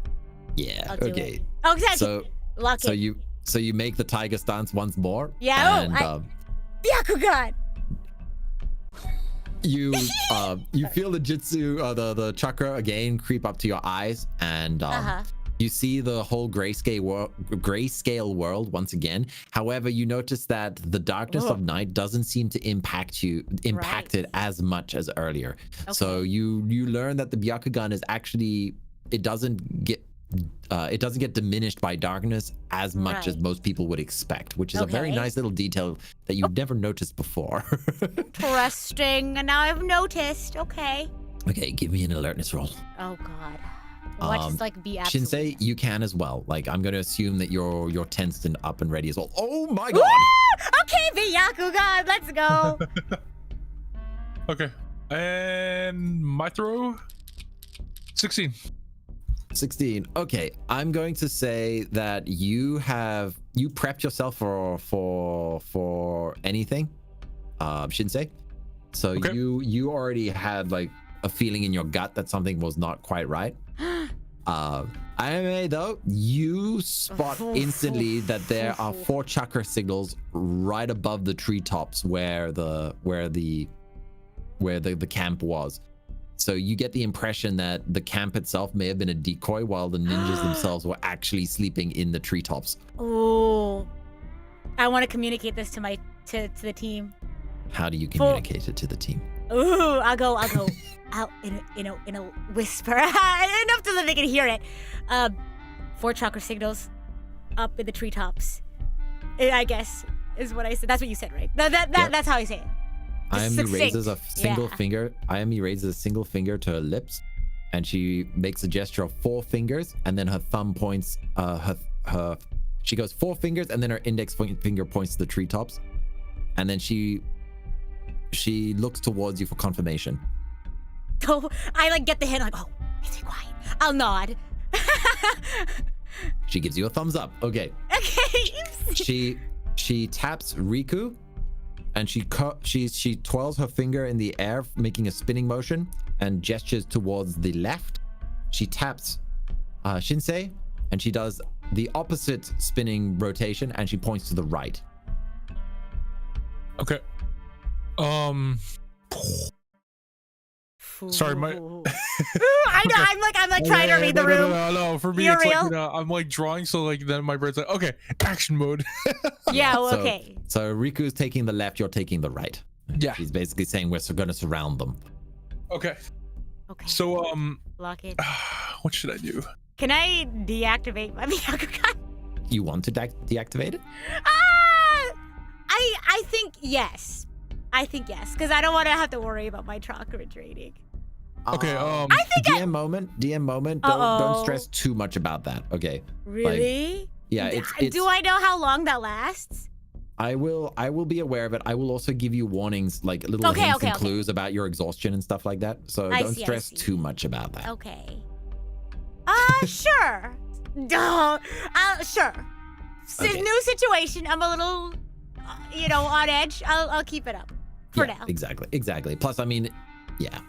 Speaker 3: Yeah.
Speaker 1: I'll do
Speaker 3: Okay.
Speaker 1: It. Oh, exactly.
Speaker 3: So,
Speaker 1: lock it.
Speaker 3: So you make the tiger stance once more.
Speaker 1: Yeah.
Speaker 3: And,
Speaker 1: Byakugan.
Speaker 3: You feel the jutsu, the chakra again creep up to your eyes, and you see the whole grayscale world once again. However, you notice that the darkness of night doesn't seem to impact it as much as earlier. Okay. So you learn that the Byakugan is actually it doesn't get diminished by darkness as much as most people would expect, which is a very nice little detail that you've never noticed before.
Speaker 1: Interesting. And now I've noticed. Okay,
Speaker 3: give me an alertness roll.
Speaker 1: Oh god. What is like be absolute?
Speaker 3: Shinsei, you can as well. Like, I'm going to assume that you're tensed and up and ready as well. Oh my god!
Speaker 1: Woo! Okay, Byakugan, let's go.
Speaker 2: Okay. And my throw? 16.
Speaker 3: 16. Okay, I'm going to say that you prepped yourself for anything, Shinsei. So you already had like a feeling in your gut that something was not quite right. Ayame, though, you spot instantly that there are 4 chakra signals right above the treetops where the camp was. So you get the impression that the camp itself may have been a decoy while the ninjas themselves were actually sleeping in the treetops.
Speaker 1: Oh, I want to communicate this to the team.
Speaker 3: How do you communicate it to the team?
Speaker 1: Ooh, I'll go out in a whisper, enough so that they can hear it. 4 chakra signals up in the treetops, I guess is what I said. That's what you said, right? That's how I say it.
Speaker 3: Ayame raises a single finger. Ayame raises a single finger to her lips, and she makes a gesture of 4 fingers, and then her thumb points. She goes 4 fingers, and then her index finger points to the treetops, and then she looks towards you for confirmation.
Speaker 1: Oh, I like get the hint. Like, oh, be quiet. I'll nod.
Speaker 3: She gives you a thumbs up. Okay.
Speaker 1: Okay.
Speaker 3: She taps Riku. And she twirls her finger in the air, making a spinning motion, and gestures towards the left. She taps Shinsei, and she does the opposite spinning rotation, and she points to the right.
Speaker 2: Okay. Sorry, my.
Speaker 1: I know. I'm like trying to read the room.
Speaker 2: No. For me,
Speaker 1: You're
Speaker 2: it's
Speaker 1: real?
Speaker 2: like I'm like drawing, so like then my brain's like, okay, action mode.
Speaker 1: Yeah. Well, okay.
Speaker 3: So Riku's taking the left, you're taking the right.
Speaker 2: Yeah.
Speaker 3: She's basically saying we're going to surround them.
Speaker 2: Okay.
Speaker 1: Okay.
Speaker 2: So
Speaker 1: lock it.
Speaker 2: what should I do?
Speaker 1: Can I deactivate my Byakugan?
Speaker 3: You want to deactivate it?
Speaker 1: I think yes. Because I don't want to have to worry about my chakra draining.
Speaker 2: Okay,
Speaker 3: I
Speaker 1: think
Speaker 3: DM moment. Don't stress too much about that. Okay.
Speaker 1: Really?
Speaker 3: Yeah, it's
Speaker 1: Do I know how long that lasts?
Speaker 3: I will be aware of it. I will also give you warnings, like little hints and clues about your exhaustion and stuff like that. So don't stress too much about that.
Speaker 1: Okay. Sure. Sure.
Speaker 3: Okay.
Speaker 1: New situation. I'm a little, on edge. I'll keep it up for now.
Speaker 3: Exactly. Plus, I mean, yeah.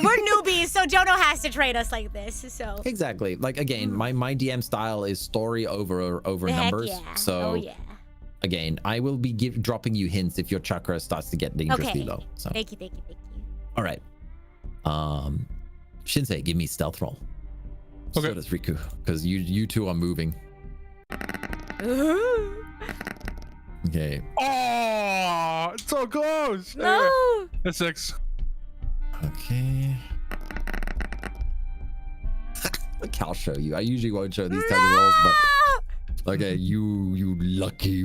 Speaker 1: We're newbies, so Jono has to train us like this. So
Speaker 3: Exactly. Like again, my DM style is story over numbers.
Speaker 1: Yeah.
Speaker 3: So again, I will be dropping you hints if your chakra starts to get dangerously low. So
Speaker 1: Thank you.
Speaker 3: all right. Shinsei, give me stealth roll.
Speaker 2: Okay.
Speaker 3: So does Riku, because you two are moving.
Speaker 1: Ooh.
Speaker 2: Okay. Oh, it's so close.
Speaker 1: No.
Speaker 2: That's 6.
Speaker 3: Okay. Look, I'll show you. I usually won't show these types of rolls, but okay, you lucky.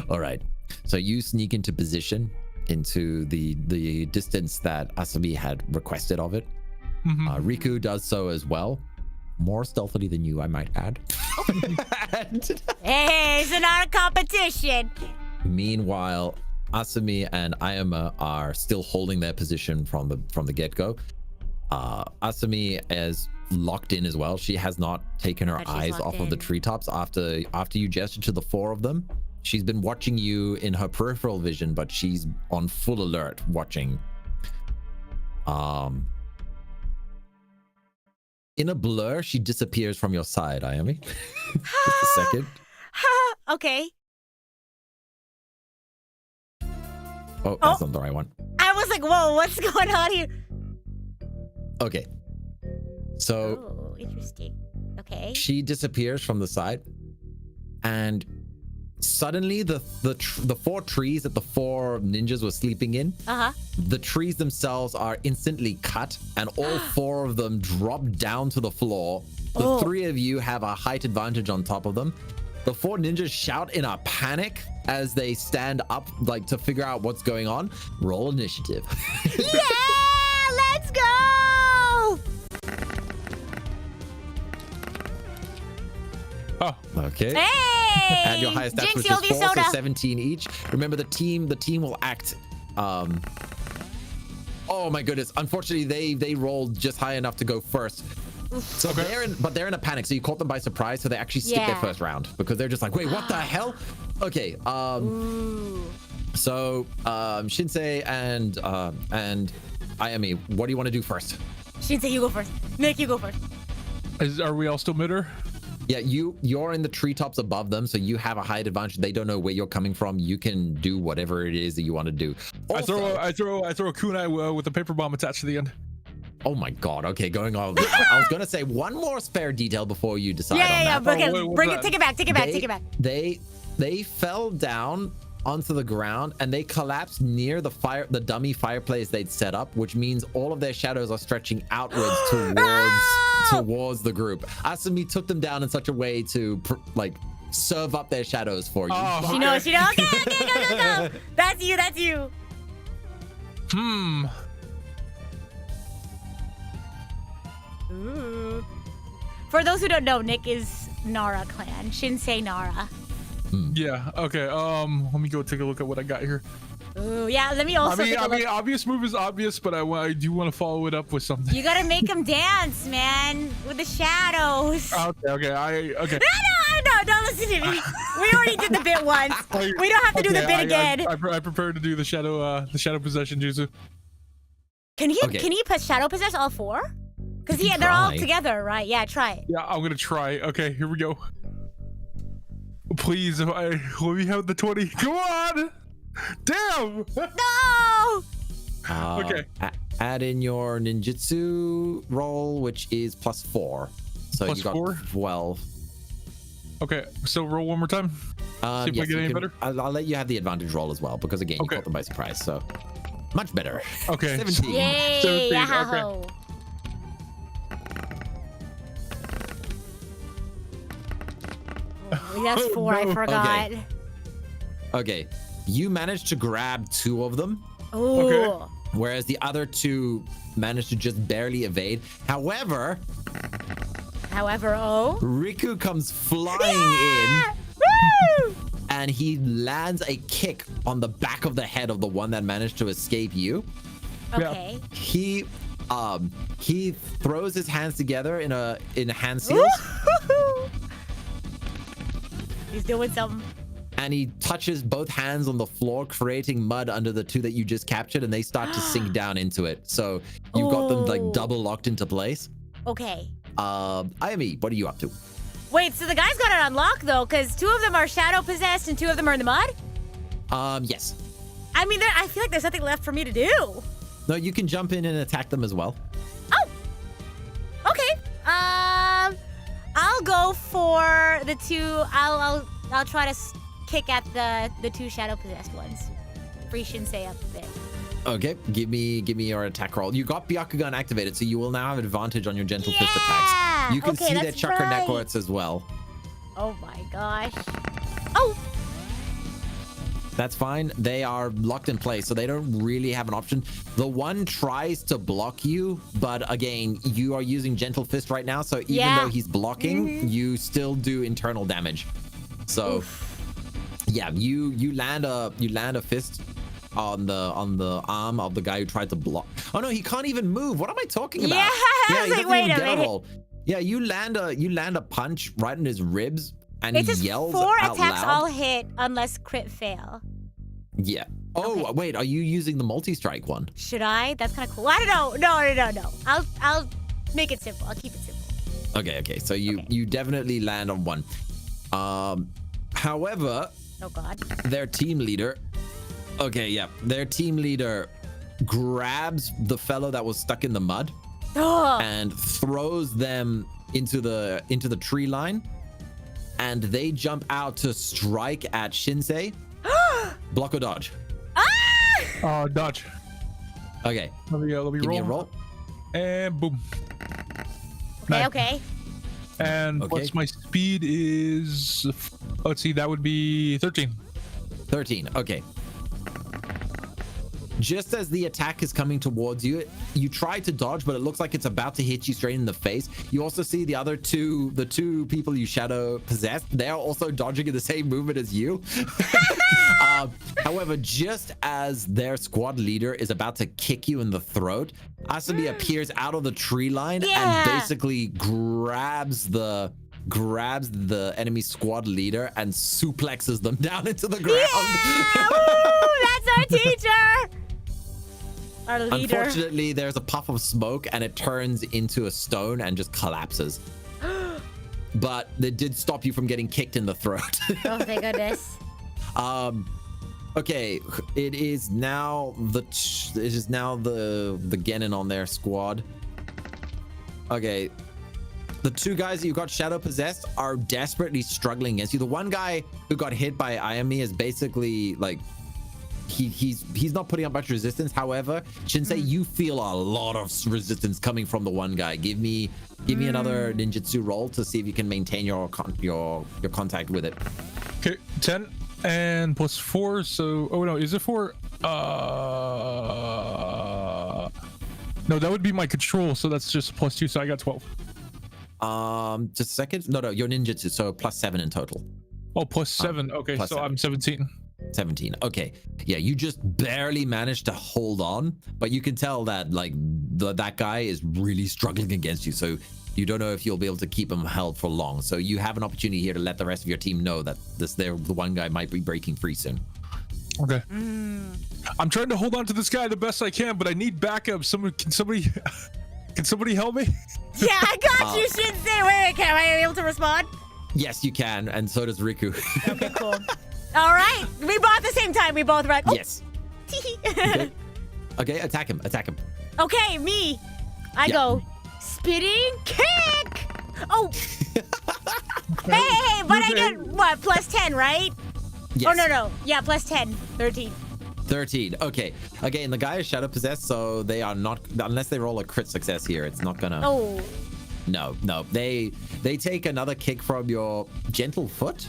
Speaker 3: All right. So you sneak into position into the distance that Asami had requested of it. Riku does so as well. More stealthily than you, I might add.
Speaker 1: Hey, it's not a competition.
Speaker 3: Meanwhile, Asami and Ayama are still holding their position from the get-go. Asami is locked in as well. She has not taken her eyes off of the treetops after you gestured to the 4 of them. She's been watching you in her peripheral vision, but she's on full alert watching. In a blur, she disappears from your side, Ayami. Just a second.
Speaker 1: Okay.
Speaker 3: Oh, that's not the right one.
Speaker 1: I was like, whoa, what's going on here?
Speaker 3: Okay. So
Speaker 1: Oh, interesting. Okay.
Speaker 3: she disappears from the side, and suddenly the 4 trees that the 4 ninjas were sleeping in, the trees themselves are instantly cut, and all 4 of them drop down to the floor. The 3 of you have a height advantage on top of them. The 4 ninjas shout in a panic as they stand up, like to figure out what's going on. Roll initiative.
Speaker 1: Yeah, let's go.
Speaker 2: Oh,
Speaker 3: Okay.
Speaker 1: Hey.
Speaker 3: And your highest stats,
Speaker 1: Jinx,
Speaker 3: which
Speaker 1: you'll
Speaker 3: is
Speaker 1: be
Speaker 3: 4, so
Speaker 1: soda.
Speaker 3: 17 each. Remember, the team will act. Oh my goodness! Unfortunately, they rolled just high enough to go first. So they're in a panic. So you caught them by surprise. So they actually skip their first round because they're just like, wait, what the hell? Okay. So Shinsei and Ayami, what do you want to do first?
Speaker 1: Shinsei, you go first. Nick, you go first.
Speaker 2: are we all still mid-er?
Speaker 3: Yeah, you're in the treetops above them, so you have a height advantage. They don't know where you're coming from. You can do whatever it is that you want to do. Also,
Speaker 2: I throw a kunai with a paper bomb attached to the end.
Speaker 3: Oh my god. Okay, going on. I was gonna say one more spare detail before you decide on that.
Speaker 1: Okay,
Speaker 2: wait,
Speaker 1: bring it.
Speaker 2: that?
Speaker 1: Take it back.
Speaker 3: They fell down onto the ground and they collapsed near the dummy fireplace they'd set up, which means all of their shadows are stretching outwards towards the group. Asami took them down in such a way to serve up their shadows for you.
Speaker 2: Oh,
Speaker 1: She knows. Okay, go. That's you. Ooh. For those who don't know, Nick is Nara clan. Shinsei Nara.
Speaker 2: Yeah. Okay. Let me go take a look at what I got here.
Speaker 1: Ooh, yeah. Let me also.
Speaker 2: I mean, obvious move is obvious, but I do want to follow it up with something.
Speaker 1: You gotta make them dance, man, with the shadows.
Speaker 2: Okay.
Speaker 1: No, don't listen to me. We already did the bit once. We don't have to do the bit again.
Speaker 2: I prepared to do the shadow possession jutsu.
Speaker 1: Can he shadow possess all 4? Because they're all together, right? Yeah, try it.
Speaker 2: Yeah, I'm gonna try. Okay, here we go. Please, let me have the 20. Come on! Damn!
Speaker 1: No!
Speaker 2: Okay.
Speaker 3: Add in your ninjutsu roll, which is +4. So
Speaker 2: Plus
Speaker 3: you got
Speaker 2: 4?
Speaker 3: 12.
Speaker 2: Okay, so roll one more time. See if I get any better.
Speaker 3: I'll let you have the advantage roll as well, because again, you caught them by surprise. So much better.
Speaker 2: Okay.
Speaker 3: 17.
Speaker 1: Yay!
Speaker 2: 17,
Speaker 1: Yahoo! Oh, that's 4. I forgot.
Speaker 3: Okay. You managed to grab 2 of them.
Speaker 1: Ooh.
Speaker 2: Okay.
Speaker 3: whereas the other two managed to just barely evade. However, Riku comes flying in.
Speaker 1: Woo!
Speaker 3: And he lands a kick on the back of the head of the one that managed to escape you.
Speaker 1: Okay.
Speaker 3: He throws his hands together in hand seals.
Speaker 1: He's doing something.
Speaker 3: And he touches both hands on the floor, creating mud under the two that you just captured, and they start to sink down into it. So you've got them like double locked into place.
Speaker 1: Okay.
Speaker 3: Ayami, what are you up to?
Speaker 1: Wait, so the guy's got it unlocked though, because 2 of them are shadow possessed and 2 of them are in the mud?
Speaker 3: Yes.
Speaker 1: I mean, I feel like there's nothing left for me to do.
Speaker 3: No, you can jump in and attack them as well.
Speaker 1: Oh. Okay. I'll go for the 2. I'll try to kick at the 2 shadow possessed ones. Free Shinsei up there.
Speaker 3: Okay, give me your attack roll. You got Byakugan activated, so you will now have advantage on your gentle fist attacks. You can see their chakra networks as well.
Speaker 1: Oh my gosh. Oh!
Speaker 3: That's fine. They are locked in place, so they don't really have an option. The one tries to block you, but again, you are using gentle fist right now, so even though he's blocking, you still do internal damage. So, yeah, you land a fist on the arm of the guy who tried to block. Oh no, he can't even move. What am I talking about?
Speaker 1: Yeah, I was like, wait a minute.
Speaker 3: Yeah, you land a punch right in his ribs, and
Speaker 1: it
Speaker 3: he
Speaker 1: says
Speaker 3: yells
Speaker 1: 4
Speaker 3: out
Speaker 1: attacks
Speaker 3: loud.
Speaker 1: all hit unless crit fail.
Speaker 3: Yeah. Oh
Speaker 1: Okay.
Speaker 3: wait, are you using the multi-strike one?
Speaker 1: Should I? That's kind of cool. I don't know. No. I'll make it simple. I'll keep it simple.
Speaker 3: Okay. So you definitely land on one. However,
Speaker 1: Oh God.
Speaker 3: their team leader. Okay, yeah. Their team leader grabs the fellow that was stuck in the mud and throws them into the tree line, and they jump out to strike at Shinsei. Block or dodge?
Speaker 2: Dodge.
Speaker 3: Okay.
Speaker 2: Let me
Speaker 3: Give me a
Speaker 2: roll.
Speaker 3: roll.
Speaker 2: And boom.
Speaker 1: Okay.
Speaker 2: And what's my speed is... Let's see, that would be 13.
Speaker 3: 13. Okay. Just as the attack is coming towards you, you try to dodge, but it looks like it's about to hit you straight in the face. You also see the two people you shadow possessed. They are also dodging in the same movement as you. However, just as their squad leader is about to kick you in the throat, Asabi appears out of the tree line and basically grabs the enemy squad leader and suplexes them down into the ground.
Speaker 1: Yeah! Woo! That's our teacher! Our leader.
Speaker 3: Unfortunately, there's a puff of smoke and it turns into a stone and just collapses. But it did stop you from getting kicked in the throat.
Speaker 1: Oh, thank goodness.
Speaker 3: Okay, it is now the Genin on their squad. Okay, the 2 guys that you got shadow possessed are desperately struggling against you. The one guy who got hit by Ayami is basically like he's not putting up much resistance. However, Shinsei, you feel a lot of resistance coming from the one guy. Give me another ninjutsu roll to see if you can maintain your contact with it.
Speaker 2: Okay, 10 and plus 4. So, oh no, is it 4? No, that would be my control. So that's just plus 2. So I got 12.
Speaker 3: Just a second. No, your ninjutsu. So plus 7 in total.
Speaker 2: Oh, plus 7. Okay, so
Speaker 3: 7.
Speaker 2: I'm 17.
Speaker 3: 17. Okay. Yeah, you just barely managed to hold on, but you can tell that like that guy is really struggling against you. So you don't know if you'll be able to keep him held for long. So you have an opportunity here to let the rest of your team know that the one guy might be breaking free soon.
Speaker 2: Okay. I'm trying to hold on to this guy the best I can, but I need backup. Can somebody help me?
Speaker 1: Yeah, I got you, Shinsei. Wait, can I be able to respond?
Speaker 3: Yes, you can, and so does Riku.
Speaker 1: Okay, cool. All right, we both at the same time. We both run. Oh.
Speaker 3: Yes. Okay, attack him.
Speaker 1: Okay, me. I go spitting kick. Oh. hey, but I get what? Plus 10, right?
Speaker 3: Yes.
Speaker 1: Oh no. Yeah, plus 10. 13.
Speaker 3: 13. Okay. Again, the guy is shadow possessed, so they are not, unless they roll a crit success here, it's not gonna.
Speaker 1: Oh.
Speaker 3: No. They take another kick from your gentle foot.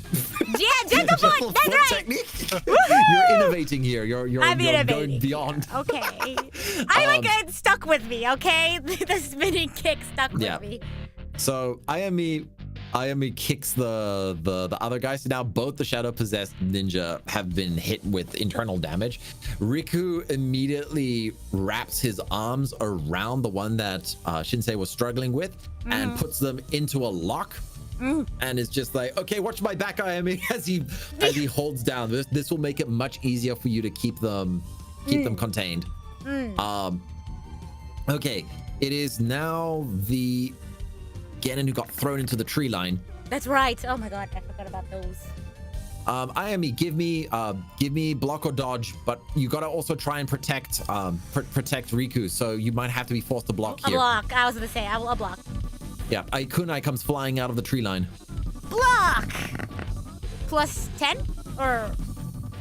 Speaker 1: Yeah, gentle foot. That's right.
Speaker 3: Technique. You're innovating here. You're going beyond.
Speaker 1: Okay. I like it stuck with me. Okay, the spinning kick stuck with me.
Speaker 3: So Ayami kicks the other guy. So now both the shadow possessed ninja have been hit with internal damage. Riku immediately wraps his arms around the one that Shinsei was struggling with and puts them into a lock. And it's just like, okay, watch my back, Ayami, as he holds down. This will make it much easier for you to keep them contained. Okay, it is now the Genin who got thrown into the tree line.
Speaker 1: That's right. Oh my god, I forgot about those.
Speaker 3: Ayami, give me block or dodge, but you gotta also try and protect Riku. So you might have to be forced to block here.
Speaker 1: A block. I was gonna say, I'll block.
Speaker 3: Yeah, Kunai comes flying out of the tree line.
Speaker 1: Block. Plus 10 or?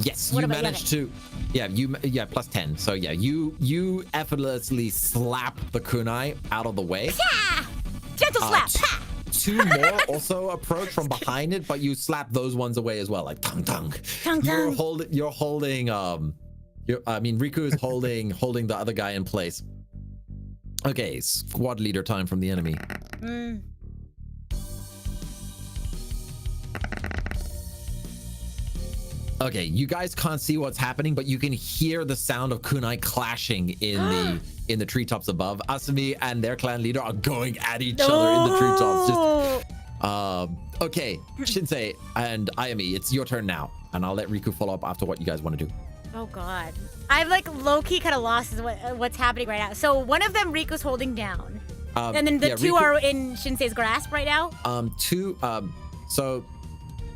Speaker 3: Yes, you managed to. Yeah, plus 10. So yeah, you effortlessly slap the Kunai out of the way.
Speaker 1: Yeah! Gentle slap.
Speaker 3: Two more also approach from behind it, but you slap those ones away as well, like tung tung. You're holding. Riku is holding the other guy in place. Okay, squad leader time from the enemy. Okay, you guys can't see what's happening, but you can hear the sound of kunai clashing in the treetops above. Asumi and their clan leader are going at each other in the treetops. Okay, Shinsei and Ayami, it's your turn now, and I'll let Riku follow up after what you guys want to do.
Speaker 1: Oh god, I'm like low-key kind of lost what's happening right now. So one of them Riku's holding down, and then the two are in Shinsei's grasp right now.
Speaker 3: So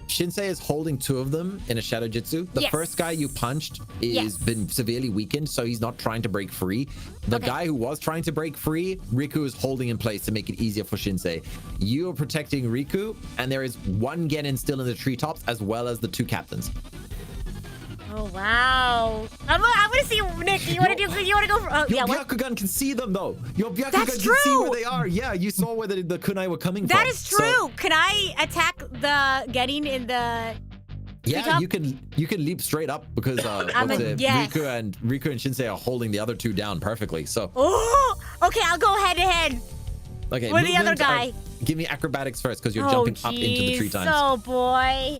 Speaker 3: Shinsei is holding two of them in a shadow jutsu. The first guy you punched is been severely weakened, so he's not trying to break free. The guy who was trying to break free, Riku is holding in place to make it easier for Shinsei. You are protecting Riku, and there is one Genin still in the treetops, as well as the two captains.
Speaker 1: Oh wow! I'm gonna see Nick. You wanna go? For,
Speaker 3: your Byakugan can see them though. Your Byakugan can see where they are. Yeah, you saw where the kunai were coming from.
Speaker 1: That is true. So, can I attack the Genin in the?
Speaker 3: Yeah, you can leap straight up because Riku and Shinsei are holding the other two down perfectly. So.
Speaker 1: Oh, okay. I'll go head to head.
Speaker 3: Okay.
Speaker 1: With the other guy.
Speaker 3: Give me acrobatics first because you're jumping up into the tree times.
Speaker 1: Oh boy.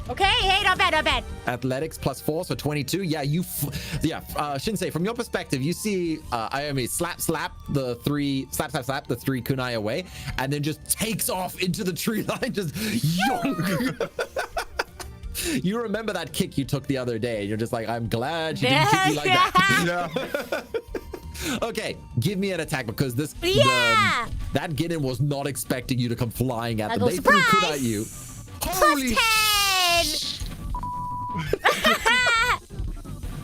Speaker 1: Okay, hey, not bad, not bad.
Speaker 3: Athletics +4, so 22. Yeah, Shinsei, from your perspective, you see Ayami slap the three kunai away, and then just takes off into the tree line, just yoink. You remember that kick you took the other day, and you're just like, I'm glad you didn't kick me like that. Okay, give me an attack because that Genin was not expecting you to come flying at them. They threw kunai at you. Holy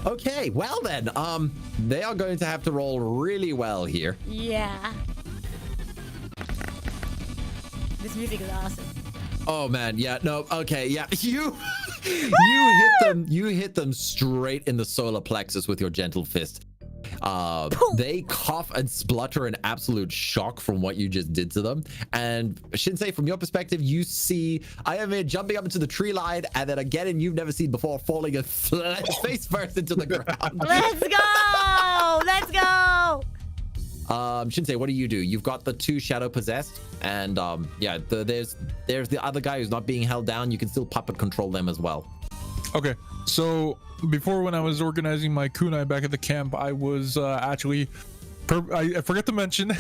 Speaker 3: Okay, well then, they are going to have to roll really well here.
Speaker 1: Yeah. This music is awesome.
Speaker 3: Oh man, yeah, no, okay, yeah. You hit them straight in the solar plexus with your gentle fist. They cough and splutter in absolute shock from what you just did to them. And Shinsei, from your perspective, you see Ayame jumping up into the tree line, and then again, you've never seen before, falling face first into the ground.
Speaker 1: Let's go! Let's go!
Speaker 3: Shinsei, what do? You've got the two shadow possessed, and there's the other guy who's not being held down. You can still puppet control them as well.
Speaker 2: Okay, so before, when I was organizing my kunai back at the camp, I was actually I forgot to mention this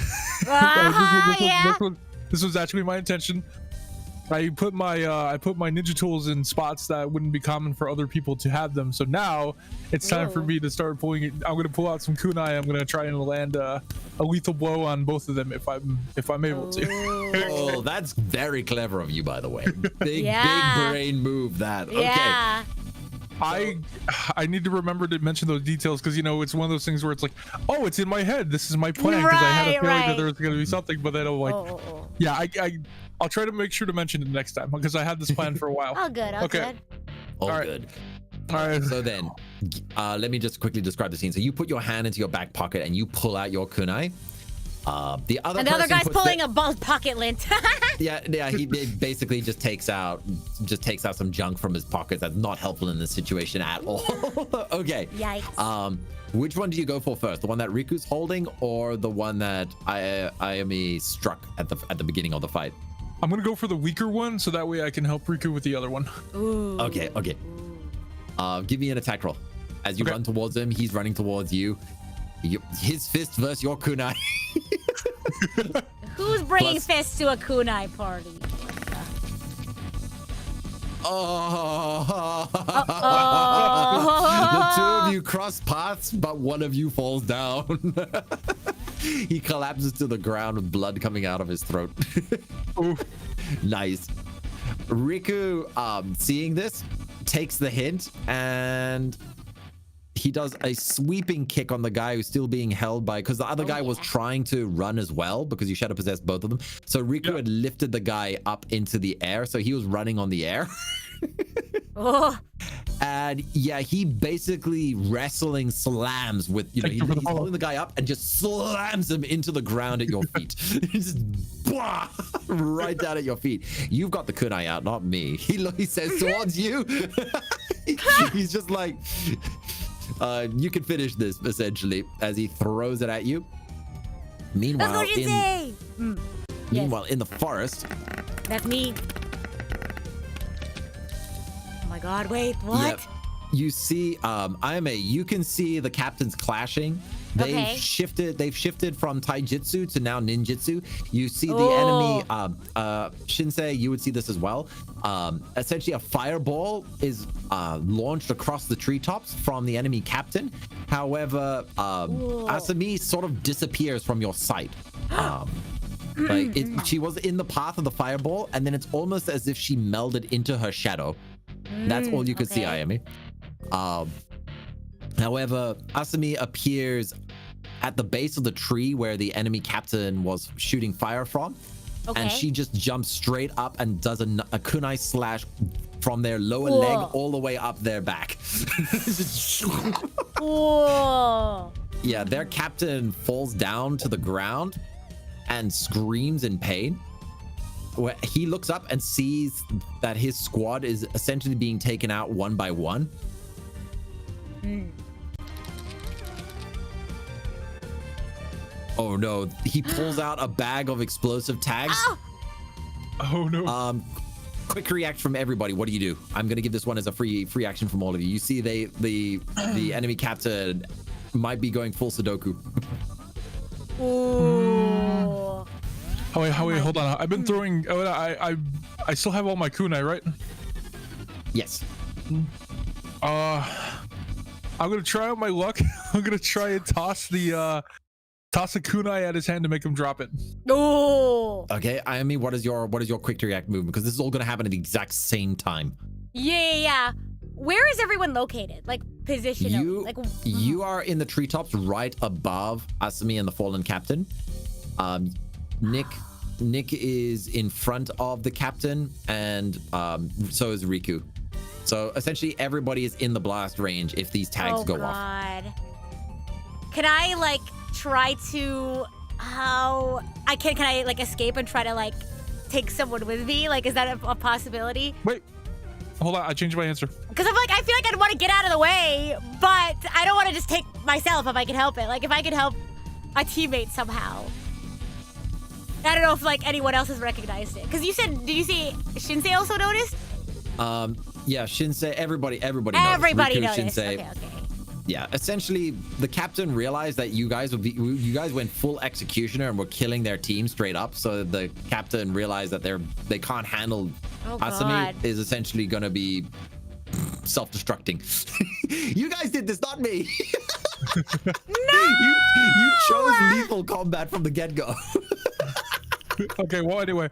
Speaker 2: was actually my intention. I put my ninja tools in spots that wouldn't be common for other people to have them. So now it's time for me to start pulling it. I'm gonna pull out some kunai. I'm gonna try and land a lethal blow on both of them if I'm able to.
Speaker 3: Oh, that's very clever of you, by the way. Big brain move that. Okay.
Speaker 1: Yeah.
Speaker 2: I need to remember to mention those details because it's one of those things where it's like, oh, it's in my head. This is my plan because I had a feeling that there was going to be something, but then I'm like, I'll try to make sure to mention it next time because I had this plan for a while.
Speaker 1: Oh, good. Okay.
Speaker 3: All good. All right. So then, let me just quickly describe the scene. So you put your hand into your back pocket and you pull out your kunai. The other
Speaker 1: And the other
Speaker 3: person
Speaker 1: guy's
Speaker 3: puts
Speaker 1: pulling a pocket lint.
Speaker 3: yeah, he basically just takes out some junk from his pocket that's not helpful in this situation at all. Okay.
Speaker 1: Yikes.
Speaker 3: Which one do you go for first? The one that Riku's holding, or the one that Ayami struck at the beginning of the fight?
Speaker 2: I'm gonna go for the weaker one, so that way I can help Riku with the other one.
Speaker 1: Ooh.
Speaker 3: Okay. Give me an attack roll. As you run towards him, he's running towards you. His fist versus your kunai.
Speaker 1: Who's bringing fists to a kunai party?
Speaker 3: The two of you cross paths, but one of you falls down. He collapses to the ground with blood coming out of his throat. Nice. Riku, seeing this, takes the hint and he does a sweeping kick on the guy who's still being held by, because the other guy was trying to run as well, because you shadow possessed both of them. So Riku had lifted the guy up into the air, so he was running on the air. And yeah, he basically wrestling slams with, he's holding the guy up and just slams him into the ground at your feet. Just right down at your feet. You've got the kunai out, not me. He says towards you. He's just like, you can finish this, essentially, as he throws it at you. Meanwhile, in the forest.
Speaker 1: That's me. Oh my god, wait, what?
Speaker 3: Yep. You see, Ayame, you can see the captains clashing. They've shifted from taijutsu to now ninjutsu. You see the enemy, Shinsei, you would see this as well. Essentially, a fireball is launched across the treetops from the enemy captain. However, Asami sort of disappears from your sight. She was in the path of the fireball, and then it's almost as if she melded into her shadow. That's all you could see, Ayami. However, Asami appears at the base of the tree where the enemy captain was shooting fire from. And she just jumps straight up and does a kunai slash from their lower leg all the way up their back. Yeah, their captain falls down to the ground and screams in pain. Where he looks up and sees that his squad is essentially being taken out one by one. Oh no, he pulls out a bag of explosive tags.
Speaker 2: Oh no.
Speaker 3: Quick react from everybody. What do you do? I'm gonna give this one as a free action from all of you. You see the enemy captain might be going full Sudoku.
Speaker 1: Ooh.
Speaker 2: Oh wait, hold on. I've been throwing. I still have all my kunai, right?
Speaker 3: Yes.
Speaker 2: I'm gonna try out my luck. I'm gonna try and toss a kunai at his hand to make him drop it.
Speaker 1: Oh.
Speaker 3: Okay, Ayami, what is your quick to react movement? Because this is all gonna happen at the exact same time.
Speaker 1: Yeah. Where is everyone located? Like position?
Speaker 3: You are in the treetops right above Asami and the fallen captain. Nick is in front of the captain, and so is Riku. So essentially everybody is in the blast range if these tags go off.
Speaker 1: Can I try to can I escape and try to take someone with me? Is that a possibility?
Speaker 2: Wait. Hold on, I changed my answer.
Speaker 1: Because I feel like I'd want to get out of the way, but I don't want to just take myself if I can help it. If I could help a teammate somehow. I don't know if anyone else has recognized it. Because did you see Shinsei also noticed?
Speaker 3: Yeah, Shinsei, everybody noticed.
Speaker 1: Everybody
Speaker 3: Riku,
Speaker 1: noticed.
Speaker 3: Shinsei.
Speaker 1: Okay.
Speaker 3: Yeah, essentially the captain realized that you guys went full executioner and were killing their team straight up. So the captain realized that they can't handle Asami is essentially gonna be self-destructing. You guys did this, not me.
Speaker 1: No!
Speaker 3: You chose lethal combat from the get-go.
Speaker 2: Okay, well, anyway.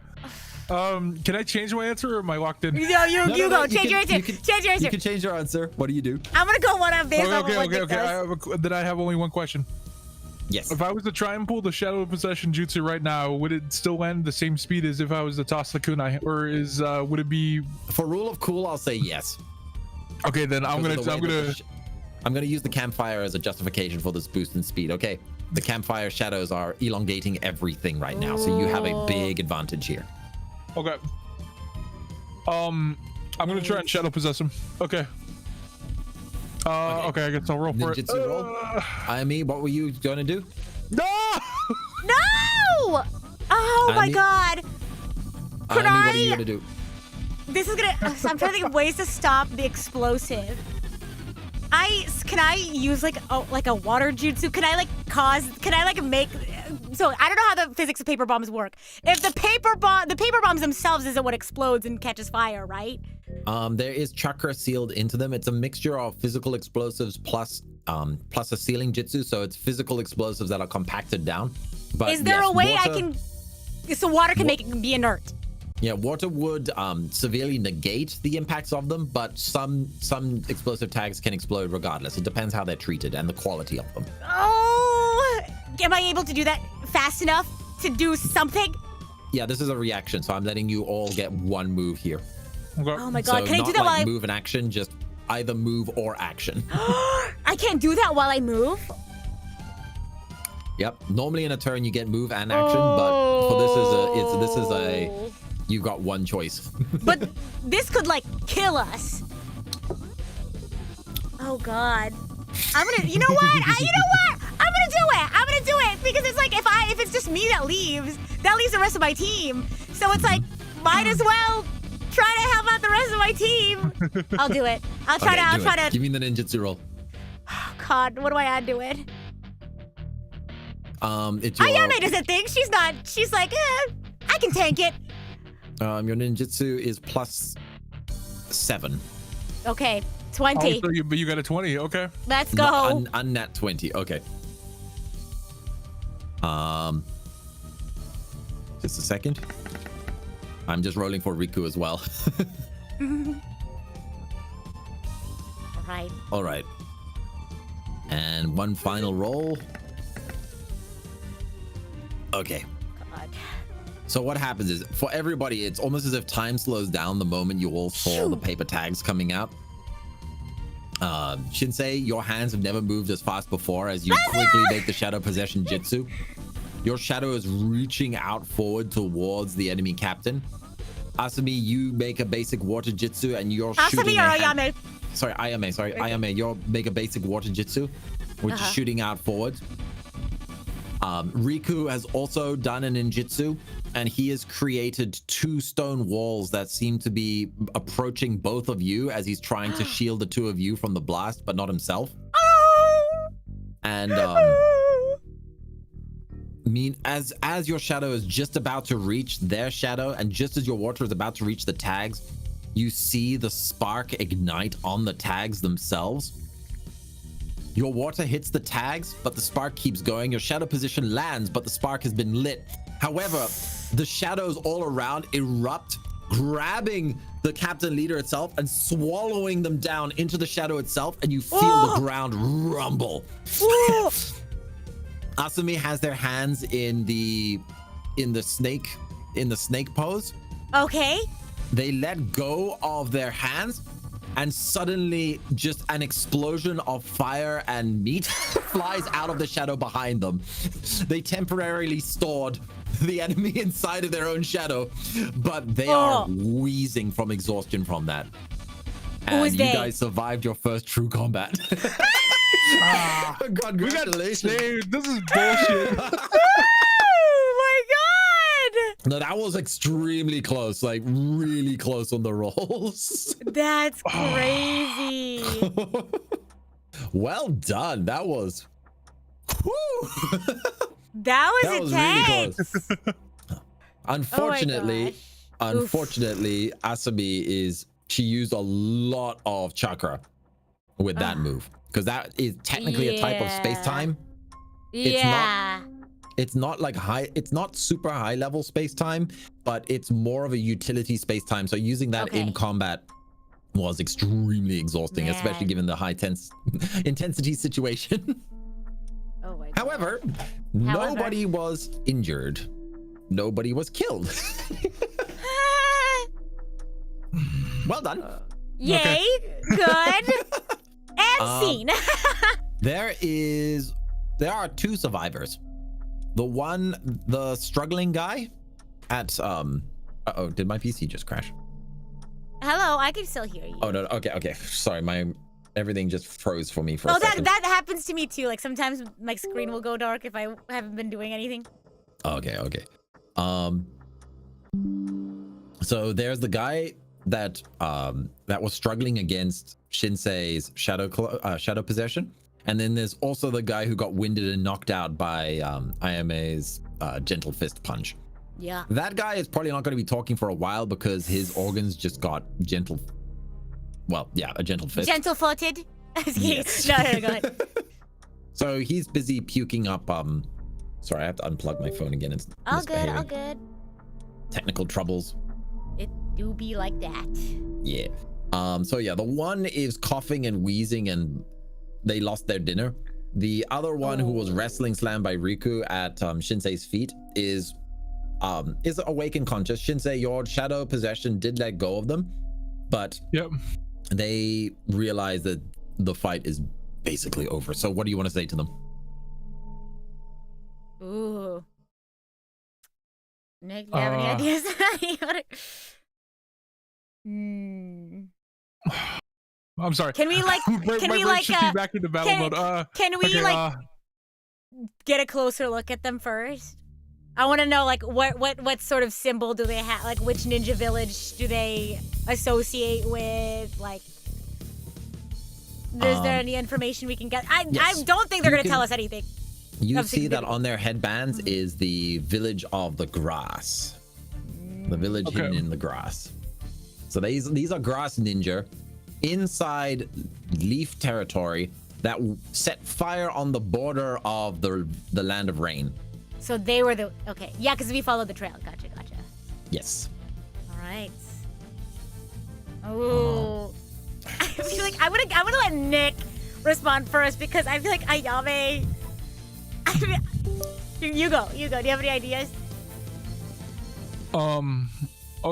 Speaker 2: Can I change my answer or am I locked in?
Speaker 1: No, you go. Change your answer. Change your answer.
Speaker 3: You can change your answer. What do you do?
Speaker 1: I'm gonna go one on based off of what Nick
Speaker 2: does. Then I have only one question.
Speaker 3: Yes.
Speaker 2: If I was to try and pull the Shadow of Possession Jutsu right now, would it still land the same speed as if I was to toss the kunai, or would it be?
Speaker 3: For rule of cool, I'll say yes.
Speaker 2: Okay, then I'm gonna
Speaker 3: use the campfire as a justification for this boost in speed. Okay. The campfire shadows are elongating everything right now, so you have a big advantage here.
Speaker 2: Okay. I'm gonna try and shadow possess him. Okay. Okay, I guess I'll roll for
Speaker 3: Ninjutsu
Speaker 2: it.
Speaker 3: roll. Ayami, what were you gonna do?
Speaker 2: No!
Speaker 1: No! Oh my
Speaker 3: Ayami?
Speaker 1: god. Could
Speaker 3: Ayami, what are you
Speaker 1: I?
Speaker 3: gonna do?
Speaker 1: This is gonna. I'm trying to think of ways to stop the explosive. Can I use like a water jutsu? Can I make? So I don't know how the physics of paper bombs work. If the paper bombs themselves isn't what explodes and catches fire, right?
Speaker 3: There is chakra sealed into them. It's a mixture of physical explosives plus a sealing jutsu. So it's physical explosives that are compacted down. But
Speaker 1: is there
Speaker 3: yes,
Speaker 1: a way
Speaker 3: water,
Speaker 1: I can? So water can make it be inert.
Speaker 3: Yeah, water would severely negate the impacts of them, but some explosive tags can explode regardless. It depends how they're treated and the quality of them.
Speaker 1: Oh, am I able to do that fast enough to do something?
Speaker 3: Yeah, this is a reaction, so I'm letting you all get one move here.
Speaker 2: Okay.
Speaker 1: Oh my god,
Speaker 3: So
Speaker 1: can I
Speaker 3: not
Speaker 1: do that
Speaker 3: like
Speaker 1: while
Speaker 3: move and action, just either move or action.
Speaker 1: I can't do that while I move?
Speaker 3: Yep. Normally in a turn you get move and action, but for this is a you've got one choice.
Speaker 1: But this could like kill us. Oh god. I'm gonna. You know what? I'm gonna do it because it's like if it's just me that leaves the rest of my team. So it's like might as well try to help out the rest of my team. I'll do it. I'll try to.
Speaker 3: Give me the ninjutsu roll.
Speaker 1: Oh god, what do I add to it?
Speaker 3: It's your
Speaker 1: Ayame doesn't think she's like, I can tank it.
Speaker 3: your ninjutsu is +7.
Speaker 1: Okay, 20.
Speaker 2: Oh, so you got a 20. Okay.
Speaker 1: Let's go.
Speaker 3: Unnat 20. Okay. Just a second. I'm just rolling for Riku as well.
Speaker 1: All right.
Speaker 3: All right. And one final roll. Okay.
Speaker 1: God.
Speaker 3: So what happens is, for everybody, it's almost as if time slows down the moment you all saw the paper tags coming out. Shinsei, your hands have never moved as fast before as you quickly make the shadow possession jutsu. Your shadow is reaching out forward towards the enemy captain. Asumi, you make a basic water jutsu and you're shooting.
Speaker 1: Asumi or Ayame?
Speaker 3: Sorry, Ayame. Sorry, Ayame. You make a basic water jutsu, which is shooting out forward. Riku has also done an ninjutsu, and he has created 2 stone walls that seem to be approaching both of you as he's trying to shield the 2 of you from the blast, but not himself. And as your shadow is just about to reach their shadow, and just as your water is about to reach the tags, you see the spark ignite on the tags themselves. Your water hits the tags, but the spark keeps going. Your shadow position lands, but the spark has been lit. However, the shadows all around erupt, grabbing the captain leader itself and swallowing them down into the shadow itself, and you feel the ground rumble. Asumi has their hands in the snake pose.
Speaker 1: Okay.
Speaker 3: They let go of their hands, and suddenly just an explosion of fire and meat flies out of the shadow behind them. They temporarily stored the enemy inside of their own shadow, but they are wheezing from exhaustion from that. And you guys survived your first true combat. Congratulations.
Speaker 2: This is bullshit.
Speaker 3: No, that was extremely close, like really close on the rolls.
Speaker 1: That's crazy.
Speaker 3: Well done. That was.
Speaker 1: That was intense.
Speaker 3: Really close. Unfortunately, Asumi she used a lot of chakra with that move, because that is technically a type of space-time. It's not like it's not super high level space-time, but it's more of a utility space-time. So using that in combat was extremely exhausting, especially given the high intensity situation.
Speaker 1: Oh my God.
Speaker 3: However, nobody was injured. Nobody was killed. Well done.
Speaker 1: Yay, good. And scene.
Speaker 3: There is there are two survivors. The struggling guy at uh-oh, did my PC just crash?
Speaker 1: Hello, I can still hear you.
Speaker 3: Oh no, okay. Sorry, everything just froze for me for a second.
Speaker 1: That happens to me too. Like sometimes my screen will go dark if I haven't been doing anything.
Speaker 3: Okay. So there's the guy that was struggling against Shinsei's shadow possession, and then there's also the guy who got winded and knocked out by Ayame's gentle fist punch.
Speaker 1: Yeah.
Speaker 3: That guy is probably not going to be talking for a while because his organs just got a gentle fist.
Speaker 1: Gentle-footed.
Speaker 3: Yes.
Speaker 1: No, go ahead.
Speaker 3: So he's busy puking up. Sorry, I have to unplug my phone again. It's
Speaker 1: All good.
Speaker 3: misbehaving. Technical troubles.
Speaker 1: It do be like that.
Speaker 3: Yeah. So yeah, the one is coughing and wheezing and they lost their dinner. The other one who was wrestling slammed by Riku at Shinsei's feet is awake and conscious. Shinsei, your shadow possession did let go of them, but they realize that the fight is basically over. So what do you want to say to them?
Speaker 1: Ooh. Nick, do you have any ideas?
Speaker 2: I'm sorry.
Speaker 1: Can we like
Speaker 2: back into battle mode.
Speaker 1: Can we get a closer look at them first? I want to know like what sort of symbol do they have? Like which ninja village do they associate with? Like, is there any information we can get? I don't think they're gonna tell us anything.
Speaker 3: You see that on their headbands is the village of the grass. The village hidden in the grass. So these are grass ninja inside leaf territory that set fire on the border of the land of rain.
Speaker 1: So they were the yeah, because we followed the trail. Gotcha.
Speaker 3: Yes.
Speaker 1: All right. Oh, I feel like I'm gonna let Nick respond first because I feel like Ayame. You go. Do you have any ideas?
Speaker 2: Oh,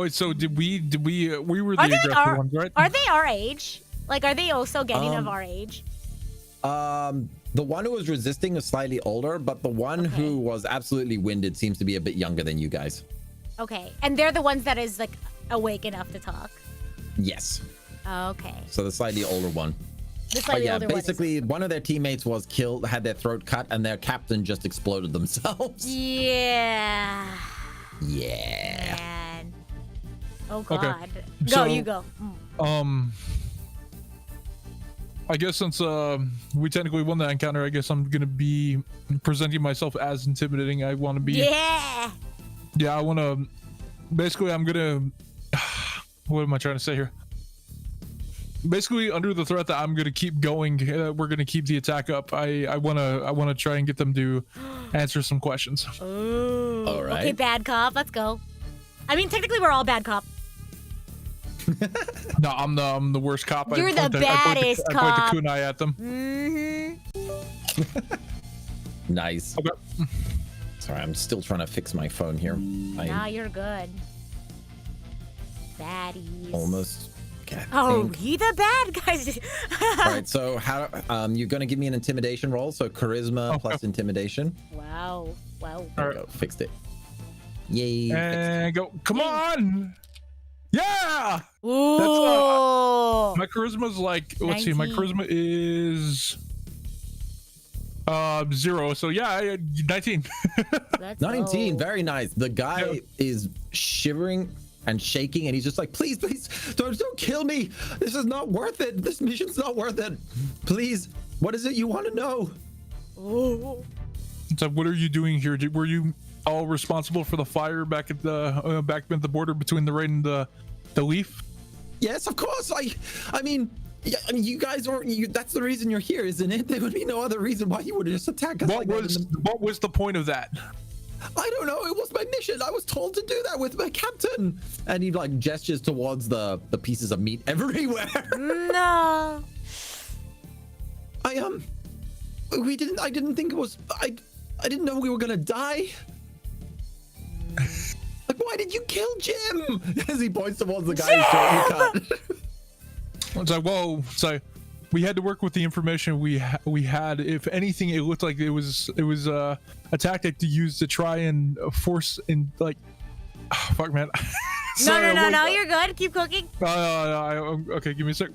Speaker 2: so we were the
Speaker 1: Are they
Speaker 2: aggressive ones, right?
Speaker 1: Are they our age? Like, are they also getting of our age?
Speaker 3: The one who was resisting is slightly older, but the one who was absolutely winded seems to be a bit younger than you guys.
Speaker 1: Okay, and they're the ones that is like awake enough to talk.
Speaker 3: Yes.
Speaker 1: Okay.
Speaker 3: So the slightly older one.
Speaker 1: The slightly older
Speaker 3: basically one of their teammates was killed, had their throat cut, and their captain just exploded themselves.
Speaker 1: Yeah.
Speaker 3: Yeah.
Speaker 1: Man. Oh God.
Speaker 2: Okay.
Speaker 1: You go.
Speaker 2: I guess since we technically won that encounter, I guess I'm gonna be presenting myself as intimidating. I want to be.
Speaker 1: Yeah.
Speaker 2: Yeah, I want to. Basically, I'm gonna. What am I trying to say here? Basically, under the threat that I'm gonna keep going, we're gonna keep the attack up. I wanna try and get them to answer some questions.
Speaker 1: Ooh.
Speaker 3: All right.
Speaker 1: Okay, bad cop. Let's go. I mean, technically, we're all bad cop.
Speaker 2: No, I'm the worst cop.
Speaker 1: You're the baddest cop.
Speaker 2: I point the kunai at them.
Speaker 3: Nice.
Speaker 2: Okay.
Speaker 3: Sorry, I'm still trying to fix my phone here.
Speaker 1: Nah, you're good. Baddies.
Speaker 3: Almost. Okay,
Speaker 1: he the bad guys.
Speaker 3: All right, so how you're gonna give me an intimidation roll? So charisma plus intimidation.
Speaker 1: Wow.
Speaker 3: There we go. Fixed it. Yay.
Speaker 2: And go. Come on. Yeah.
Speaker 1: Ooh.
Speaker 2: That's my charisma's like. Let's see. My charisma is 0. So yeah, 19.
Speaker 3: 19. Very nice. The guy is shivering and shaking, and he's just like, please don't kill me. This is not worth it. This mission's not worth it. Please, what is it you want to know?
Speaker 1: Ooh.
Speaker 2: So what are you doing here? Were you all responsible for the fire back at the border between the rain and the leaf?
Speaker 3: Yes, of course. I mean, you guys are. That's the reason you're here, isn't it? There would be no other reason why you would just attack us.
Speaker 2: What was the point of that?
Speaker 3: I don't know. It was my mission. I was told to do that with my captain. And he like gestures towards the pieces of meat everywhere.
Speaker 1: No.
Speaker 3: I didn't think it was. I didn't know we were gonna die. Like, why did you kill Jim? As he points towards the guy who's trying to cut.
Speaker 2: It's like, whoa. So we had to work with the information we had. If anything, it looked like it was a tactic to use to try and force in like. Oh, fuck, man. Sorry,
Speaker 1: no, you're good. Keep cooking.
Speaker 2: Okay, give me a sec.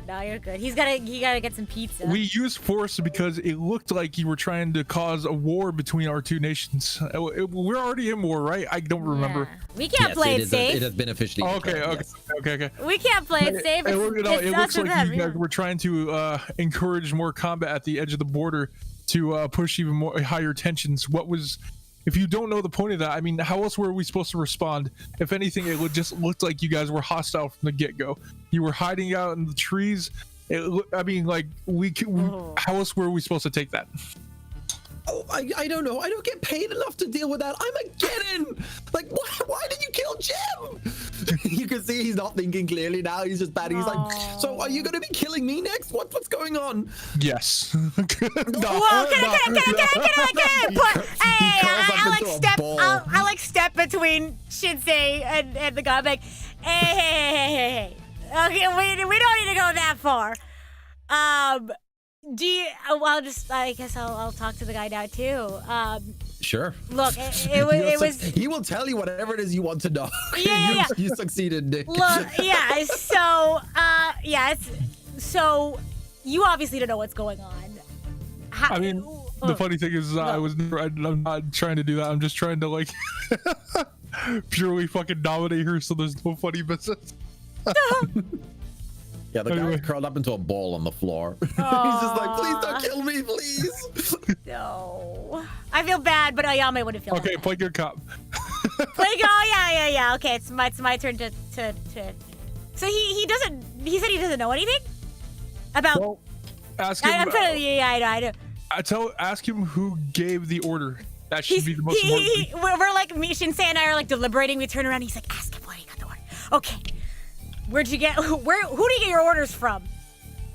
Speaker 1: No, you're good. He gotta get some pizza.
Speaker 2: We used force because it looked like you were trying to cause a war between our two nations. We're already in war, right? I don't remember.
Speaker 1: Yeah. We can't play it safe.
Speaker 3: It has been officially.
Speaker 2: Okay.
Speaker 1: We can't play it safe.
Speaker 2: It looks like
Speaker 1: them,
Speaker 2: you guys were trying to encourage more combat at the edge of the border to push even more higher tensions. If you don't know the point of that, I mean, how else were we supposed to respond? If anything, it just looked like you guys were hostile from the get-go. You were hiding out in the trees. I mean, like, how else were we supposed to take that?
Speaker 3: Oh, I don't know. I don't get paid enough to deal with that. I'm a kitten. Like, why did you kill Jim? You can see he's not thinking clearly now. He's just bad. He's like, so are you going to be killing me next? What's going on?
Speaker 2: Yes.
Speaker 1: Whoa, can I like step between Shinsei and the guy. I'm like, hey. Okay, we don't need to go that far. I guess I'll talk to the guy now too.
Speaker 3: Sure.
Speaker 1: Look, it was.
Speaker 3: He will tell you whatever it is you want to know.
Speaker 1: Yeah.
Speaker 3: You succeeded, Nick.
Speaker 1: Look, yeah. So you obviously don't know what's going on.
Speaker 2: I mean, the funny thing is, I'm not trying to do that. I'm just trying to like purely fucking dominate her, so there's no funny business.
Speaker 3: Yeah, the guy's curled up into a ball on the floor. He's just like, please don't kill me, please.
Speaker 1: No. I feel bad, but Ayame wouldn't feel bad.
Speaker 2: Okay, play good cop.
Speaker 1: Yeah. Okay, it's my turn to. So he said he doesn't know anything about.
Speaker 2: Well, ask him.
Speaker 1: I'm trying to. I know.
Speaker 2: Ask him who gave the order. That should be the most important.
Speaker 1: We're like, Shinsei and I are like deliberating. We turn around. He's like, ask him where he got the order. Okay. Who do you get your orders from?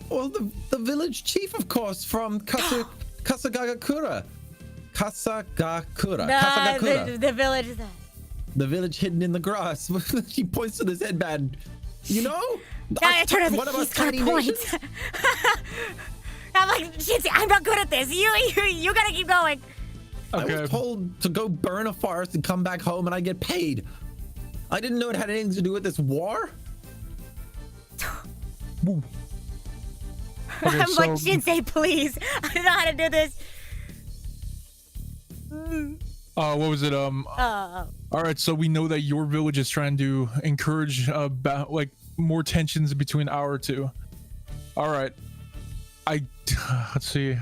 Speaker 3: Well, the village chief, of course, from Kasagakura.
Speaker 1: The village.
Speaker 3: The village hidden in the grass. He points to this headband. You know?
Speaker 1: I turn around. He's gonna point. I'm like, Shinsei, I'm not good at this. You gotta keep going.
Speaker 2: Okay.
Speaker 3: I was told to go burn a forest and come back home, and I get paid. I didn't know it had anything to do with this war.
Speaker 2: Okay,
Speaker 1: I'm like, Shinsei, please. I don't know how to do this.
Speaker 2: What was it? All right, so we know that your village is trying to encourage like more tensions between our two. All right. Let's see.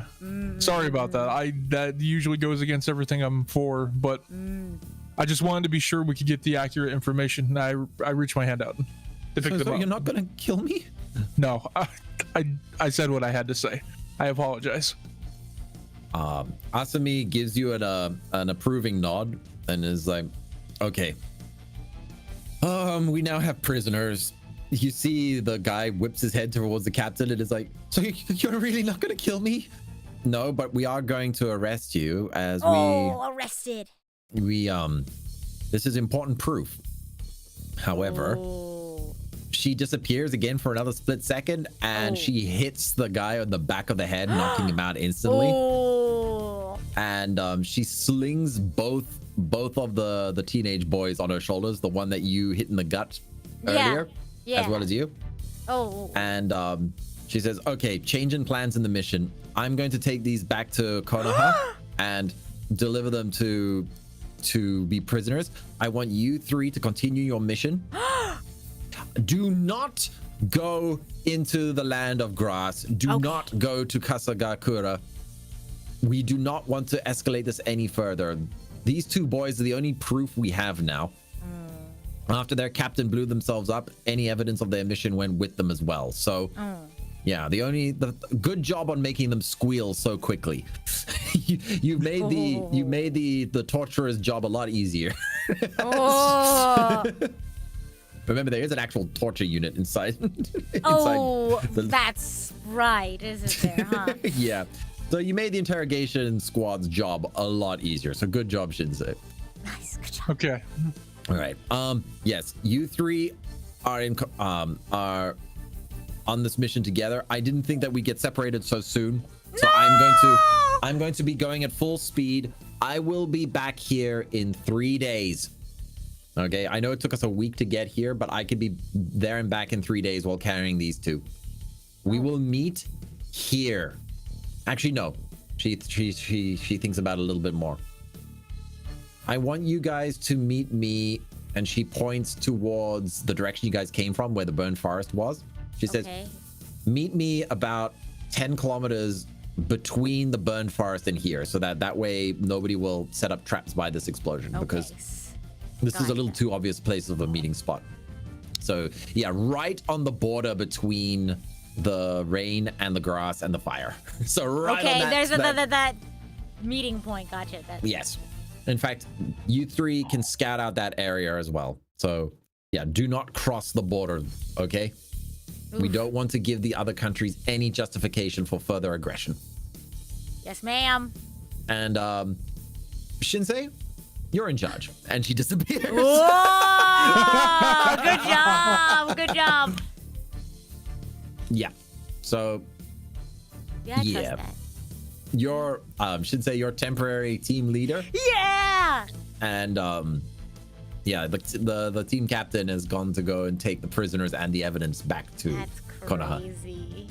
Speaker 2: Sorry about that. That usually goes against everything I'm for, but I just wanted to be sure we could get the accurate information. I reached my hand out to pick them up.
Speaker 3: You're not gonna kill me?
Speaker 2: No, I said what I had to say. I apologize.
Speaker 3: Asami gives you an approving nod and is like, okay. We now have prisoners. You see the guy whips his head towards the captain and is like, so you're really not gonna kill me? No, but we are going to arrest you as
Speaker 1: arrested.
Speaker 3: This is important proof. However, she disappears again for another split second, and she hits the guy on the back of the head, knocking him out instantly. And she slings both of the teenage boys on her shoulders, the one that you hit in the gut earlier, as well as you. And she says, okay, change in plans in the mission. I'm going to take these back to Konoha and deliver them to be prisoners. I want you three to continue your mission. Do not go into the land of grass. Do not go to Kasagakura. We do not want to escalate this any further. These two boys are the only proof we have now. After their captain blew themselves up, any evidence of their mission went with them as well. So, yeah, the good job on making them squeal so quickly. you made the torturer's job a lot easier. Remember, there is an actual torture unit inside.
Speaker 1: That's right, isn't there, huh?
Speaker 3: Yeah. So you made the interrogation squad's job a lot easier. So good job, Shinsei.
Speaker 1: Nice, good job.
Speaker 2: Okay.
Speaker 3: All right. Yes, you three are in. on this mission together. I didn't think that we get separated so soon. So
Speaker 1: No!
Speaker 3: I'm going to be going at full speed. I will be back here in 3 days. Okay, I know it took us a week to get here, but I could be there and back in 3 days while carrying these two. We will meet here. Actually, no. She thinks about it a little bit more. I want you guys to meet me, and she points towards the direction you guys came from, where the burned forest was. She says, meet me about 10 kilometers between the burned forest and here, so that way nobody will set up traps by this explosion, because this is a little too obvious place of a meeting spot. So yeah, right on the border between the rain and the grass and the fire. So right on that,
Speaker 1: there's that meeting point. Gotcha.
Speaker 3: Yes. In fact, you three can scout out that area as well. So yeah, do not cross the border, okay? Oof. We don't want to give the other countries any justification for further aggression.
Speaker 1: Yes, ma'am.
Speaker 3: And Shinsei, you're in charge. And she disappears.
Speaker 1: Whoa! Good job. Good job.
Speaker 3: Yeah. So
Speaker 1: Yeah, I trust that.
Speaker 3: You're Shinsei, your temporary team leader.
Speaker 1: Yeah.
Speaker 3: And yeah, the team captain has gone to go and take the prisoners and the evidence back to Konoha.
Speaker 1: Crazy.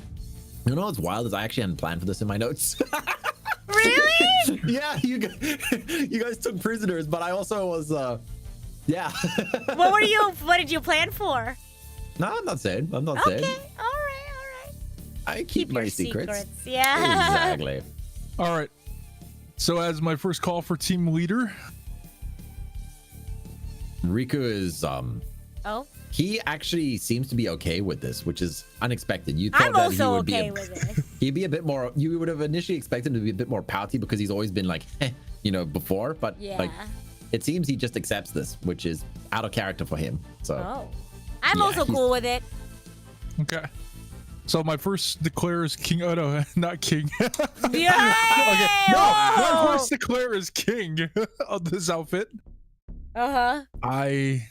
Speaker 3: You know what's wild is I actually hadn't planned for this in my notes.
Speaker 1: Really?
Speaker 3: Yeah, you guys took prisoners, but I also was yeah.
Speaker 1: What did you plan for?
Speaker 3: No, I'm not saying. I'm not saying.
Speaker 1: Okay, all right.
Speaker 3: I keep my
Speaker 1: your
Speaker 3: secrets.
Speaker 1: Yeah.
Speaker 3: Exactly.
Speaker 2: All right. So as my first call for team leader,
Speaker 3: Riku is
Speaker 1: Oh.
Speaker 3: he actually seems to be okay with this, which is unexpected. You
Speaker 1: I'm
Speaker 3: thought that
Speaker 1: also
Speaker 3: he would
Speaker 1: okay
Speaker 3: be
Speaker 1: with it.
Speaker 3: he'd be a bit more, you would have initially expected him to be a bit more pouty because he's always been like, you know, before, but
Speaker 1: Yeah.
Speaker 3: like it seems he just accepts this, which is out of character for him. So
Speaker 1: Oh. I'm
Speaker 3: Yeah,
Speaker 1: also
Speaker 3: he's-
Speaker 1: cool with it.
Speaker 2: okay. So my first declare is king. Oh no, not king.
Speaker 1: Yeah.
Speaker 2: Okay, no, my
Speaker 1: Whoa.
Speaker 2: first declare is king of this outfit.
Speaker 1: Uh-huh.
Speaker 2: I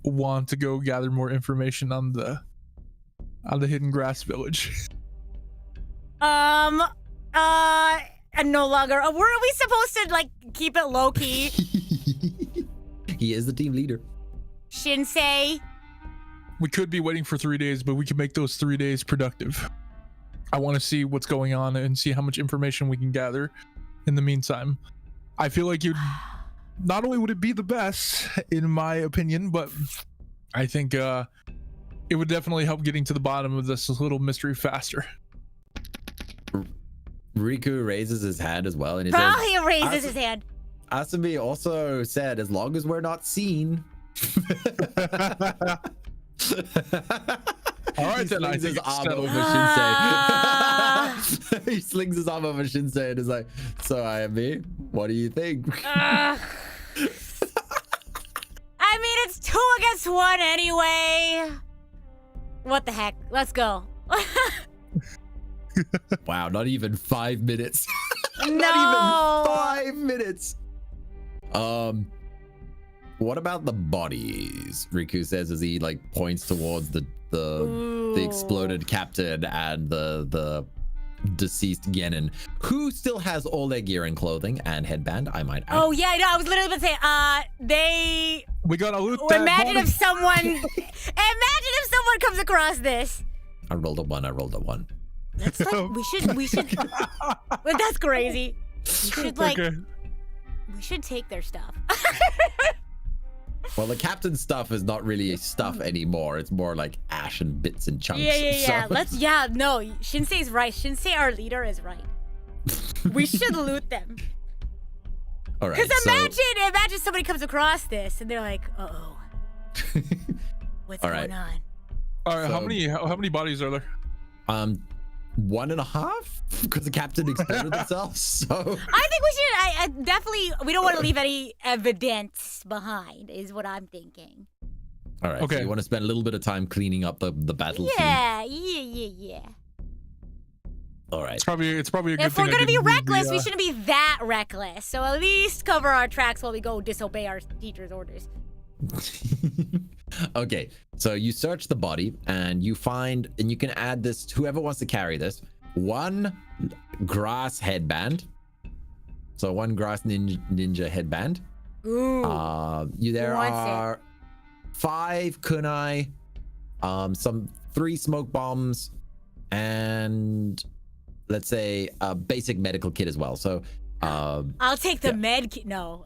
Speaker 2: want to go gather more information on the hidden grass village.
Speaker 1: No longer. Were we supposed to like keep it low key?
Speaker 3: he is the team leader.
Speaker 1: Shinsei.
Speaker 2: We could be waiting for 3 days, but we can make those 3 days productive. I want to see what's going on and see how much information we can gather in the meantime. I feel like you not only would it be the best in my opinion, but I think it would definitely help getting to the bottom of this little mystery faster.
Speaker 3: Riku raises his hand as well, and he
Speaker 1: Oh,
Speaker 3: says,
Speaker 1: he raises his hand.
Speaker 3: Asumi also said, as long as we're not seen.
Speaker 2: All right, then I
Speaker 3: slings
Speaker 2: think
Speaker 3: his
Speaker 2: it's
Speaker 3: arm
Speaker 2: settled.
Speaker 3: over Shinsei. He slings his arm over Shinsei and is like, so Ayami, what do you think?
Speaker 1: I mean, it's 2 against 1 anyway. What the heck? Let's go.
Speaker 3: Wow, not even 5 minutes.
Speaker 1: No.
Speaker 3: Not even 5 minutes. What about the bodies? Riku says as he like points towards the exploded captain and the deceased Genin, who still has all their gear and clothing and headband, I might add.
Speaker 1: Oh yeah, no, I was literally about to say,
Speaker 2: We gotta loot that
Speaker 1: imagine
Speaker 2: body.
Speaker 1: if someone comes across this.
Speaker 3: I rolled a 1.
Speaker 1: That's like, we should, but that's crazy. We should like,
Speaker 2: Okay.
Speaker 1: we should take their stuff.
Speaker 3: Well, the captain's stuff is not really stuff anymore. It's more like ash and bits and chunks.
Speaker 1: Yeah.
Speaker 3: So-
Speaker 1: No, Shinsei's right. Shinsei, our leader, is right. We should loot them.
Speaker 3: All right.
Speaker 1: Because
Speaker 3: so-
Speaker 1: imagine somebody comes across this and they're like, uh-oh. What's
Speaker 3: All
Speaker 1: going
Speaker 3: right.
Speaker 1: on?
Speaker 2: All right, how
Speaker 3: So-
Speaker 2: many bodies are there?
Speaker 3: 1.5 because the captain exploded himself. So
Speaker 1: I think we should, I definitely, we don't want to leave any evidence behind, is what I'm thinking.
Speaker 3: all right.
Speaker 2: Okay.
Speaker 3: So you want to spend a little bit of time cleaning up the battle scene.
Speaker 1: Yeah.
Speaker 3: All right.
Speaker 2: It's probably a good
Speaker 1: If
Speaker 2: thing
Speaker 1: we're
Speaker 2: I
Speaker 1: gonna be
Speaker 2: didn't use
Speaker 1: reckless,
Speaker 2: the,
Speaker 1: we shouldn't be that reckless. So at least cover our tracks while we go disobey our teacher's orders.
Speaker 3: Okay, so you search the body and you find, and you can add this, whoever wants to carry this, one grass headband. So one grass ninja headband.
Speaker 1: Ooh.
Speaker 3: There are 5 kunai, 3 smoke bombs, and let's say a basic medical kit as well. So
Speaker 1: I'll take the med kit. No.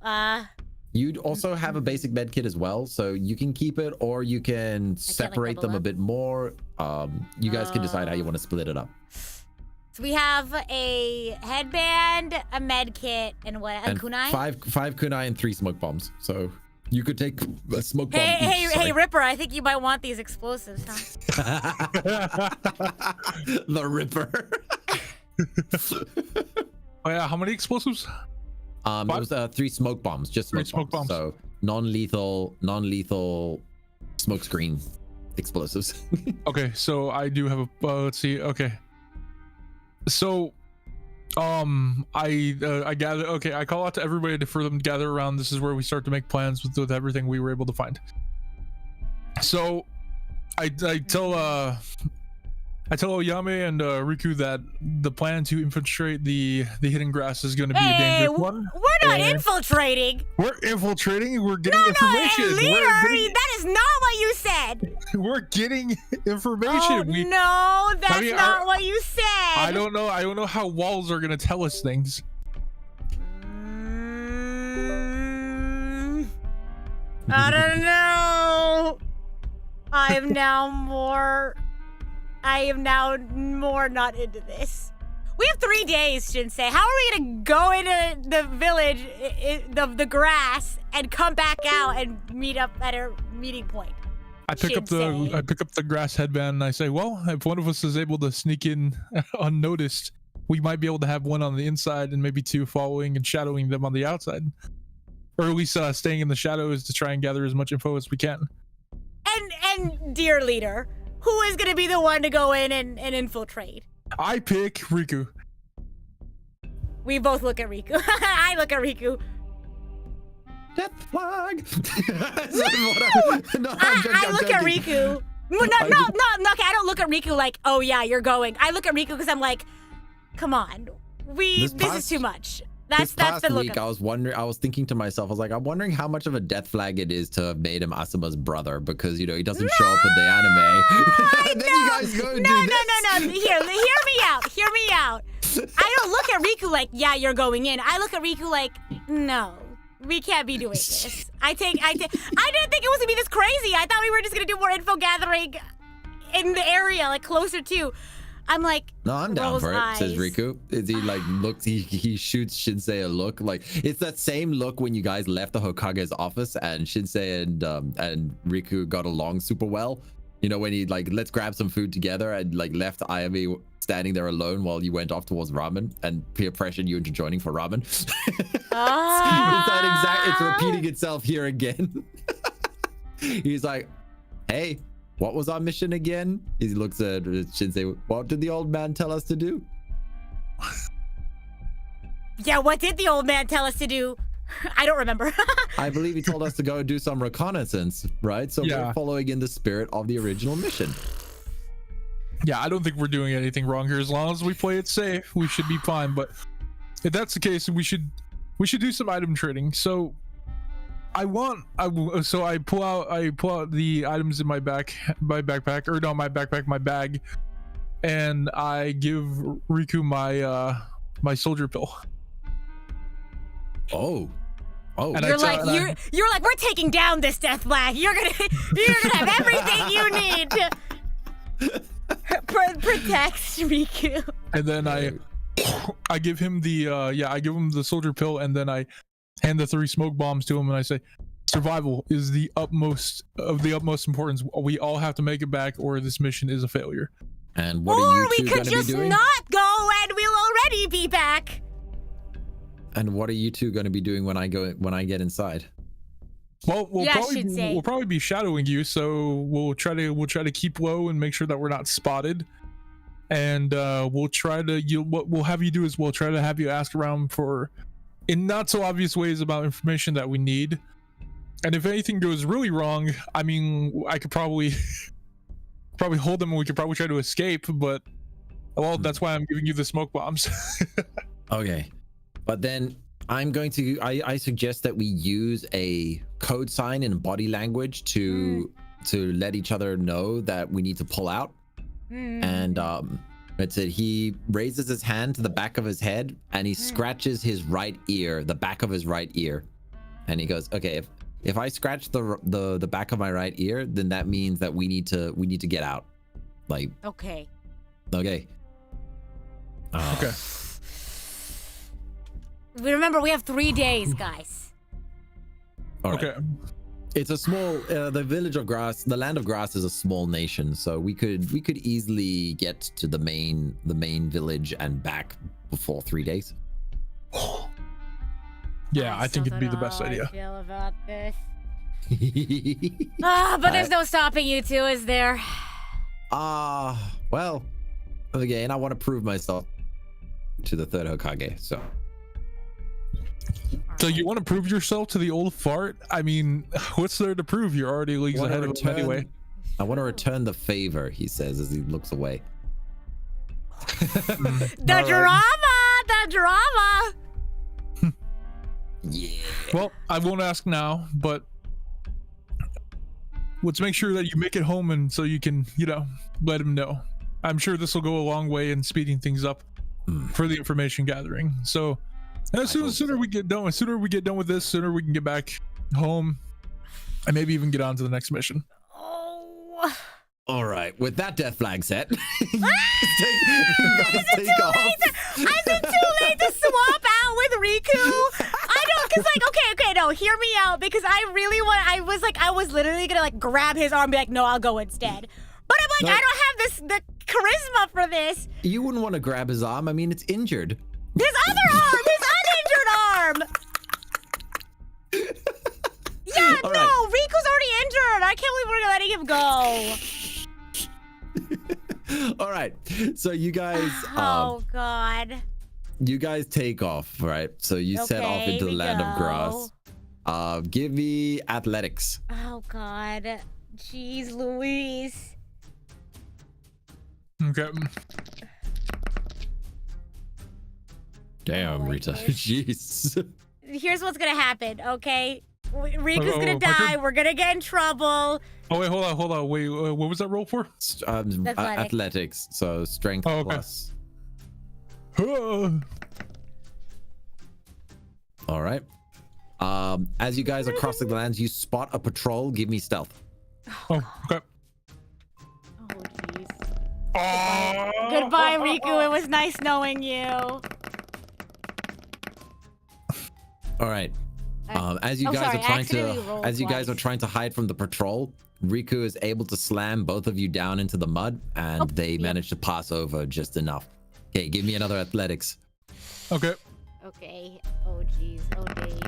Speaker 3: You'd also have a basic med kit as well, so you can keep it or you can separate them a bit more. You guys can decide how you want to split it up.
Speaker 1: So we have a headband, a med kit, and what? A kunai?
Speaker 3: Five kunai and 3 smoke bombs. So you could take a smoke bomb.
Speaker 1: Hey, Ripper! I think you might want these explosives, huh?
Speaker 3: The Ripper.
Speaker 2: Oh yeah, how many explosives?
Speaker 3: It was 3 smoke bombs, just smoke bombs. So non-lethal smoke screen explosives.
Speaker 2: Okay, so I do have a let's see. Okay, so I gather. Okay, I call out to everybody for them to gather around. This is where we start to make plans with everything we were able to find. So I tell Oyame and Riku that the plan to infiltrate the hidden grass is going to be a dangerous one.
Speaker 1: We're not infiltrating.
Speaker 2: We're infiltrating. We're getting information.
Speaker 1: That is not what you said.
Speaker 2: We're getting information.
Speaker 1: Oh, no, that's not what you said.
Speaker 2: I don't know how walls are going to tell us things.
Speaker 1: I don't know. I am now more not into this. We have 3 days, Shinsei. How are we gonna go into the village, the grass, and come back out and meet up at a meeting point?
Speaker 2: I pick up the grass headband and I say, well, if one of us is able to sneak in unnoticed, we might be able to have one on the inside and maybe 2 following and shadowing them on the outside, or at least staying in the shadows to try and gather as much info as we can.
Speaker 1: And dear leader, who is going to be the one to go in and infiltrate?
Speaker 2: I pick Riku.
Speaker 1: We both look at Riku. I look at Riku.
Speaker 3: Death flag.
Speaker 1: I look at Riku. No, I don't look at Riku like, oh yeah, you're going. I look at Riku because I'm like, come on, this is too much. That's the look.
Speaker 3: Week, I was thinking to myself, I was like, I'm wondering how much of a death flag it is to have made him Asuma's brother, because he doesn't show up in the anime. And then you guys go and do this.
Speaker 1: No. Hear me out. I don't look at Riku like, yeah, you're going in. I look at Riku like, no, we can't be doing this. I didn't think it was gonna be this crazy. I thought we were just gonna do more info gathering in the area, like closer to. I'm like,
Speaker 3: no, I'm down for it, says Riku. Is he like looks? He shoots Shinsei a look. Like it's that same look when you guys left the Hokage's office and Shinsei and Riku got along super well. You know, when he like, let's grab some food together, and like left Ayame standing there alone while you went off towards ramen and peer pressured you into joining for ramen. It's repeating itself here again. He's like, hey, what was our mission again? He looks at Shinsei. What did the old man tell us to do?
Speaker 1: Yeah, what did the old man tell us to do? I don't remember.
Speaker 3: I believe he told us to go do some reconnaissance, right? So yeah, we're following in the spirit of the original mission.
Speaker 2: Yeah, I don't think we're doing anything wrong here. As long as we play it safe, we should be fine. But if that's the case, we should do some item trading. So I pull out the items in my backpack, my bag, and I give Riku my soldier pill.
Speaker 3: Oh.
Speaker 1: And you're like, we're taking down this death flag. You're gonna have everything you need to protect Riku.
Speaker 2: And then I give him the soldier pill, and then I hand the 3 smoke bombs to him, and I say, survival is the utmost importance. We all have to make it back, or this mission is a failure.
Speaker 3: And what are you two going to be doing? Or we could just
Speaker 1: not go, and we'll already be back.
Speaker 3: And what are you two going to be doing when I get inside?
Speaker 2: Well, we'll probably be shadowing you, so we'll try to keep low and make sure that we're not spotted. And what we'll have you do is we'll try to have you ask around for, in not so obvious ways, about information that we need. And if anything goes really wrong, I mean, I could probably hold them and we could probably try to escape, but well, that's why I'm giving you the smoke bombs.
Speaker 3: Okay. But then I suggest that we use a code sign in body language to let each other know that we need to pull out. And it's it. He raises his hand to the back of his head and he scratches his right ear, the back of his right ear, and he goes, "Okay, if I scratch the back of my right ear, then that means that we need to get out." Like,
Speaker 1: Okay.
Speaker 3: okay.
Speaker 2: Okay.
Speaker 1: Remember, we have 3 days, guys.
Speaker 3: All right.
Speaker 2: Okay.
Speaker 3: It's a small the village of grass, the land of grass is a small nation, so we could easily get to the main village and back before 3 days.
Speaker 2: Yeah, I think
Speaker 1: still
Speaker 2: it'd be
Speaker 1: don't
Speaker 2: the best
Speaker 1: know how I
Speaker 2: idea.
Speaker 1: feel about this. But there's no stopping you two, is there?
Speaker 3: Well, again, I want to prove myself to the third Hokage, so.
Speaker 2: So you want to prove yourself to the old fart? I mean, what's there to prove? You're already leagues ahead of him anyway.
Speaker 3: I want to return the favor, he says as he looks away.
Speaker 1: The drama!
Speaker 3: Yeah.
Speaker 2: Well, I won't ask now, but let's make sure that you make it home and so you can, let him know. I'm sure this will go a long way in speeding things up for the information gathering. So sooner we get done with this, sooner we can get back home and maybe even get on to the next mission.
Speaker 1: Oh.
Speaker 3: All right, with that death flag set, you
Speaker 1: Is
Speaker 3: guys take off.
Speaker 1: it too late to swap out with Riku? I don't, because okay, no, hear me out, because I was literally gonna grab his arm and be like, no, I'll go instead. But I'm like,
Speaker 3: No.
Speaker 1: I don't have the charisma for this.
Speaker 3: You wouldn't want to grab his arm. I mean, it's injured.
Speaker 1: His other arm, his uninjured arm. Yeah,
Speaker 3: All
Speaker 1: no,
Speaker 3: right.
Speaker 1: Riku's already injured. I can't believe we're letting him go.
Speaker 3: All right, so you guys,
Speaker 1: Oh God.
Speaker 3: you guys take off, right? So you set off
Speaker 1: Okay,
Speaker 3: into the
Speaker 1: we
Speaker 3: land of
Speaker 1: go.
Speaker 3: grass. Give me athletics.
Speaker 1: Oh God. Jeez Louise.
Speaker 2: Okay.
Speaker 3: Damn,
Speaker 1: my
Speaker 3: Rita.
Speaker 1: goodness.
Speaker 3: Jeez.
Speaker 1: Here's what's gonna happen, okay? Riku's
Speaker 2: Oh,
Speaker 1: gonna
Speaker 2: my
Speaker 1: die.
Speaker 2: turn?
Speaker 1: We're gonna get in trouble.
Speaker 2: Oh wait, hold on. Wait, what was that roll for?
Speaker 1: Athletic.
Speaker 3: Athletics. So strength
Speaker 2: Oh, okay.
Speaker 3: plus.
Speaker 2: Oh,
Speaker 3: All right. As you guys are crossing the lands, you spot a patrol. Give me stealth.
Speaker 2: okay.
Speaker 1: Oh jeez. Goodbye, Riku. It was nice knowing you.
Speaker 3: All right. As you
Speaker 1: Oh,
Speaker 3: guys
Speaker 1: sorry,
Speaker 3: are trying
Speaker 1: accidentally
Speaker 3: to,
Speaker 1: rolled
Speaker 3: as you guys
Speaker 1: twice.
Speaker 3: are trying to hide from the patrol, Riku is able to slam both of you down into the mud, and they manage to pass over just enough. Okay, give me another athletics.
Speaker 2: Okay.
Speaker 1: Okay. Oh jeez. Oh days.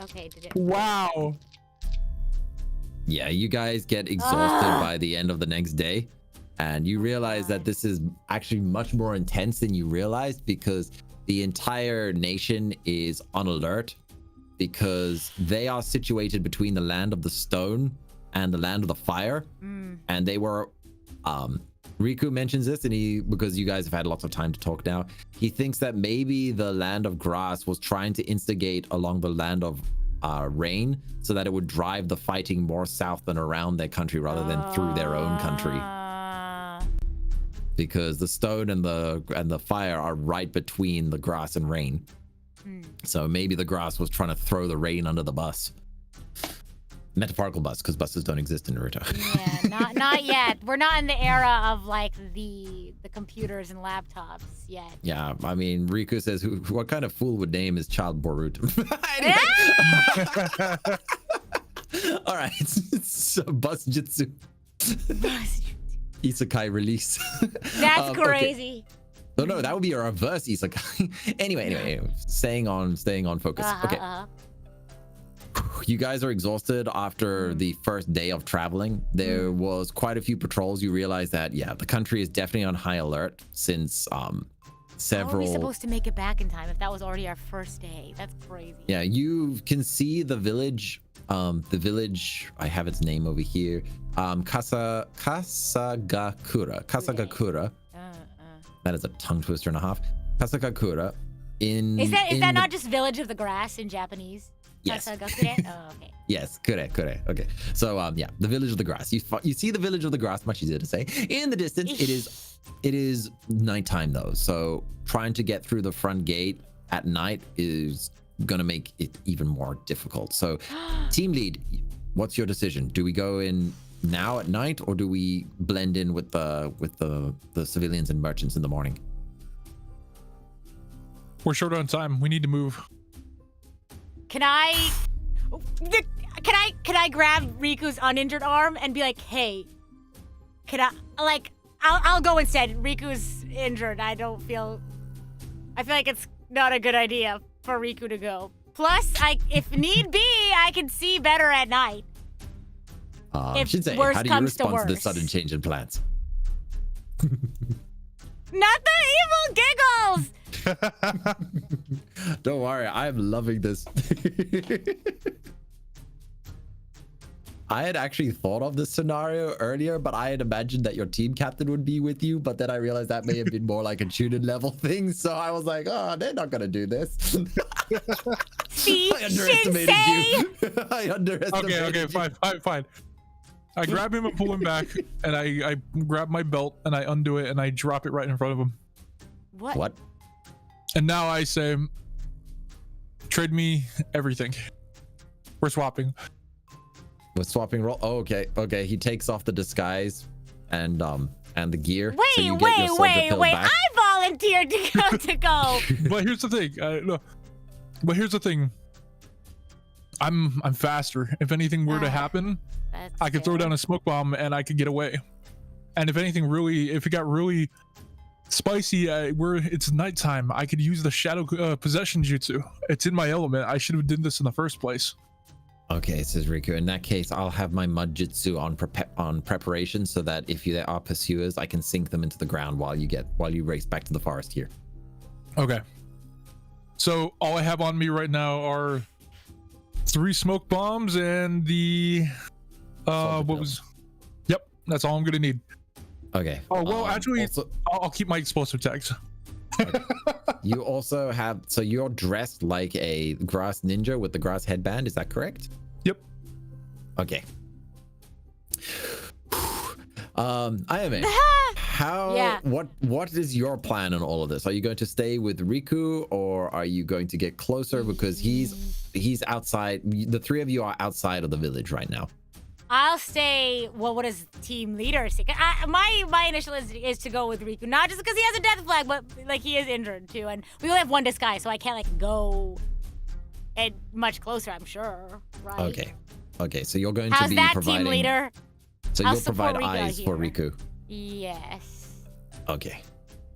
Speaker 1: Okay. Did it?
Speaker 2: Wow.
Speaker 3: Yeah, you guys get exhausted by the end of the next day, and you realize that this is actually much more intense than you realized, because the entire nation is on alert, because they are situated between the land of the stone and the land of the fire. And they were Riku mentions this, and because you guys have had lots of time to talk now, he thinks that maybe the land of grass was trying to instigate along the land of rain, so that it would drive the fighting more south and around their country rather than through their own country, because the stone and the fire are right between the grass and rain. So maybe the grass was trying to throw the rain under the bus. Metaphorical bus, because buses don't exist in Naruto.
Speaker 1: Yeah, not yet. We're not in the era of the computers and laptops yet.
Speaker 3: Yeah, I mean, Riku says, what kind of fool would name his child Boruto? All right, so bus jutsu. Isekai release.
Speaker 1: That's
Speaker 3: Okay.
Speaker 1: crazy.
Speaker 3: No, that would be a reverse isekai. anyway, staying on focus. Okay. You guys are exhausted after the first day of traveling. There was quite a few patrols. You realize that, yeah, the country is definitely on high alert, since
Speaker 1: How are we supposed to make it back in time if that was already our first day? That's crazy.
Speaker 3: Yeah, you can see the village. I have its name over here. Kasagakura. That is a tongue twister and a half. Kasagakura.
Speaker 1: Is that not just Village of the Grass in Japanese?
Speaker 3: Yes.
Speaker 1: Kasagakure? Oh, okay.
Speaker 3: Yes, correct. Okay. So yeah, the Village of the Grass. You see the Village of the Grass, much easier to say. In the distance, it is nighttime though. So trying to get through the front gate at night is gonna make it even more difficult. So team lead, what's your decision? Do we go in now at night, or do we blend in with the civilians and merchants in the morning?
Speaker 2: We're short on time. We need to move.
Speaker 1: Can I grab Riku's uninjured arm and be like, hey, I'll go instead. Riku's injured. I feel like it's not a good idea for Riku to go. Plus, if need be, I can see better at night.
Speaker 3: I should say, how do you respond to this sudden change in plans?
Speaker 1: Not the evil giggles!
Speaker 3: Don't worry, I'm loving this. I had actually thought of this scenario earlier, but I had imagined that your team captain would be with you, but then I realized that may have been more like a tutored level thing, so I was like, oh, they're not gonna do this.
Speaker 1: See,
Speaker 3: I underestimated you. I underestimated you.
Speaker 2: Okay, fine. I grab him and pull him back, and I grab my belt and I undo it and I drop it right in front of him.
Speaker 3: What?
Speaker 2: And now I say, trade me everything. We're swapping.
Speaker 3: We're swapping role. Oh, okay. He takes off the disguise and the gear.
Speaker 1: Wait. I volunteered to go.
Speaker 2: But here's the thing. Here's the thing. I'm faster. If anything were to happen, I could throw down a smoke bomb and I could get away. And if it got really spicy, it's nighttime. I could use the shadow possession jutsu. It's in my element. I should have did this in the first place.
Speaker 3: Okay, says Riku. In that case, I'll have my mud jutsu on preparation so that if there are pursuers, I can sink them into the ground while you race back to the forest here.
Speaker 2: Okay. So all I have on me right now are 3 smoke bombs and the Yep, that's all I'm gonna need.
Speaker 3: Okay.
Speaker 2: Oh well, actually, I'll keep my explosive tags.
Speaker 3: Okay. You also have, so you're dressed like a grass ninja with the grass headband, is that correct?
Speaker 2: Yep.
Speaker 3: Okay. Ayame, what is your plan on all of this? Are you going to stay with Riku, or are you going to get closer, because he's outside? The 3 of you are outside of the village right now.
Speaker 1: I'll stay. Well, what does team leader say? My initial is to go with Riku, not just because he has a death flag, but like he is injured too, and we only have 1 disguise, so I can't like go much closer. I'm sure, right?
Speaker 3: Okay. So you're going
Speaker 1: How's
Speaker 3: to be
Speaker 1: that,
Speaker 3: providing.
Speaker 1: Team leader?
Speaker 3: So you'll provide eyes for Riku.
Speaker 1: Yes.
Speaker 3: Okay.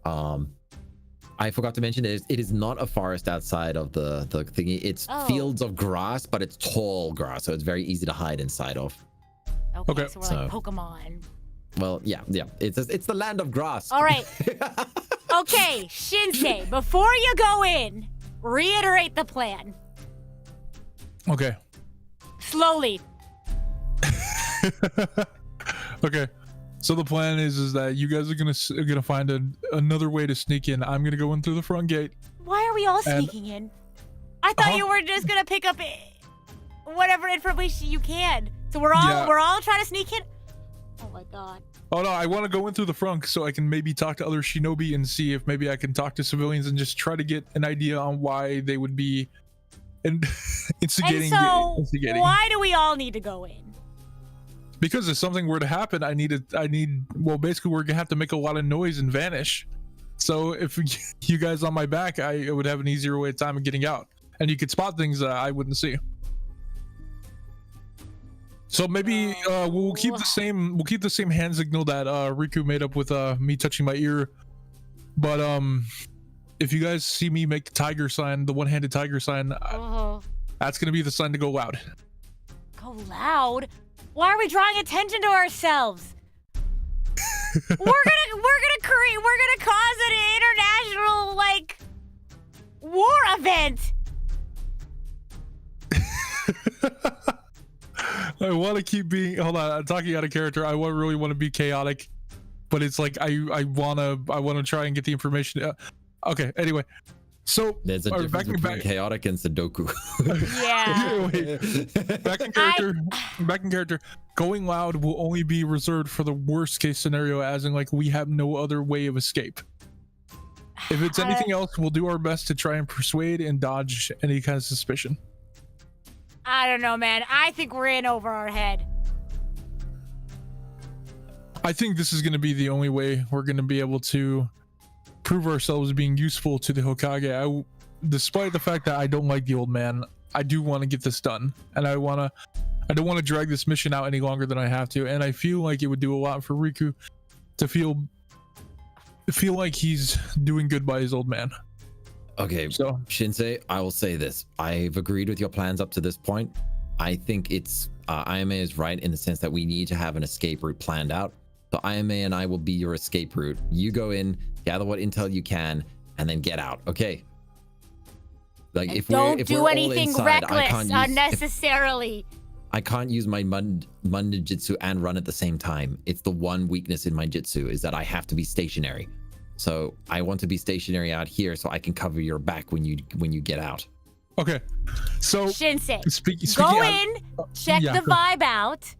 Speaker 3: I forgot to mention it is not a forest outside of the thingy. It's fields of grass, but it's tall grass, so it's very easy to hide inside of.
Speaker 1: Okay. So we're like Pokemon.
Speaker 3: Well, yeah. It's the land of grass.
Speaker 1: All right. Okay, Shinsei, before you go in, reiterate the plan.
Speaker 2: Okay.
Speaker 1: Slowly.
Speaker 2: Okay. So the plan is that you guys are gonna find another way to sneak in. I'm gonna go in through the front gate.
Speaker 1: Why are we all sneaking in? I thought you were just gonna pick up whatever information you can. So we're all trying to sneak in. Oh my god.
Speaker 2: Oh no, I want to go in through the front so I can maybe talk to other shinobi and see if maybe I can talk to civilians and just try to get an idea on why they would be instigating.
Speaker 1: And so why do we all need to go in?
Speaker 2: Because if something were to happen, well, basically we're gonna have to make a lot of noise and vanish. So if you guys on my back, I would have an easier way of time of getting out, and you could spot things that I wouldn't see. So maybe we'll keep the same hand signal that Riku made up with me touching my ear. But if you guys see me make the tiger sign, the one-handed tiger sign, that's gonna be the sign to go loud.
Speaker 1: Go loud? Why are we drawing attention to ourselves? we're gonna cause an international literal, like, war event.
Speaker 2: I want to keep being. Hold on, I'm talking out of character. I really want to be chaotic, but it's like I wanna try and get the information. Okay. Anyway, so
Speaker 3: There's a difference between chaotic and Sudoku.
Speaker 1: Yeah.
Speaker 2: Anyway, back in character. Going loud will only be reserved for the worst case scenario, as in like we have no other way of escape. If it's anything else, we'll do our best to try and persuade and dodge any kind of suspicion.
Speaker 1: I don't know, man. I think we're in over our head.
Speaker 2: I think this is going to be the only way we're going to be able to prove ourselves being useful to the Hokage. Despite the fact that I don't like the old man, I do want to get this done, and I don't want to drag this mission out any longer than I have to. And I feel like it would do a lot for Riku to feel like he's doing good by his old man.
Speaker 3: Okay, so Shinsei, I will say this. I've agreed with your plans up to this point. I think it's IMA is right in the sense that we need to have an escape route planned out. So IMA and I will be your escape route. You go in, gather what intel you can, and then get out. Okay. Like
Speaker 1: And
Speaker 3: if
Speaker 1: don't
Speaker 3: if
Speaker 1: do
Speaker 3: all
Speaker 1: anything
Speaker 3: inside,
Speaker 1: reckless unnecessarily.
Speaker 3: I can't use my Munda Jitsu and run at the same time. It's the one weakness in my Jitsu is that I have to be stationary. So I want to be stationary out here so I can cover your back when you get out.
Speaker 2: Okay, so
Speaker 1: Shinsei,
Speaker 2: speaking
Speaker 1: go in, check the vibe out,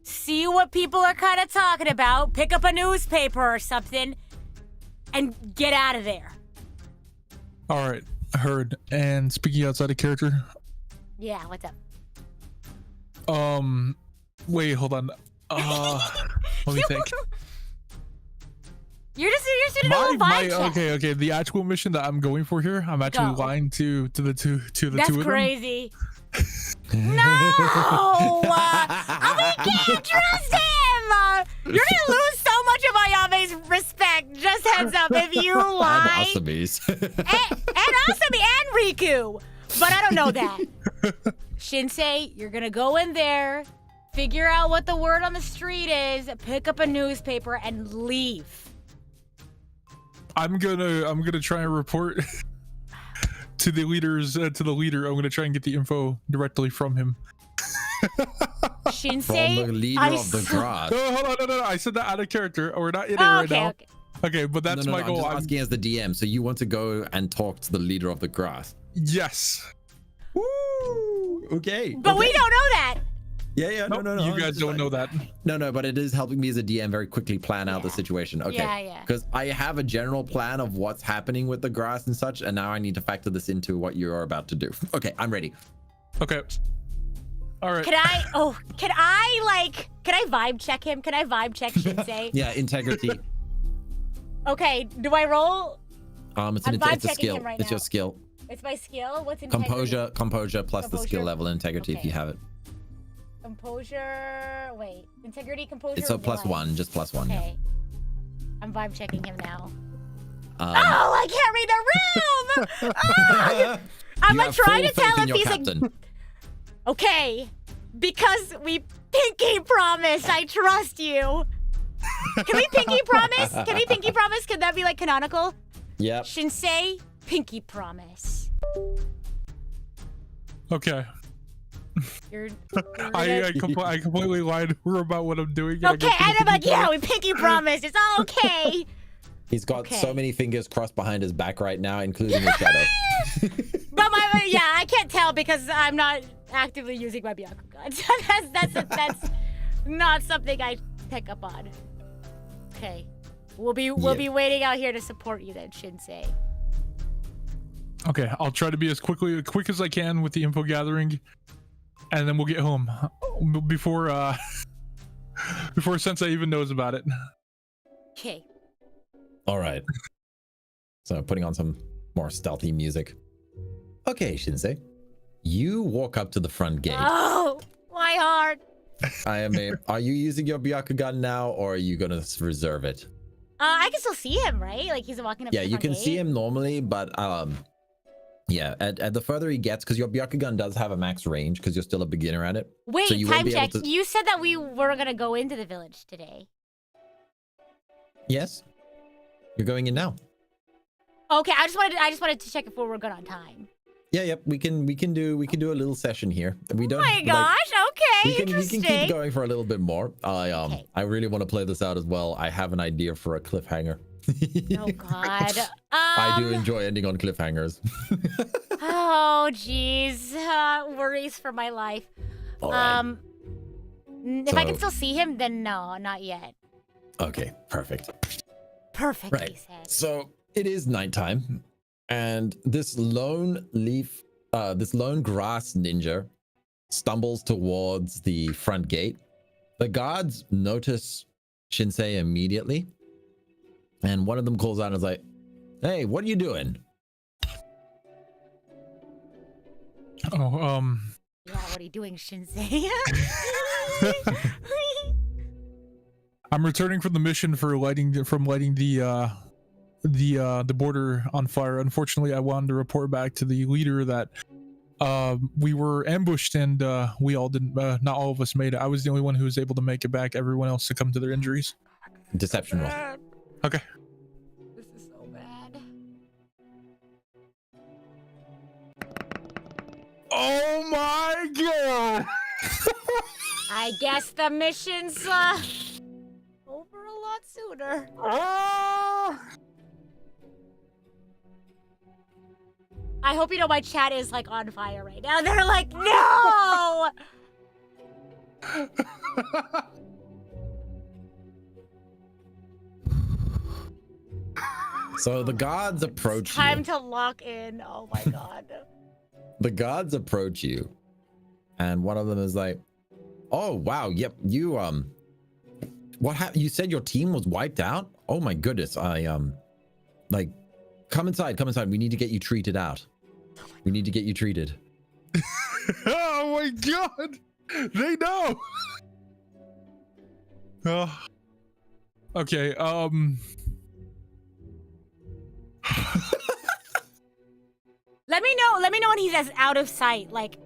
Speaker 1: see what people are kind of talking about, pick up a newspaper or something, and get out of there.
Speaker 2: All right, heard. And speaking outside of character.
Speaker 1: Yeah, what's up?
Speaker 2: Wait, hold on. Let me think.
Speaker 1: You're just in a little vibe check.
Speaker 2: Okay. The actual mission that I'm going for here, I'm actually lying to the two of them.
Speaker 1: That's crazy. No, we can't trust him. You're gonna lose so much of Ayame's respect. Just heads up, if you lie.
Speaker 3: And Asabi's.
Speaker 1: and Asami and Riku, but I don't know that. Shinsei, you're gonna go in there, figure out what the word on the street is, pick up a newspaper, and leave.
Speaker 2: I'm gonna try and report to the leaders to the leader. I'm gonna try and get the info directly from him.
Speaker 1: Shinsei,
Speaker 3: from the leader of the grass.
Speaker 2: No, hold on, no. I said that out of character. We're not in it right now. Okay, but that's my goal.
Speaker 3: I'm asking as the DM. So you want to go and talk to the leader of the grass?
Speaker 2: Yes.
Speaker 3: Woo! Okay.
Speaker 1: But we don't know that.
Speaker 3: Yeah.
Speaker 2: Nope,
Speaker 3: No.
Speaker 2: You guys don't know that.
Speaker 3: No, but it is helping me as a DM very quickly plan out the situation. Okay.
Speaker 1: Yeah.
Speaker 3: Because I have a general plan of what's happening with the grass and such, and now I need to factor this into what you are about to do. Okay, I'm ready.
Speaker 2: Okay. All right.
Speaker 1: Can I vibe check him? Can I vibe check Shinsei?
Speaker 3: Yeah, integrity.
Speaker 1: Okay, do I roll?
Speaker 3: It's a skill.
Speaker 1: Right
Speaker 3: it's
Speaker 1: now.
Speaker 3: your skill.
Speaker 1: It's my skill? What's integrity?
Speaker 3: Composure plus the skill level integrity if you have it.
Speaker 1: Composure, wait. Integrity, composure.
Speaker 3: It's a +1, just +1.
Speaker 1: Okay. I'm vibe checking him now.
Speaker 3: I
Speaker 1: can't read the room! I'm gonna try to tell if he's
Speaker 3: captain.
Speaker 1: Okay, because we pinky promise, I trust you. Can we pinky promise? Can that be like canonical?
Speaker 3: Yep.
Speaker 1: Shinsei, pinky promise.
Speaker 2: Okay.
Speaker 1: You're
Speaker 2: I completely lied to her about what I'm doing.
Speaker 1: Okay, and I'm like, yeah, we pinky promise. It's all okay.
Speaker 3: He's got so many fingers crossed behind his back right now, including his shadow.
Speaker 1: But I can't tell because I'm not actively using my Byakugan. So that's not something I pick up on. Okay, we'll be waiting out here to support you then, Shinsei.
Speaker 2: Okay, I'll try to be as quick as I can with the info gathering, and then we'll get home before Sensei even knows about it.
Speaker 1: Okay.
Speaker 3: All right. So putting on some more stealthy music. Okay, Shinsei. You walk up to the front gate.
Speaker 1: Oh, my heart.
Speaker 3: Are you using your Byakugan now, or are you gonna reserve it?
Speaker 1: I can still see him, right? Like he's walking up.
Speaker 3: Yeah,
Speaker 1: to the
Speaker 3: you
Speaker 1: front
Speaker 3: can
Speaker 1: gate.
Speaker 3: see him normally, but yeah, at the further he gets, because your Byakugan does have a max range, because you're still a beginner at it.
Speaker 1: Wait,
Speaker 3: so you
Speaker 1: time check. You said that we were gonna go into the village today.
Speaker 3: Yes. You're going in now.
Speaker 1: Okay, I just wanted to check if we were good on time.
Speaker 3: Yeah, yep. We can do a little session here. We don't.
Speaker 1: Oh my gosh. Okay.
Speaker 3: We can
Speaker 1: Interesting.
Speaker 3: keep going for a little bit more.
Speaker 1: Okay.
Speaker 3: I really want to play this out as well. I have an idea for a cliffhanger.
Speaker 1: Oh God.
Speaker 3: I do enjoy ending on cliffhangers.
Speaker 1: Oh jeez. Worries for my life.
Speaker 3: All right.
Speaker 1: If I can still see him, then no, not yet.
Speaker 3: Okay, perfect.
Speaker 1: Perfect.
Speaker 3: Right.
Speaker 1: He said.
Speaker 3: So it is nighttime, and this lone grass ninja stumbles towards the front gate. The guards notice Shinsei immediately, and one of them calls out and is like, "Hey, what are you doing?"
Speaker 2: Oh,
Speaker 1: Yeah, what are you doing, Shinsei?
Speaker 2: I'm returning from the mission for lighting the border on fire. Unfortunately, I wanted to report back to the leader that we were ambushed and we all didn't. Not all of us made it. I was the only one who was able to make it back. Everyone else succumbed to their injuries.
Speaker 3: Deception roll.
Speaker 2: Okay.
Speaker 1: This is so bad.
Speaker 2: Oh my god!
Speaker 1: I guess the mission's over a lot sooner. I hope you know my chat is like on fire right now. They're like, no!
Speaker 3: So the guards approach
Speaker 1: Time
Speaker 3: you.
Speaker 1: to lock in. Oh my god.
Speaker 3: The guards approach you, and one of them is like, "Oh wow, yep, you what happened? You said your team was wiped out? Oh my goodness, like, come inside. We need to get you treated out. We need to get you treated."
Speaker 2: Oh my god! They know. Okay.
Speaker 1: Let me know when he's out of sight. Like,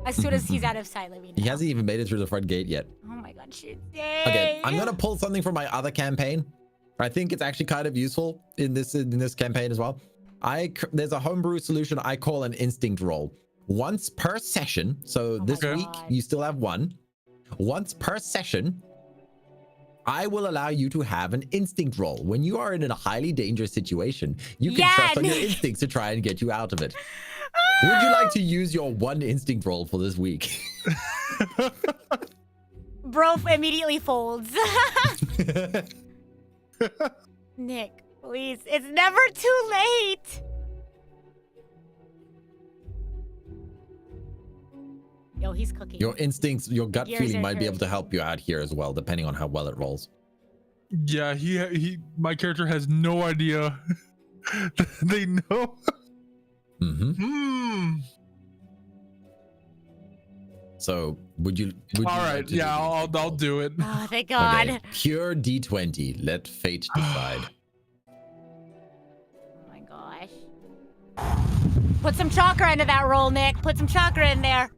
Speaker 1: as soon as he's out of sight, let me know.
Speaker 3: He hasn't even made it through the front gate yet.
Speaker 1: Oh my god, shit.
Speaker 3: Okay, I'm gonna pull something from my other campaign. I think it's actually kind of useful in this campaign as well. There's a homebrew solution I call an instinct roll. Once per session, so
Speaker 1: Oh
Speaker 3: this
Speaker 1: my
Speaker 3: week
Speaker 1: God.
Speaker 3: you still have one. Once per session, I will allow you to have an instinct roll. When you are in a highly dangerous situation, you can trust on your instincts to try and get you out of it. Would you like to use your one instinct roll for this week?
Speaker 1: Bro immediately folds. Nick, please. It's never too late. Yo, he's cooking.
Speaker 3: Your instincts, your gut
Speaker 1: Gears
Speaker 3: feeling
Speaker 1: are
Speaker 3: might be able to
Speaker 1: turning.
Speaker 3: help you out here as well, depending on how well it rolls.
Speaker 2: Yeah, my character has no idea. They know.
Speaker 3: Mm-hmm. So would you
Speaker 2: All
Speaker 3: like
Speaker 2: right.
Speaker 3: to
Speaker 2: Yeah,
Speaker 3: do
Speaker 2: I'll
Speaker 3: the
Speaker 2: do it.
Speaker 1: Oh, thank God.
Speaker 3: Okay, pure D20. Let fate decide.
Speaker 1: Oh my gosh. Put some chakra into that roll, Nick. Put some chakra in there.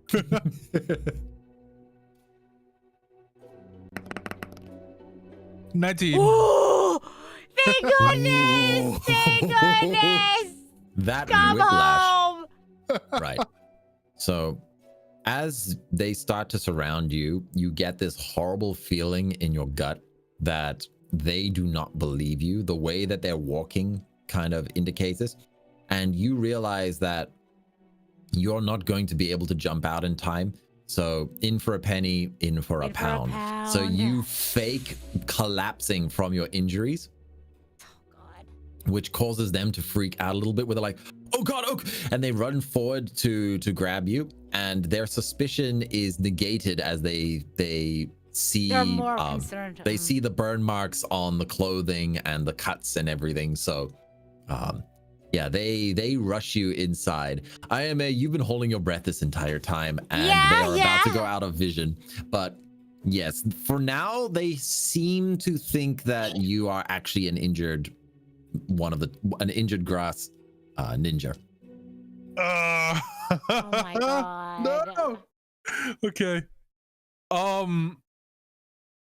Speaker 2: 19.
Speaker 1: Ooh! Thank goodness! Thank goodness!
Speaker 3: That
Speaker 1: Come
Speaker 3: whiplash.
Speaker 1: home!
Speaker 3: Right. So as they start to surround you, you get this horrible feeling in your gut that they do not believe you. The way that they're walking kind of indicates this. And you realize that you're not going to be able to jump out in time. So in for a penny, in for a pound. So you fake collapsing from your injuries,
Speaker 1: Oh God.
Speaker 3: which causes them to freak out a little bit, where they're like, "Oh God, oh!" And they run forward to grab you, and their suspicion is negated as they see
Speaker 1: They're more concerned.
Speaker 3: they see the burn marks on the clothing and the cuts and everything. So yeah, they rush you inside. You've been holding your breath this entire time, and they are about to go out of vision. But yes, for now, they seem to think that you are actually an injured grass ninja.
Speaker 1: Oh my God.
Speaker 2: No. Okay. All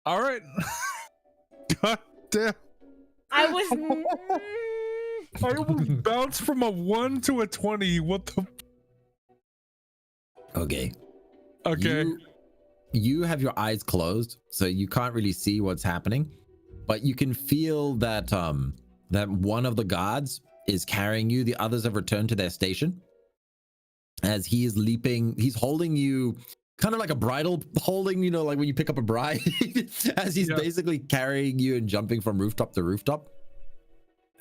Speaker 2: right. God damn.
Speaker 1: I was.
Speaker 2: I almost bounced from a 1 to a 20. What the?
Speaker 3: Okay.
Speaker 2: Okay.
Speaker 3: You have your eyes closed, so you can't really see what's happening, but you can feel that that one of the guards is carrying you. The others have returned to their station. As he is leaping, he's holding you kind of like a bridle holding, you know, like when you pick up a bride, as he's basically carrying you and jumping from rooftop to rooftop.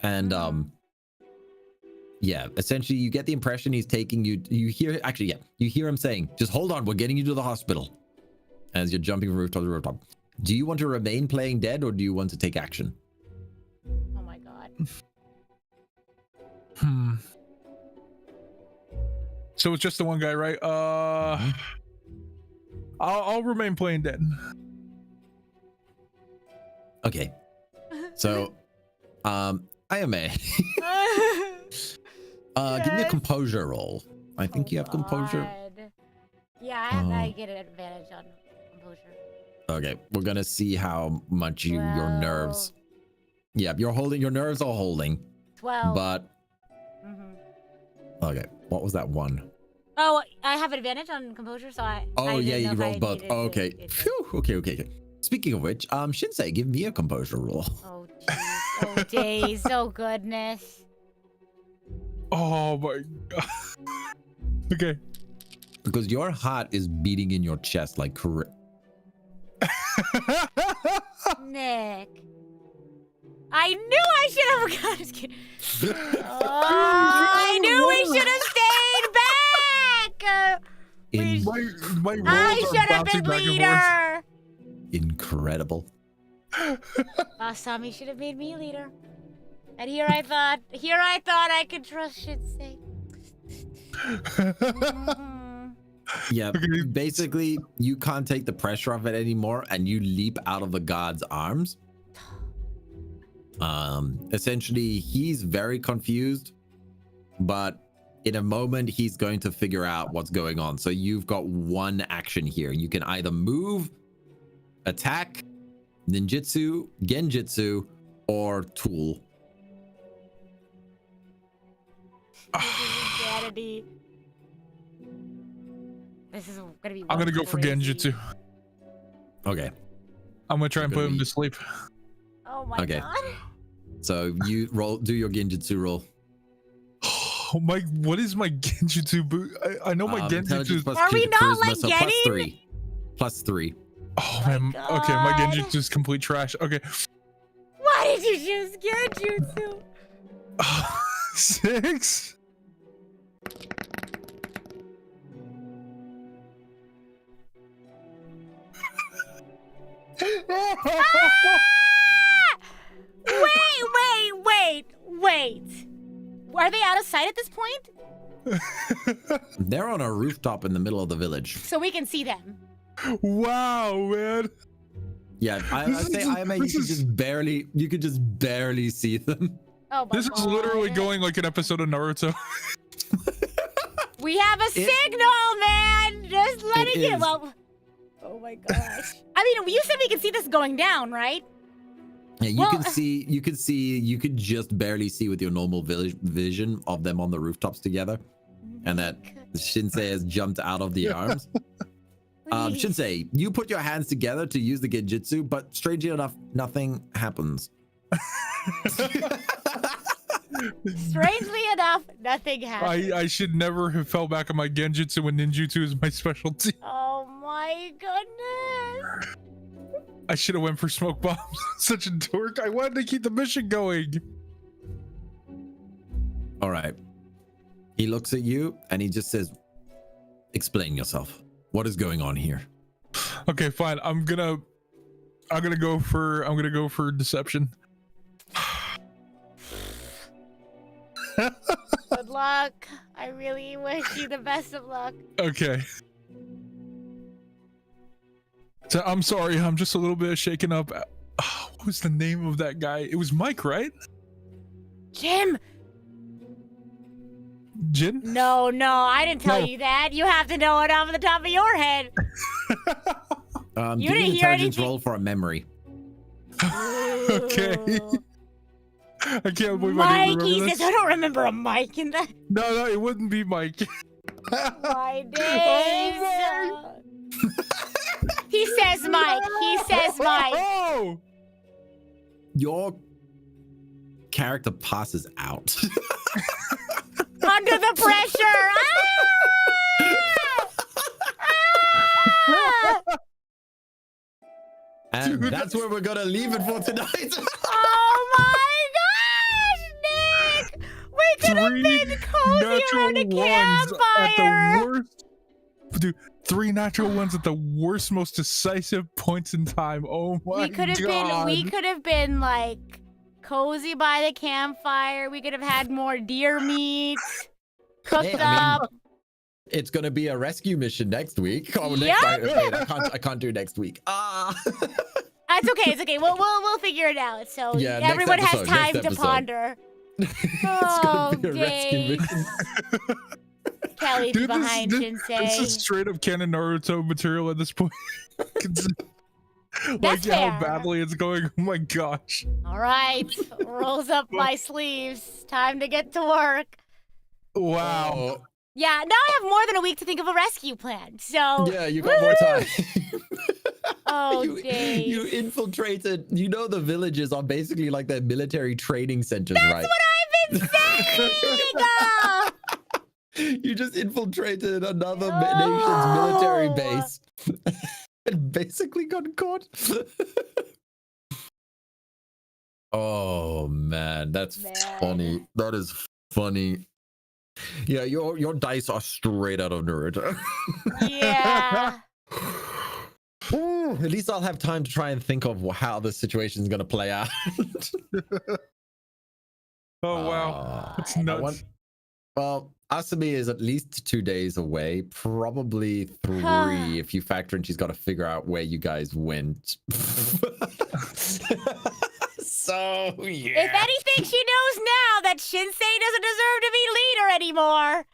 Speaker 3: And yeah, essentially you get the impression he's taking you. You hear him saying, "Just hold on, we're getting you to the hospital." As you're jumping from rooftop to rooftop. Do you want to remain playing dead, or do you want to take action?
Speaker 1: Oh my god.
Speaker 2: So it's just the one guy, right? I'll remain playing dead.
Speaker 3: Okay. So, IMA. Give me a composure roll. I think you have composure.
Speaker 1: Yeah, I get an advantage on composure.
Speaker 3: Okay, we're gonna see how much your nerves. Yeah, your nerves are holding.
Speaker 1: 12.
Speaker 3: But okay, what was that one?
Speaker 1: Oh, I have advantage on composure, so I.
Speaker 3: Oh
Speaker 1: I
Speaker 3: yeah,
Speaker 1: didn't know
Speaker 3: you
Speaker 1: if I
Speaker 3: rolled both.
Speaker 1: needed
Speaker 3: Okay.
Speaker 1: it.
Speaker 3: Phew. Okay. Speaking of which, Shinsei, give me a composure roll.
Speaker 1: Oh jeez. Oh days. Oh goodness.
Speaker 2: Oh my god. Okay.
Speaker 3: Because your heart is beating in your chest like correct.
Speaker 1: Nick. I knew I should have. I'm just kidding. I knew we should have stayed back.
Speaker 2: My
Speaker 1: I
Speaker 2: rolls
Speaker 1: should
Speaker 2: are
Speaker 1: have
Speaker 2: bouncing
Speaker 1: been
Speaker 2: back and
Speaker 1: leader.
Speaker 3: Incredible.
Speaker 1: Last time he should have made me leader. And here I thought I could trust Shinsei.
Speaker 3: Yeah, basically you can't take the pressure off it anymore, and you leap out of the guard's arms. Essentially he's very confused, but in a moment he's going to figure out what's going on. So you've got one action here. You can either move, attack, ninjutsu, genjutsu, or tool.
Speaker 1: This is gonna be.
Speaker 2: I'm gonna go for genjutsu.
Speaker 3: Okay.
Speaker 2: I'm gonna try and put him to sleep.
Speaker 1: Oh my god.
Speaker 3: So you do your genjutsu roll.
Speaker 2: Oh my! What is my genjutsu? I know my genjutsu.
Speaker 1: Are we not like
Speaker 3: so
Speaker 1: getting?
Speaker 3: +3.
Speaker 2: Oh man. Okay, my genjutsu is complete trash. Okay.
Speaker 1: Why did you choose genjutsu?
Speaker 2: 6.
Speaker 1: Wait. Are they out of sight at this point?
Speaker 3: They're on a rooftop in the middle of the village.
Speaker 1: So we can see them.
Speaker 2: Wow, man.
Speaker 3: Yeah, I say IMA, you could just barely see them.
Speaker 1: Oh my
Speaker 2: This is literally going like an episode of Naruto.
Speaker 1: We have a signal, man. Just letting it. Well, oh my gosh. I mean, you said we could see this going down, right?
Speaker 3: Yeah, you could just barely see with your normal vision of them on the rooftops together, and that Shinsei has jumped out of the arms. Shinsei, you put your hands together to use the genjutsu, but strangely enough, nothing happens.
Speaker 1: Strangely enough, nothing happens.
Speaker 2: I should never have fell back on my genjutsu when ninjutsu is my specialty.
Speaker 1: Oh my goodness.
Speaker 2: I should have went for smoke bombs. Such a dork. I wanted to keep the mission going.
Speaker 3: All right. He looks at you and he just says, "Explain yourself. What is going on here?"
Speaker 2: Okay, fine. I'm gonna go for deception.
Speaker 1: Good luck. I really wish you the best of luck.
Speaker 2: Okay. So I'm sorry. I'm just a little bit shaken up. What was the name of that guy? It was Mike, right?
Speaker 1: Jim.
Speaker 2: Jin?
Speaker 1: No, I didn't tell you that. You have to know it off the top of your head.
Speaker 3: You didn't hear anything. Roll for a memory.
Speaker 2: Okay. I can't believe I
Speaker 1: Mike,
Speaker 2: didn't
Speaker 1: he
Speaker 2: remember
Speaker 1: says,
Speaker 2: this.
Speaker 1: I don't remember a Mike in that.
Speaker 2: No, it wouldn't be Mike.
Speaker 1: My days. He says Mike. He says Mike.
Speaker 2: Oh!
Speaker 3: Your character passes out.
Speaker 1: Under the pressure. Ah!
Speaker 3: And that's where we're gonna leave it for tonight.
Speaker 1: Oh my gosh, Nick! We could have been cozy around a campfire.
Speaker 2: Dude, 3 natural ones at the worst, most decisive points in time. Oh my
Speaker 1: We could have been like cozy by the campfire. We could have had more deer meat cooked
Speaker 3: Hey, I mean,
Speaker 1: up.
Speaker 3: it's gonna be a rescue mission next week. Oh,
Speaker 1: Yeah.
Speaker 3: wait, I can't do next week.
Speaker 1: It's okay. It's okay. We'll figure it out. So
Speaker 3: Yeah, next
Speaker 1: everyone has
Speaker 3: episode,
Speaker 1: time
Speaker 3: next
Speaker 1: to
Speaker 3: episode.
Speaker 1: ponder.
Speaker 3: It's gonna be a rescue
Speaker 1: days.
Speaker 3: mission.
Speaker 1: Kelly's
Speaker 2: Dude,
Speaker 1: behind
Speaker 2: this
Speaker 1: Shinsei.
Speaker 2: is straight up canon Naruto material at this point.
Speaker 1: That's
Speaker 2: how
Speaker 1: fair.
Speaker 2: badly it's going. Oh my gosh.
Speaker 1: All right, rolls up my sleeves. Time to get to work.
Speaker 2: Wow.
Speaker 3: Oh,
Speaker 1: Yeah, now I have more than a week to think of a rescue plan. So
Speaker 3: yeah, you got more time.
Speaker 1: Oh,
Speaker 3: you
Speaker 1: days.
Speaker 3: infiltrated. You know the villages are basically like their military training centers, right?
Speaker 1: That's what I've been saying.
Speaker 3: You just infiltrated another nation's military
Speaker 1: No.
Speaker 3: base and basically got caught. Oh man, that's
Speaker 1: Man.
Speaker 3: funny. That is funny. Yeah, your dice are straight out of Naruto.
Speaker 1: Yeah.
Speaker 3: Ooh, at least I'll have time to try and think of how the situation is going to play out.
Speaker 2: Oh wow. That's nuts.
Speaker 3: Well, Asami is at least 2 days away, probably 3 if you factor in she's got to figure out where you guys went. So, yeah.
Speaker 1: If anything, she knows now that Shinsei doesn't deserve to be leader anymore.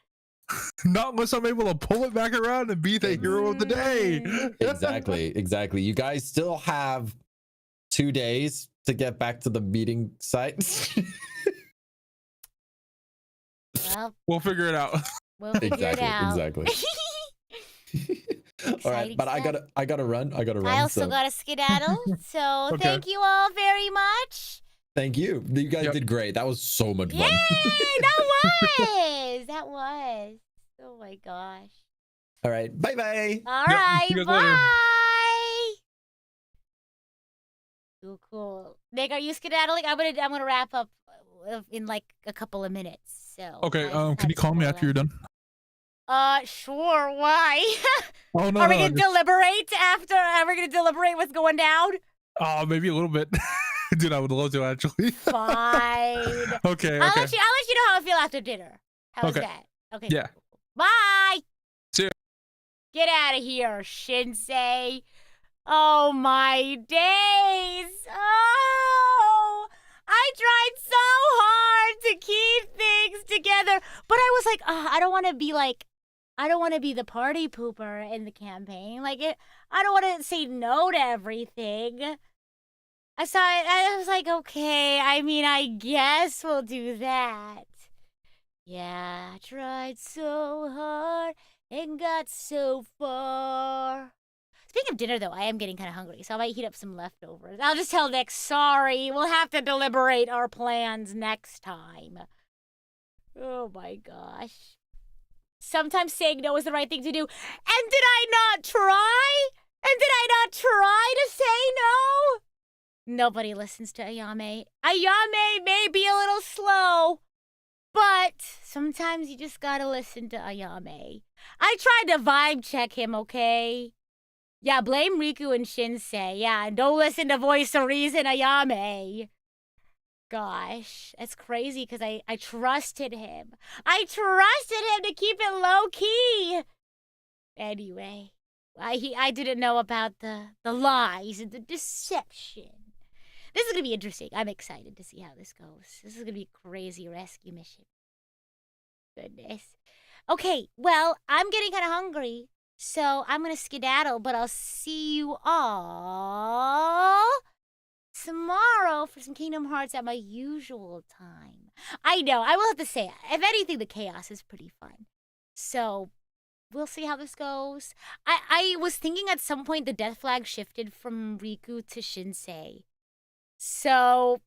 Speaker 2: Not unless I'm able to pull it back around and be the hero of the day.
Speaker 3: Exactly. You guys still have 2 days to get back to the meeting site.
Speaker 1: Well,
Speaker 2: We'll figure it out.
Speaker 1: we'll figure it out.
Speaker 3: Exactly. All right,
Speaker 1: Exciting
Speaker 3: but I
Speaker 1: stuff.
Speaker 3: gotta run.
Speaker 1: I also
Speaker 3: so
Speaker 1: got a skedaddle. So
Speaker 2: Okay.
Speaker 1: thank you all very much.
Speaker 3: thank you. You guys
Speaker 2: Yep.
Speaker 3: did great. That was so much
Speaker 1: Yay!
Speaker 3: fun.
Speaker 1: That was. Oh my gosh.
Speaker 3: All right, bye bye.
Speaker 1: All
Speaker 2: Yep,
Speaker 1: right.
Speaker 2: see you guys later.
Speaker 1: Bye. Cool. Nick, are you skedaddling? I'm gonna wrap up in like a couple of minutes. So.
Speaker 2: Okay,
Speaker 1: I just
Speaker 2: can you
Speaker 1: had
Speaker 2: call me
Speaker 1: to
Speaker 2: after you're done?
Speaker 1: Sure. Why?
Speaker 2: Oh no,
Speaker 1: Are we
Speaker 2: no,
Speaker 1: gonna deliberate after? Are we gonna deliberate what's going down?
Speaker 2: maybe a little bit. Dude, I would love to actually.
Speaker 1: Fine.
Speaker 2: Okay,
Speaker 1: I'll
Speaker 2: okay.
Speaker 1: let you know how I feel after dinner. How's
Speaker 2: Okay.
Speaker 1: that? Okay.
Speaker 2: Yeah.
Speaker 1: cool. Bye.
Speaker 2: See ya.
Speaker 1: Get out of here, Shinsei. Oh my days. Oh, I tried so hard to keep things together, but I was like, I don't want to be the party pooper in the campaign. I don't want to say no to everything. I was like, okay, I mean, I guess we'll do that. Yeah, I tried so hard and got so far. Speaking of dinner, though, I am getting kind of hungry, so I might heat up some leftovers. I'll just tell Nick, sorry, we'll have to deliberate our plans next time. Oh my gosh. Sometimes saying no is the right thing to do. And did I not try? And did I not try to say no? Nobody listens to Ayame. Ayame may be a little slow, but sometimes you just gotta listen to Ayame. I tried to vibe check him, okay? Yeah, blame Riku and Shinsei. Yeah, and don't listen to Voice of Reason Ayame. Gosh, that's crazy because I trusted him. I trusted him to keep it low-key. Anyway, I didn't know about the lies and the deception. This is going to be interesting. I'm excited to see how this goes. This is going to be a crazy rescue mission. Goodness. Okay, well, I'm getting kind of hungry, so I'm going to skedaddle, but I'll see you all tomorrow for some Kingdom Hearts at my usual time. I know, I will have to say, if anything, the chaos is pretty fun. So, we'll see how this goes. I was thinking at some point the death flag shifted from Riku to Shinsei. So,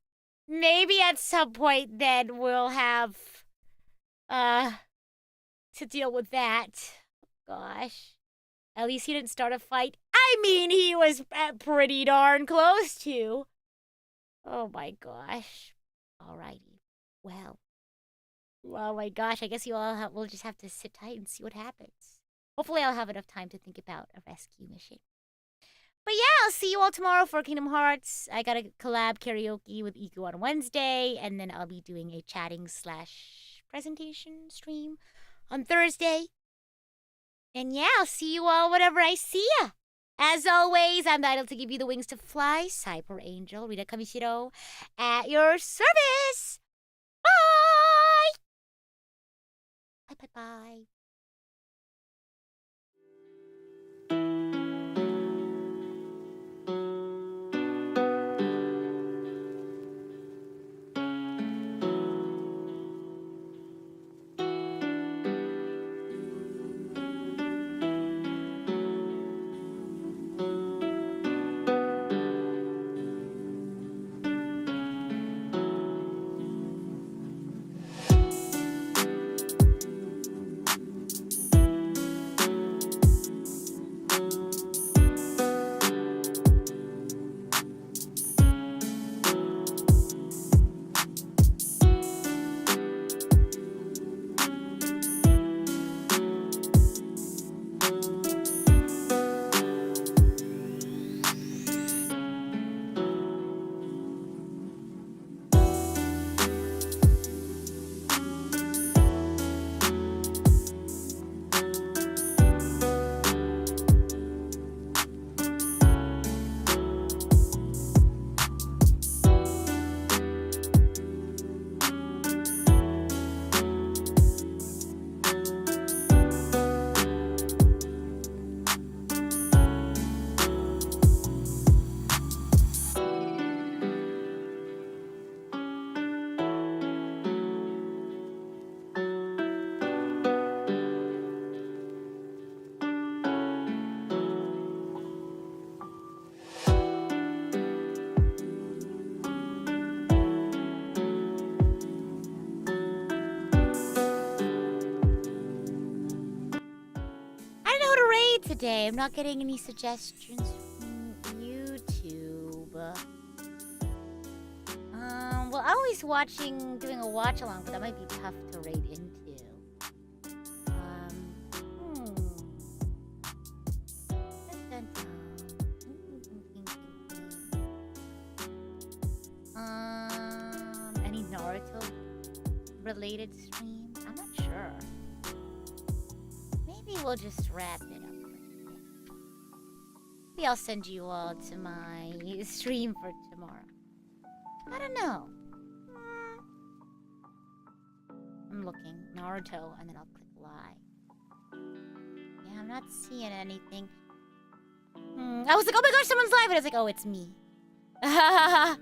Speaker 1: maybe at some point then we'll have, to deal with that. Gosh. At least he didn't start a fight. I mean, he was pretty darn close to. Oh my gosh. Alrighty. Well. Oh my gosh, I guess you all will just have to sit tight and see what happens. Hopefully I'll have enough time to think about a rescue mission. But yeah, I'll see you all tomorrow for Kingdom Hearts. I got a collab karaoke with Iku on Wednesday, and then I'll be doing a chatting / presentation stream on Thursday. And yeah, I'll see you all whenever I see ya. As always, I'm the idol to give you the wings to fly, Cyber Angel, Rita Kamishiro, at your service. Bye! Bye. Today, I'm not getting any suggestions from YouTube. Well, I was doing a watch along, but that might be tough to rate into. Any Naruto related stream? I'm not sure. Maybe we'll just wrap it up. Maybe I'll send you all to my stream for tomorrow. I don't know. I'm looking. Naruto, and then I'll click live. Yeah, I'm not seeing anything. I was like, oh my gosh, someone's live! And I was like, oh, it's me. Oh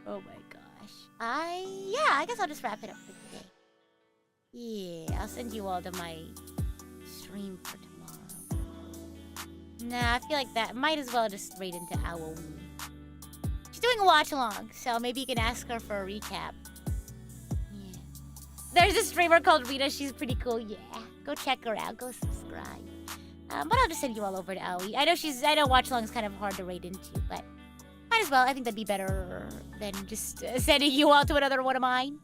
Speaker 1: my gosh. I guess I'll just wrap it up for today. Yeah, I'll send you all to my stream for tomorrow. Nah, I feel like that might as well just rate into Owl. She's doing a watch along, so maybe you can ask her for a recap. Yeah. There's a streamer called Rita, she's pretty cool, yeah. Go check her out, go subscribe. But I'll just send you all over to Aoi. I know watch along is kind of hard to rate into, but might as well. I think that'd be better than just sending you all to another one of mine.